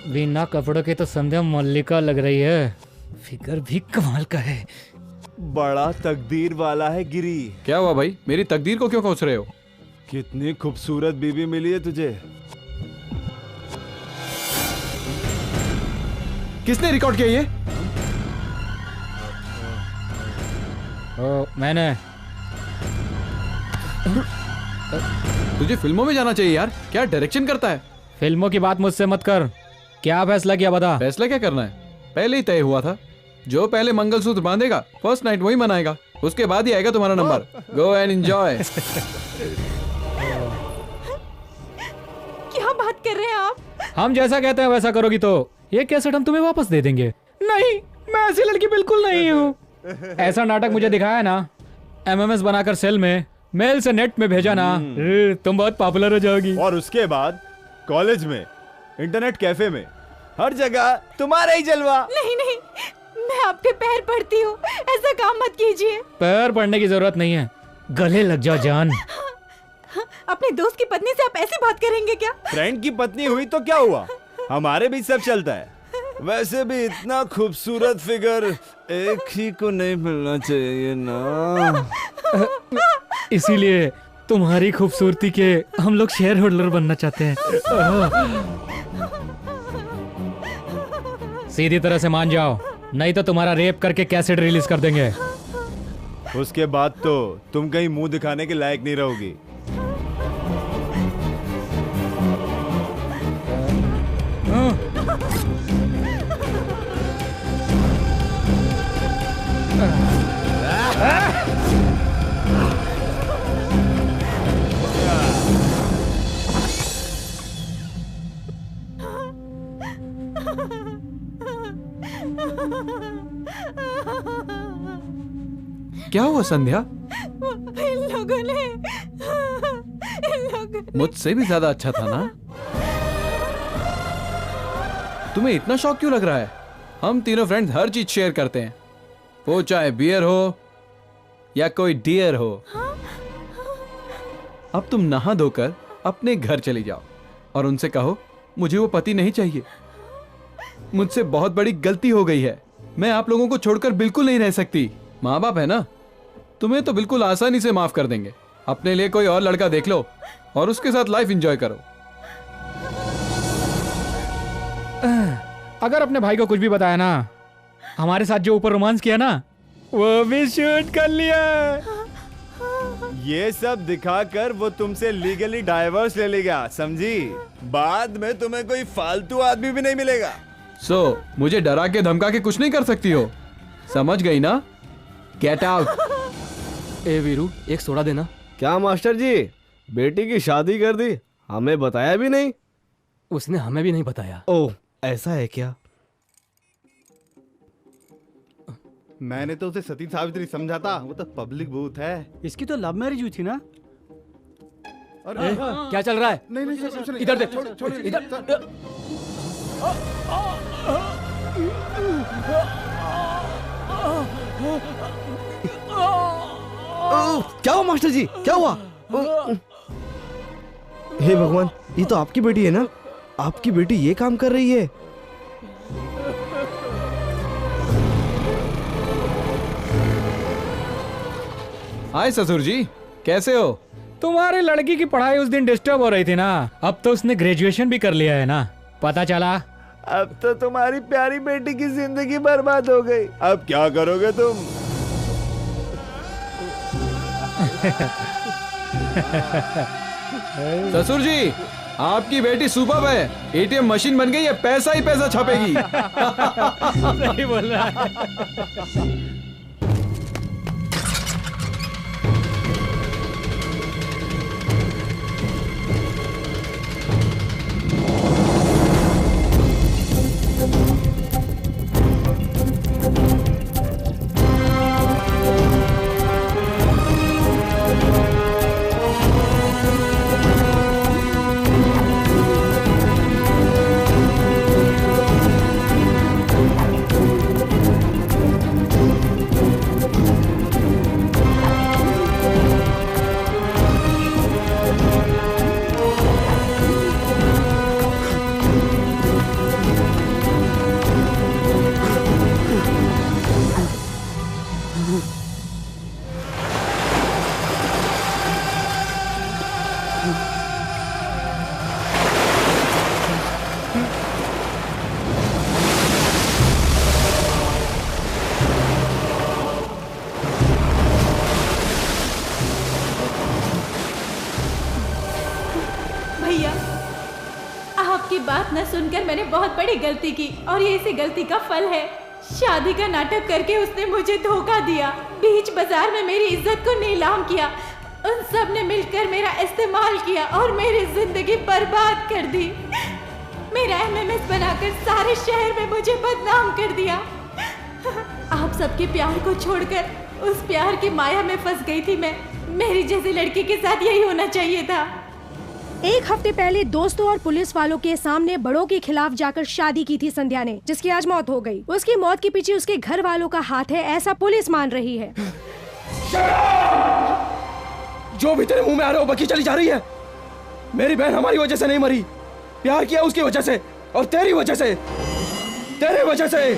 बिना कपड़ों के तो संध्या मल्लिका लग रही है। फिगर भी कमाल का है। बड़ा तकदीर वाला है गिरी। क्या हुआ भाई, मेरी तकदीर को क्यों कोस रहे हो? कितनी खूबसूरत बीवी मिली है तुझे। किसने रिकॉर्ड किया ये? मैंने। तुझे फिल्मों में जाना चाहिए यार, क्या डायरेक्शन करता है? फिल्मों की बात मुझसे मत कर। क्या फैसला किया बता? फैसला क्या करना है, पहले ही तय हुआ था। जो पहले मंगलसूत्र बांधेगा फर्स्ट नाइट वही मनाएगा, उसके बाद ही आएगा तुम्हारा नंबर। Go and enjoy. क्या बात कर रहे हैं आप? हम जैसा कहते हैं वैसा करोगी तो ये कैसेट हम तुम्हें वापस दे देंगे। नहीं, मैं ऐसी लड़की बिल्कुल नहीं हूँ। ऐसा नाटक मुझे दिखाया ना, MMS बनाकर सेल में मेल से नेट में भेजा ना, तुम बहुत पॉपुलर हो जाओगी। और उसके बाद कॉलेज में, इंटरनेट कैफे में, हर जगह तुम्हारा ही जलवा। नहीं नहीं, मैं आपके पैर पड़ती हूँ, ऐसा काम मत कीजिए। पैर पड़ने की जरूरत नहीं है, गले लग जाओ जान। अपने दोस्त की पत्नी से आप ऐसी बात करेंगे क्या? फ्रेंड की पत्नी हुई तो क्या हुआ, हमारे बीच सब चलता है। वैसे भी इतना खूबसूरत फिगर एक ही को नहीं मिलना चाहिए ना। इसीलिए तुम्हारी खूबसूरती के हम लोग शेयर होल्डर बनना चाहते हैं। सीधी तरह से मान जाओ, नहीं तो तुम्हारा रेप करके कैसेट रिलीज कर देंगे। उसके बाद तो तुम कहीं मुंह दिखाने के लायक नहीं रहोगी। क्या हुआ संध्या? इन लोगों ने मुझसे भी ज्यादा अच्छा था ना? तुम्हें इतना शौक क्यों लग रहा है? हम तीनों फ्रेंड्स हर चीज शेयर करते हैं, वो चाहे बियर हो या कोई डियर हो। अब तुम नहा धोकर अपने घर चली जाओ और उनसे कहो मुझे वो पति नहीं चाहिए। मुझसे बहुत बड़ी गलती हो गई है, मैं आप लोगों को छोड़कर बिल्कुल नहीं रह सकती। माँ बाप है ना, तुम्हें तो बिल्कुल आसानी से माफ कर देंगे। अपने लिए कोई और लड़का देख लो और उसके साथ लाइफ एंजॉय करो। अगर अपने भाई को कुछ भी बताया ना, हमारे साथ जो ऊपर रोमांस किया ना, वो भी शूट कर लिया। ये सब दिखाकर वो तुमसे लीगली डाइवोर्स ले लेगा, समझी? बाद में तुम्हें कोई फालतू आदमी भी नहीं मिलेगा। मुझे डरा के धमका के कुछ नहीं कर सकती हो, समझ गई ना? Get out. ए वीरू, एक सोडा देना। क्या मास्टर जी, बेटी की शादी कर दी, हमें बताया भी नहीं? उसने हमें भी नहीं बताया। ओह, ऐसा है क्या? मैंने तो उसे सती सावित्री समझा था, वो तो पब्लिक बूथ है। इसकी तो लव मैरिज हुई थी ना? अरे क्या चल रहा है? नहीं नहीं कुछ नहीं। इधर दे, छोड़ इधर। क्या हुआ मास्टर जी, क्या हुआ? हे भगवान, ये तो आपकी बेटी है ना? आपकी बेटी ये काम कर रही है? हाय ससुर जी, कैसे हो? तुम्हारे लड़की की पढ़ाई उस दिन डिस्टर्ब हो रही थी ना, अब तो उसने ग्रेजुएशन भी कर लिया है ना, पता चला। अब तो तुम्हारी प्यारी बेटी की जिंदगी बर्बाद हो गई। अब क्या करोगे तुम? ससुर जी, आपकी बेटी सुपर्ब है, एटीएम मशीन बन गई है, पैसा ही पैसा छपेगी। सही बोल रहा है। भैया, आपकी बात न सुनकर मैंने बहुत बड़ी गलती की और ये इसी गलती का फल है। शादी का नाटक करके उसने मुझे धोखा दिया, बीच बाजार में मेरी इज्जत को नीलाम किया। उन सब ने मिलकर मेरा इस्तेमाल किया और मेरी जिंदगी बर्बाद कर दी। मेरा एमएमएस बनाकर सारे शहर में मुझे बदनाम कर दिया। आप सबके प्यार को छोड़कर उस प्यार की माया में फंस गई थी मैं। मेरी जैसी लड़की के साथ यही होना चाहिए था। एक हफ्ते पहले दोस्तों और पुलिस वालों के सामने बड़ों के खिलाफ जाकर शादी की थी संध्या ने, जिसकी आज मौत हो गई। उसकी मौत के पीछे उसके घर वालों का हाथ है, ऐसा पुलिस मान रही है। जो भी तेरे मुंह में आ रहा है वो बकी चली जा रही है। मेरी बहन हमारी वजह से नहीं मरी, प्यार किया उसकी वजह से और तेरी वजह से, तेरे वजह से।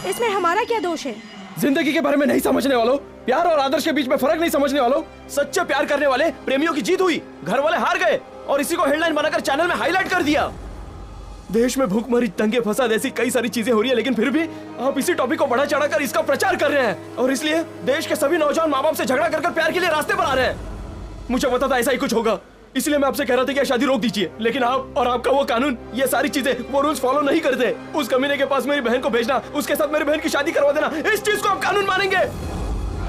इसमें हमारा क्या दोष है? जिंदगी के बारे में नहीं समझने वालों, प्यार और आदर्श के बीच में फर्क नहीं समझने वालों, सच्चे प्यार करने वाले प्रेमियों की जीत हुई, घर वाले हार गए और इसी को हेडलाइन बनाकर चैनल में हाईलाइट कर दिया। देश में भूखमरी, दंगे फसाद, ऐसी कई सारी चीजें हो रही है, लेकिन फिर भी आप इसी टॉपिक को बढ़ा चढ़ाकर इसका प्रचार कर रहे हैं और इसलिए देश के सभी नौजवान माँ बाप से झगड़ा कर प्यार के लिए रास्ते पर आ रहे हैं। मुझे पता था ऐसा ही कुछ होगा, इसलिए मैं आपसे कह रहा था कि शादी रोक दीजिए, लेकिन आप और आपका वो कानून, ये सारी चीजें, वो रूल्स फॉलो नहीं करते। उस कमीने के पास मेरी बहन को भेजना, उसके साथ मेरी बहन की शादी करवा देना, इस चीज को आप कानून मानेंगे?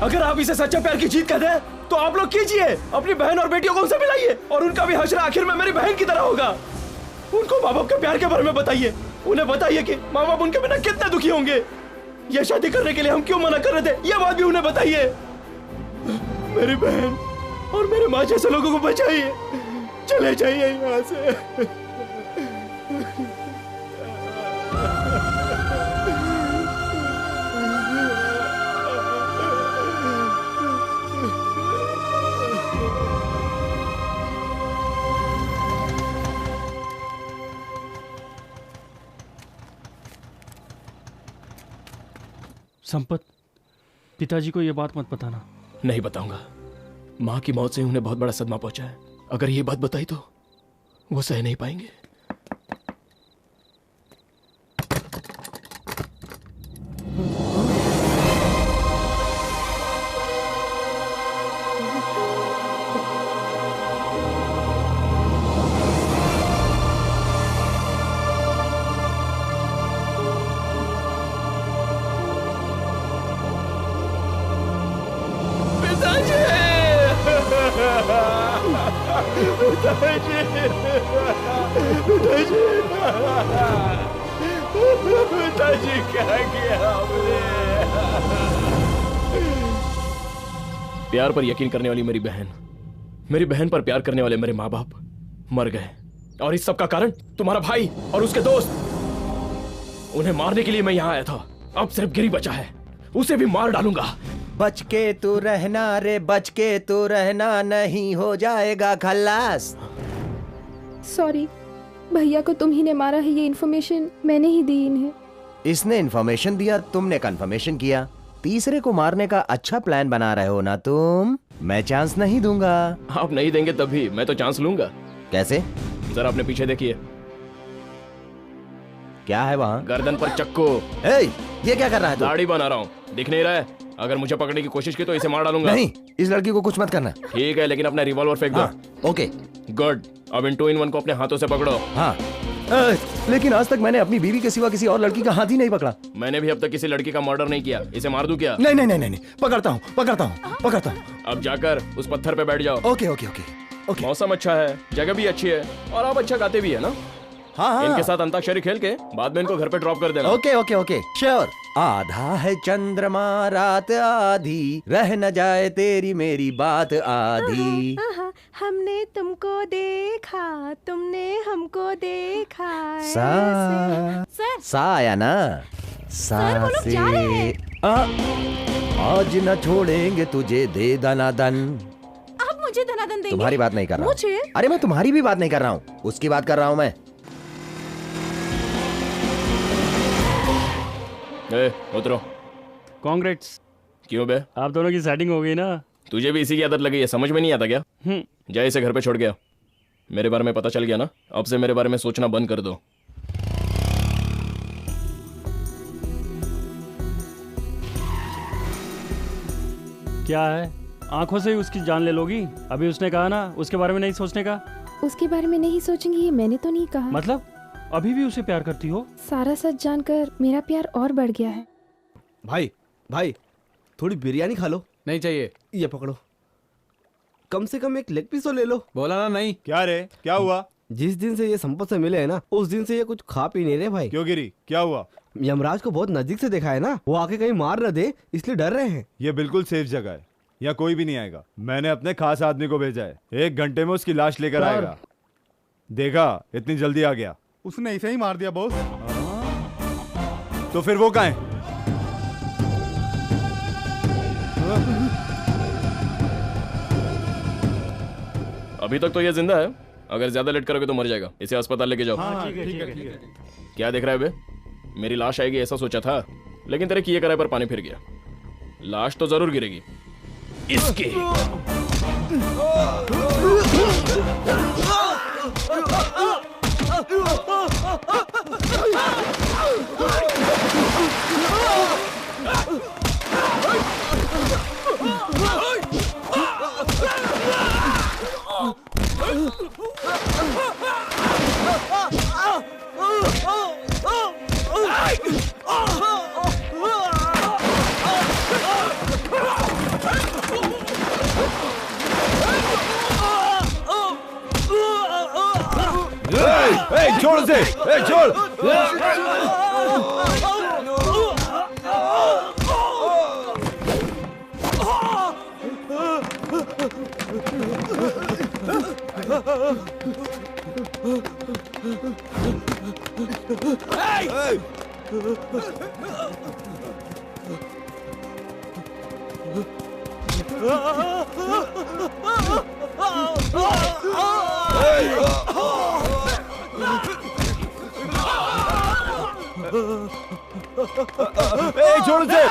अगर आप इसे सच्चा प्यार की जीत कहते हैं तो आप लोग कीजिए, अपनी बहन और बेटियों को उनसे मिलाइए और उनका भी हश्र आखिर में मेरी बहन की तरह होगा। उनको माँ बाप के प्यार के बारे में बताइए, उन्हें बताइए कि माँ बाप उनके बिना कितने दुखी होंगे। ये शादी करने के लिए हम क्यों मना कर रहे थे, ये बात भी उन्हें बताइए। मेरी बहन और मेरे माँ जैसे लोगों को बचाइए, चले जाइए यहाँ से। संपत, पिताजी को ये बात मत बताना। नहीं बताऊंगा, माँ की मौत से उन्हें बहुत बड़ा सदमा पहुंचा है। अगर ये बात बताई तो वो सह नहीं पाएंगे। पिताजी क्या किया आपने? प्यार पर यकीन करने वाली मेरी बहन पर प्यार करने वाले मेरे माँ बाप मर गए और इस सब का कारण तुम्हारा भाई और उसके दोस्त। उन्हें मारने के लिए मैं यहाँ आया था। अब सिर्फ गिरी बचा है, उसे भी मार डालूंगा। बच के तू रहना रे, बच के तू रहना, नहीं हो जाएगा खल्लास। सॉरी भैया को तुम ही ने मारा है, ये इन्फॉर्मेशन मैंने ही दी इन्हें। इसने इन्फॉर्मेशन दिया, तुमने कंफर्मेशन किया। तीसरे को मारने का अच्छा प्लान बना रहे हो ना तुम? मैं चांस नहीं दूंगा। आप नहीं देंगे तभी मैं तो चांस लूंगा। कैसे? जरा अपने पीछे देखिए। क्या है वहाँ? गर्दन पर चक्कू। ये क्या कर रहा है तू? दाढ़ी बना रहा हूँ, दिख नहीं रहा है? अगर मुझे पकड़ने की कोशिश की तो इसे मार डालूंगा। नहीं, इस लड़की को कुछ मत करना। ठीक है, लेकिन अपना रिवॉल्वर फेंक दो। Okay good. अब इन 2 in 1 को अपने हाथों से पकड़ो। हाँ। लेकिन आज तक मैंने अपनी बीवी के सिवा किसी और लड़की का हाथ ही नहीं पकड़ा। मैंने भी अब तक किसी लड़की का मर्डर नहीं किया। इसे मार दूं क्या? नहीं नहीं नहीं नहीं, पकड़ता हूँ पकड़ता हूँ पकड़ता हूँ। अब जाकर उस पत्थर पे बैठ जाओ। Okay okay okay. मौसम अच्छा है, जगह भी अच्छी है और आप अच्छा गाते भी है ना? हाँ। इनके साथ अंताक्षरी खेल के बाद में इनको घर पे ड्रॉप कर देना। Okay okay okay sure. आधा है चंद्रमा रात आधी, रह न जाए तेरी मेरी बात आधी। हमने तुमको देखा, तुमने हमको देखा। सा आया ना? सर, वो लोग जा रहे हैं। आज न छोड़ेंगे तुझे दे दनादन। आप मुझे दनादन देंगे? तुम्हारी बात नहीं कर रहा मुझे? हूँ। अरे मैं तुम्हारी भी बात नहीं कर रहा हूँ, उसकी बात कर रहा हूँ मैं। उतरो। कांग्रेट्स। क्यों बे? आप दोनों की सेटिंग हो गई ना? तुझे भी इसी की आदत लगी है, समझ में नहीं आता क्या? जा इसे घर पे छोड़ गया। मेरे बारे में पता चल गया ना, अब से मेरे बारे में सोचना बंद कर दो। क्या है, आंखों से ही उसकी जान ले लोगी? अभी उसने कहा ना उसके बारे में नहीं सोचने का। उसके बारे में नहीं सोचेंगी ये मैंने तो नहीं कहा। मतलब अभी भी उसे प्यार करती हो? सारा सच जानकर मेरा प्यार और बढ़ गया है। भाई भाई थोड़ी बिरयानी खा लो। नहीं चाहिए। ये पकड़ो, कम से कम एक लेग पीस तो ले लो। बोला ना नहीं। क्या रे, क्या हुआ? जिस दिन से ये संपत से मिले हैं ना, उस दिन से ये कुछ खा पी नहीं रहे भाई। क्यों गिरी, क्या हुआ? यमराज को बहुत नजदीक से देखा है ना, वो आके कहीं मार न दे इसलिए डर रहे हैं। ये बिल्कुल सेफ जगह है, यहाँ कोई भी नहीं आएगा। मैंने अपने खास आदमी को भेजा है, 1 घंटे में उसकी लाश लेकर आएगा। देखा, इतनी जल्दी आ गया। उसने ऐसे ही मार दिया बॉस। तो फिर वो कहाँ है? अभी तक तो ये जिंदा है, अगर ज्यादा लेट करोगे तो मर जाएगा। इसे अस्पताल लेके जाओ। हाँ, ठीक है। क्या देख रहा है बे? मेरी लाश आएगी ऐसा सोचा था, लेकिन तेरे किए कराए पर पानी फिर गया। लाश तो जरूर गिरेगी इसकी। छोड़ उसे, छोड़। छोड़ उसे।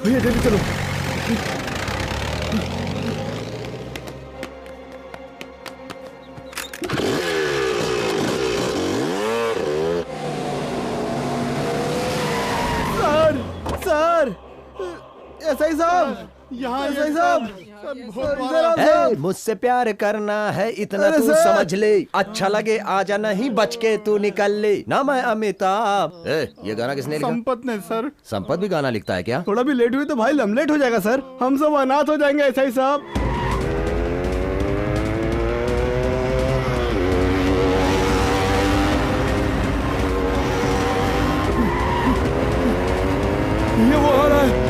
भैया जल्दी चलो। सर, एसआई साहब, यहाँ सही साहब मुझसे प्यार करना है इतना अरे तू सर। समझ ले, अच्छा लगे आजा नहीं बच के तू निकल ले, ना मैं अमिताभ। ये गाना किसने लिखा? संपत ने सर। संपत भी गाना लिखता है क्या? थोड़ा भी लेट हुई तो भाई लमलेट हो जाएगा सर, हम सब अनाथ हो जाएंगे एसआई साहब। ये वो आ रहा है।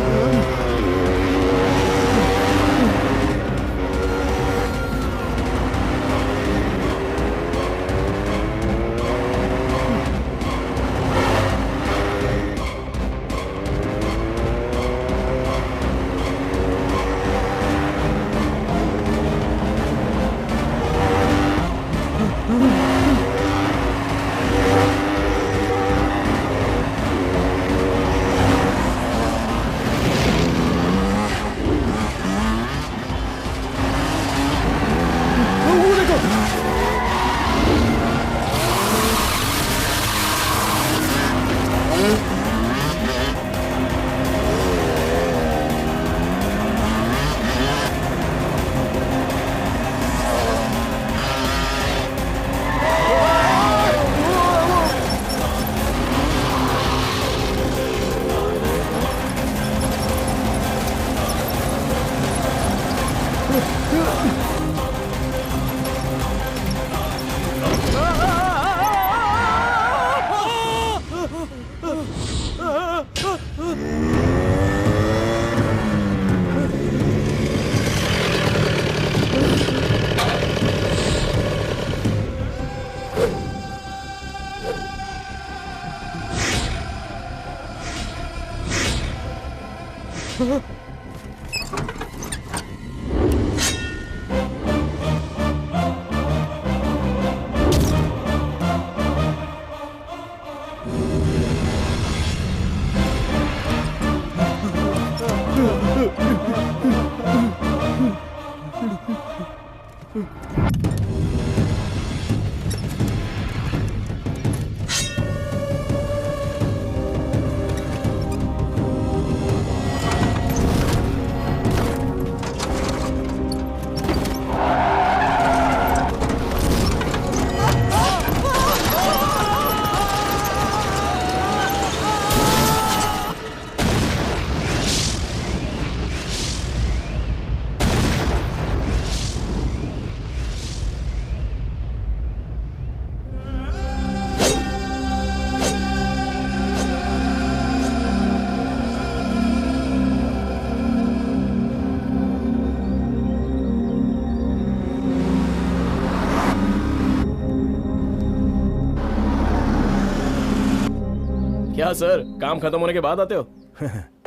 क्या सर, काम खत्म होने के बाद आते हो?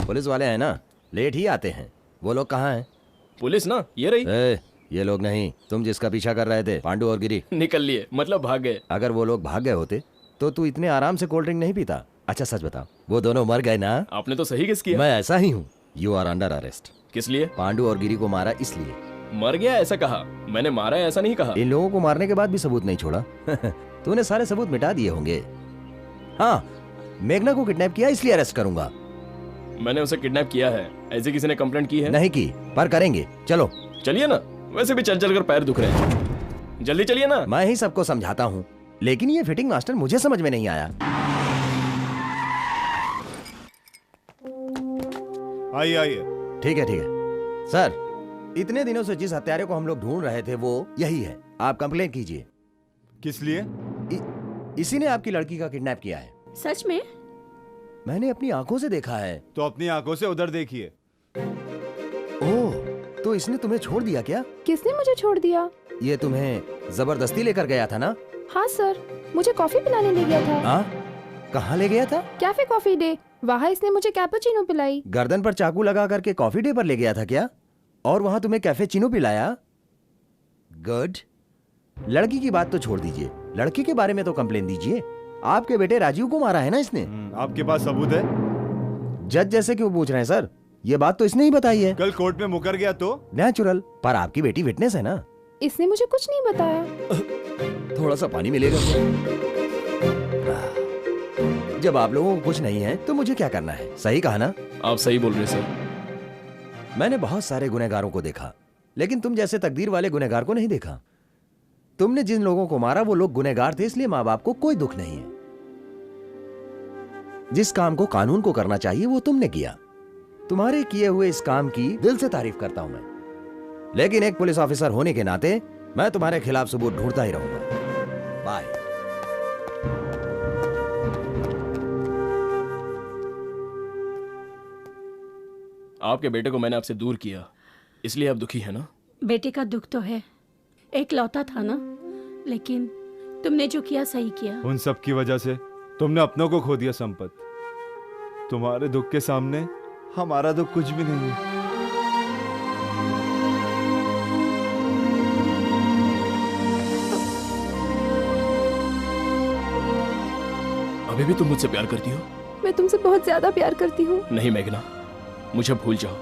पुलिस वाले हैं ना, लेट ही आते हैं। वो लोग कहाँ हैं? पुलिस ना, ये रही। ये लोग नहीं, तुम जिसका पीछा कर रहे थे, पांडु और गिरी। निकल लिए, मतलब भाग गए। अगर वो लोग भाग गए होते तो तू इतने आराम से कोल्ड ड्रिंक नहीं पीता। अच्छा सच बता, वो दोनों मर गए ना? आपने तो सही गेस किया। मैं ऐसा ही हूँ। You are under arrest. किस लिए? पांडु और गिरी को मारा इसलिए। मर गया ऐसा कहा, मैंने मारा है ऐसा नहीं कहा। इन लोगों को मारने के बाद भी सबूत नहीं छोड़ा। तूने सारे सबूत मिटा दिए होंगे। हाँ, मेघना को किडनैप किया इसलिए अरेस्ट करूंगा। मैंने उसे किडनैप किया है, ऐसे किसी ने कंप्लेंट की है? नहीं की, पर करेंगे। चलो चलिए ना, वैसे भी चल चल कर पैर दुख रहे हैं। जल्दी चलिए ना। मैं ही सबको समझाता हूँ, लेकिन ये फिटिंग मास्टर मुझे समझ में नहीं आया। आइए आइए। ठीक है ठीक है। सर, इतने दिनों से जिस हत्यारे को हम लोग ढूंढ रहे थे वो यही है। आप कंप्लेंट कीजिए। किस लिए? इसी ने आपकी लड़की का किडनैप किया है। सच में? मैंने अपनी आंखों से देखा है। तो अपनी आंखों से उधर देखिए। ओह, तो इसने तुम्हें छोड़ दिया क्या? किसने मुझे छोड़ दिया? ये तुम्हें जबरदस्ती लेकर गया था ना? हाँ सर, मुझे कॉफी पिलाने ले गया था। हाँ? कहाँ ले गया था? Cafe coffee day. वहाँ इसने मुझे कैपुचिनो पिलाई। गर्दन पर चाकू लगा करके कॉफी डे पर ले गया था क्या? और वहाँ तुम्हें कैफेचिनो पिलाया? गुड। लड़की की बात तो छोड़ दीजिए, लड़की के बारे में तो कंप्लेन दीजिए। आपके बेटे राजीव को मारा है ना इसने? आपके पास सबूत है? जज जैसे क्यों पूछ रहे हैं सर? ये बात तो इसने ही बताई है। कल कोर्ट में मुकर गया तो? नेचुरल, पर आपकी बेटी विटनेस है ना? इसने मुझे कुछ नहीं बताया। थोड़ा सा पानी मिलेगा? जब आप लोगों को कुछ नहीं है तो मुझे क्या करना है? सही कहा ना? आप सही बोल रहे सर। मैंने बहुत सारे गुनहगारों को देखा, लेकिन तुम जैसे तकदीर वाले गुनहगार को नहीं देखा। तुमने जिन लोगों को मारा वो लोग गुनहगार थे, इसलिए माँ बाप को कोई दुख नहीं है। जिस काम को कानून को करना चाहिए वो तुमने किया। तुम्हारे किए हुए इस काम की दिल से तारीफ करता हूं मैं, लेकिन एक पुलिस ऑफिसर होने के नाते मैं तुम्हारे खिलाफ सबूत ढूंढता ही रहूंगा। बाय। आपके बेटे को मैंने आपसे दूर किया, इसलिए आप दुखी है ना? बेटे का दुख तो है, एक लौता था ना, लेकिन तुमने जो किया सही किया। उन सब की वजह से तुमने अपनों को खो दिया संपत। तुम्हारे दुख के सामने हमारा दुख कुछ भी नहीं है। अभी भी तुम मुझसे प्यार करती हो? मैं तुमसे बहुत ज्यादा प्यार करती हूँ। नहीं मेघना, मुझे भूल जाओ।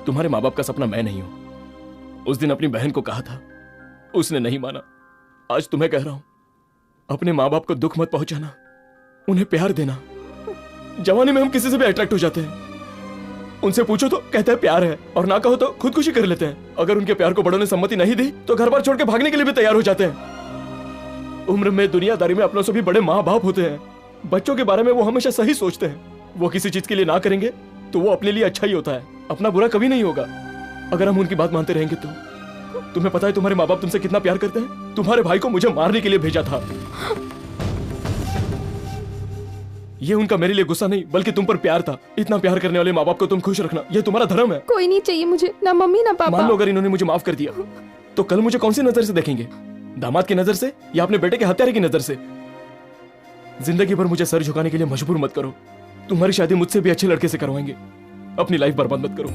तुम्हारे माँ बाप का सपना मैं नहीं हूं। उस दिन अपनी बहन को कहा था, उसने नहीं माना। आज तुम्हें कह रहा हूं, अपने माँ बाप को दुख मत पहुंचाना, उन्हें प्यार देना। जवानी में हम किसी से भी अट्रैक्ट हो जाते हैं। उनसे पूछो तो कहते हैं प्यार है, और ना कहो तो खुदकुशी कर लेते हैं। अगर उनके प्यार को बड़ों ने सम्मति नहीं दी तो घर बार छोड़ के भागने के लिए भी तैयार हो जाते हैं। उम्र में, दुनियादारी में अपनों से भी बड़े माँ बाप होते हैं। बच्चों के बारे में वो हमेशा सही सोचते हैं। वो किसी चीज के लिए ना करेंगे तो वो अपने लिए अच्छा ही होता है, अपना बुरा कभी नहीं होगा। अगर हम उनकी बात मानते रहेंगे तो। तुम्हें पता है तुम्हारे माँ बाप तुमसे कितना प्यार करते हैं? तुम्हारे भाई को मुझे मारने के लिए भेजा था। ये उनका मेरे लिए गुस्सा नहीं बल्कि तुम पर प्यार था। इतना प्यार करने वाले माँ बाप को तुम खुश रखना, ये तुम्हारा धर्म है। कोई नहीं चाहिए मुझे, ना मम्मी ना पापा। मान लो अगर इन्होंने मुझे माफ कर दिया तो कल मुझे कौन सी नजर से देखेंगे? दामाद की नजर से या अपने बेटे के हत्यारे की नजर से? जिंदगी भर मुझे सर झुकाने के लिए मजबूर मत करो। तुम्हारी शादी मुझसे भी अच्छे लड़के से करवाएंगे। अपनी लाइफ बर्बाद मत करो।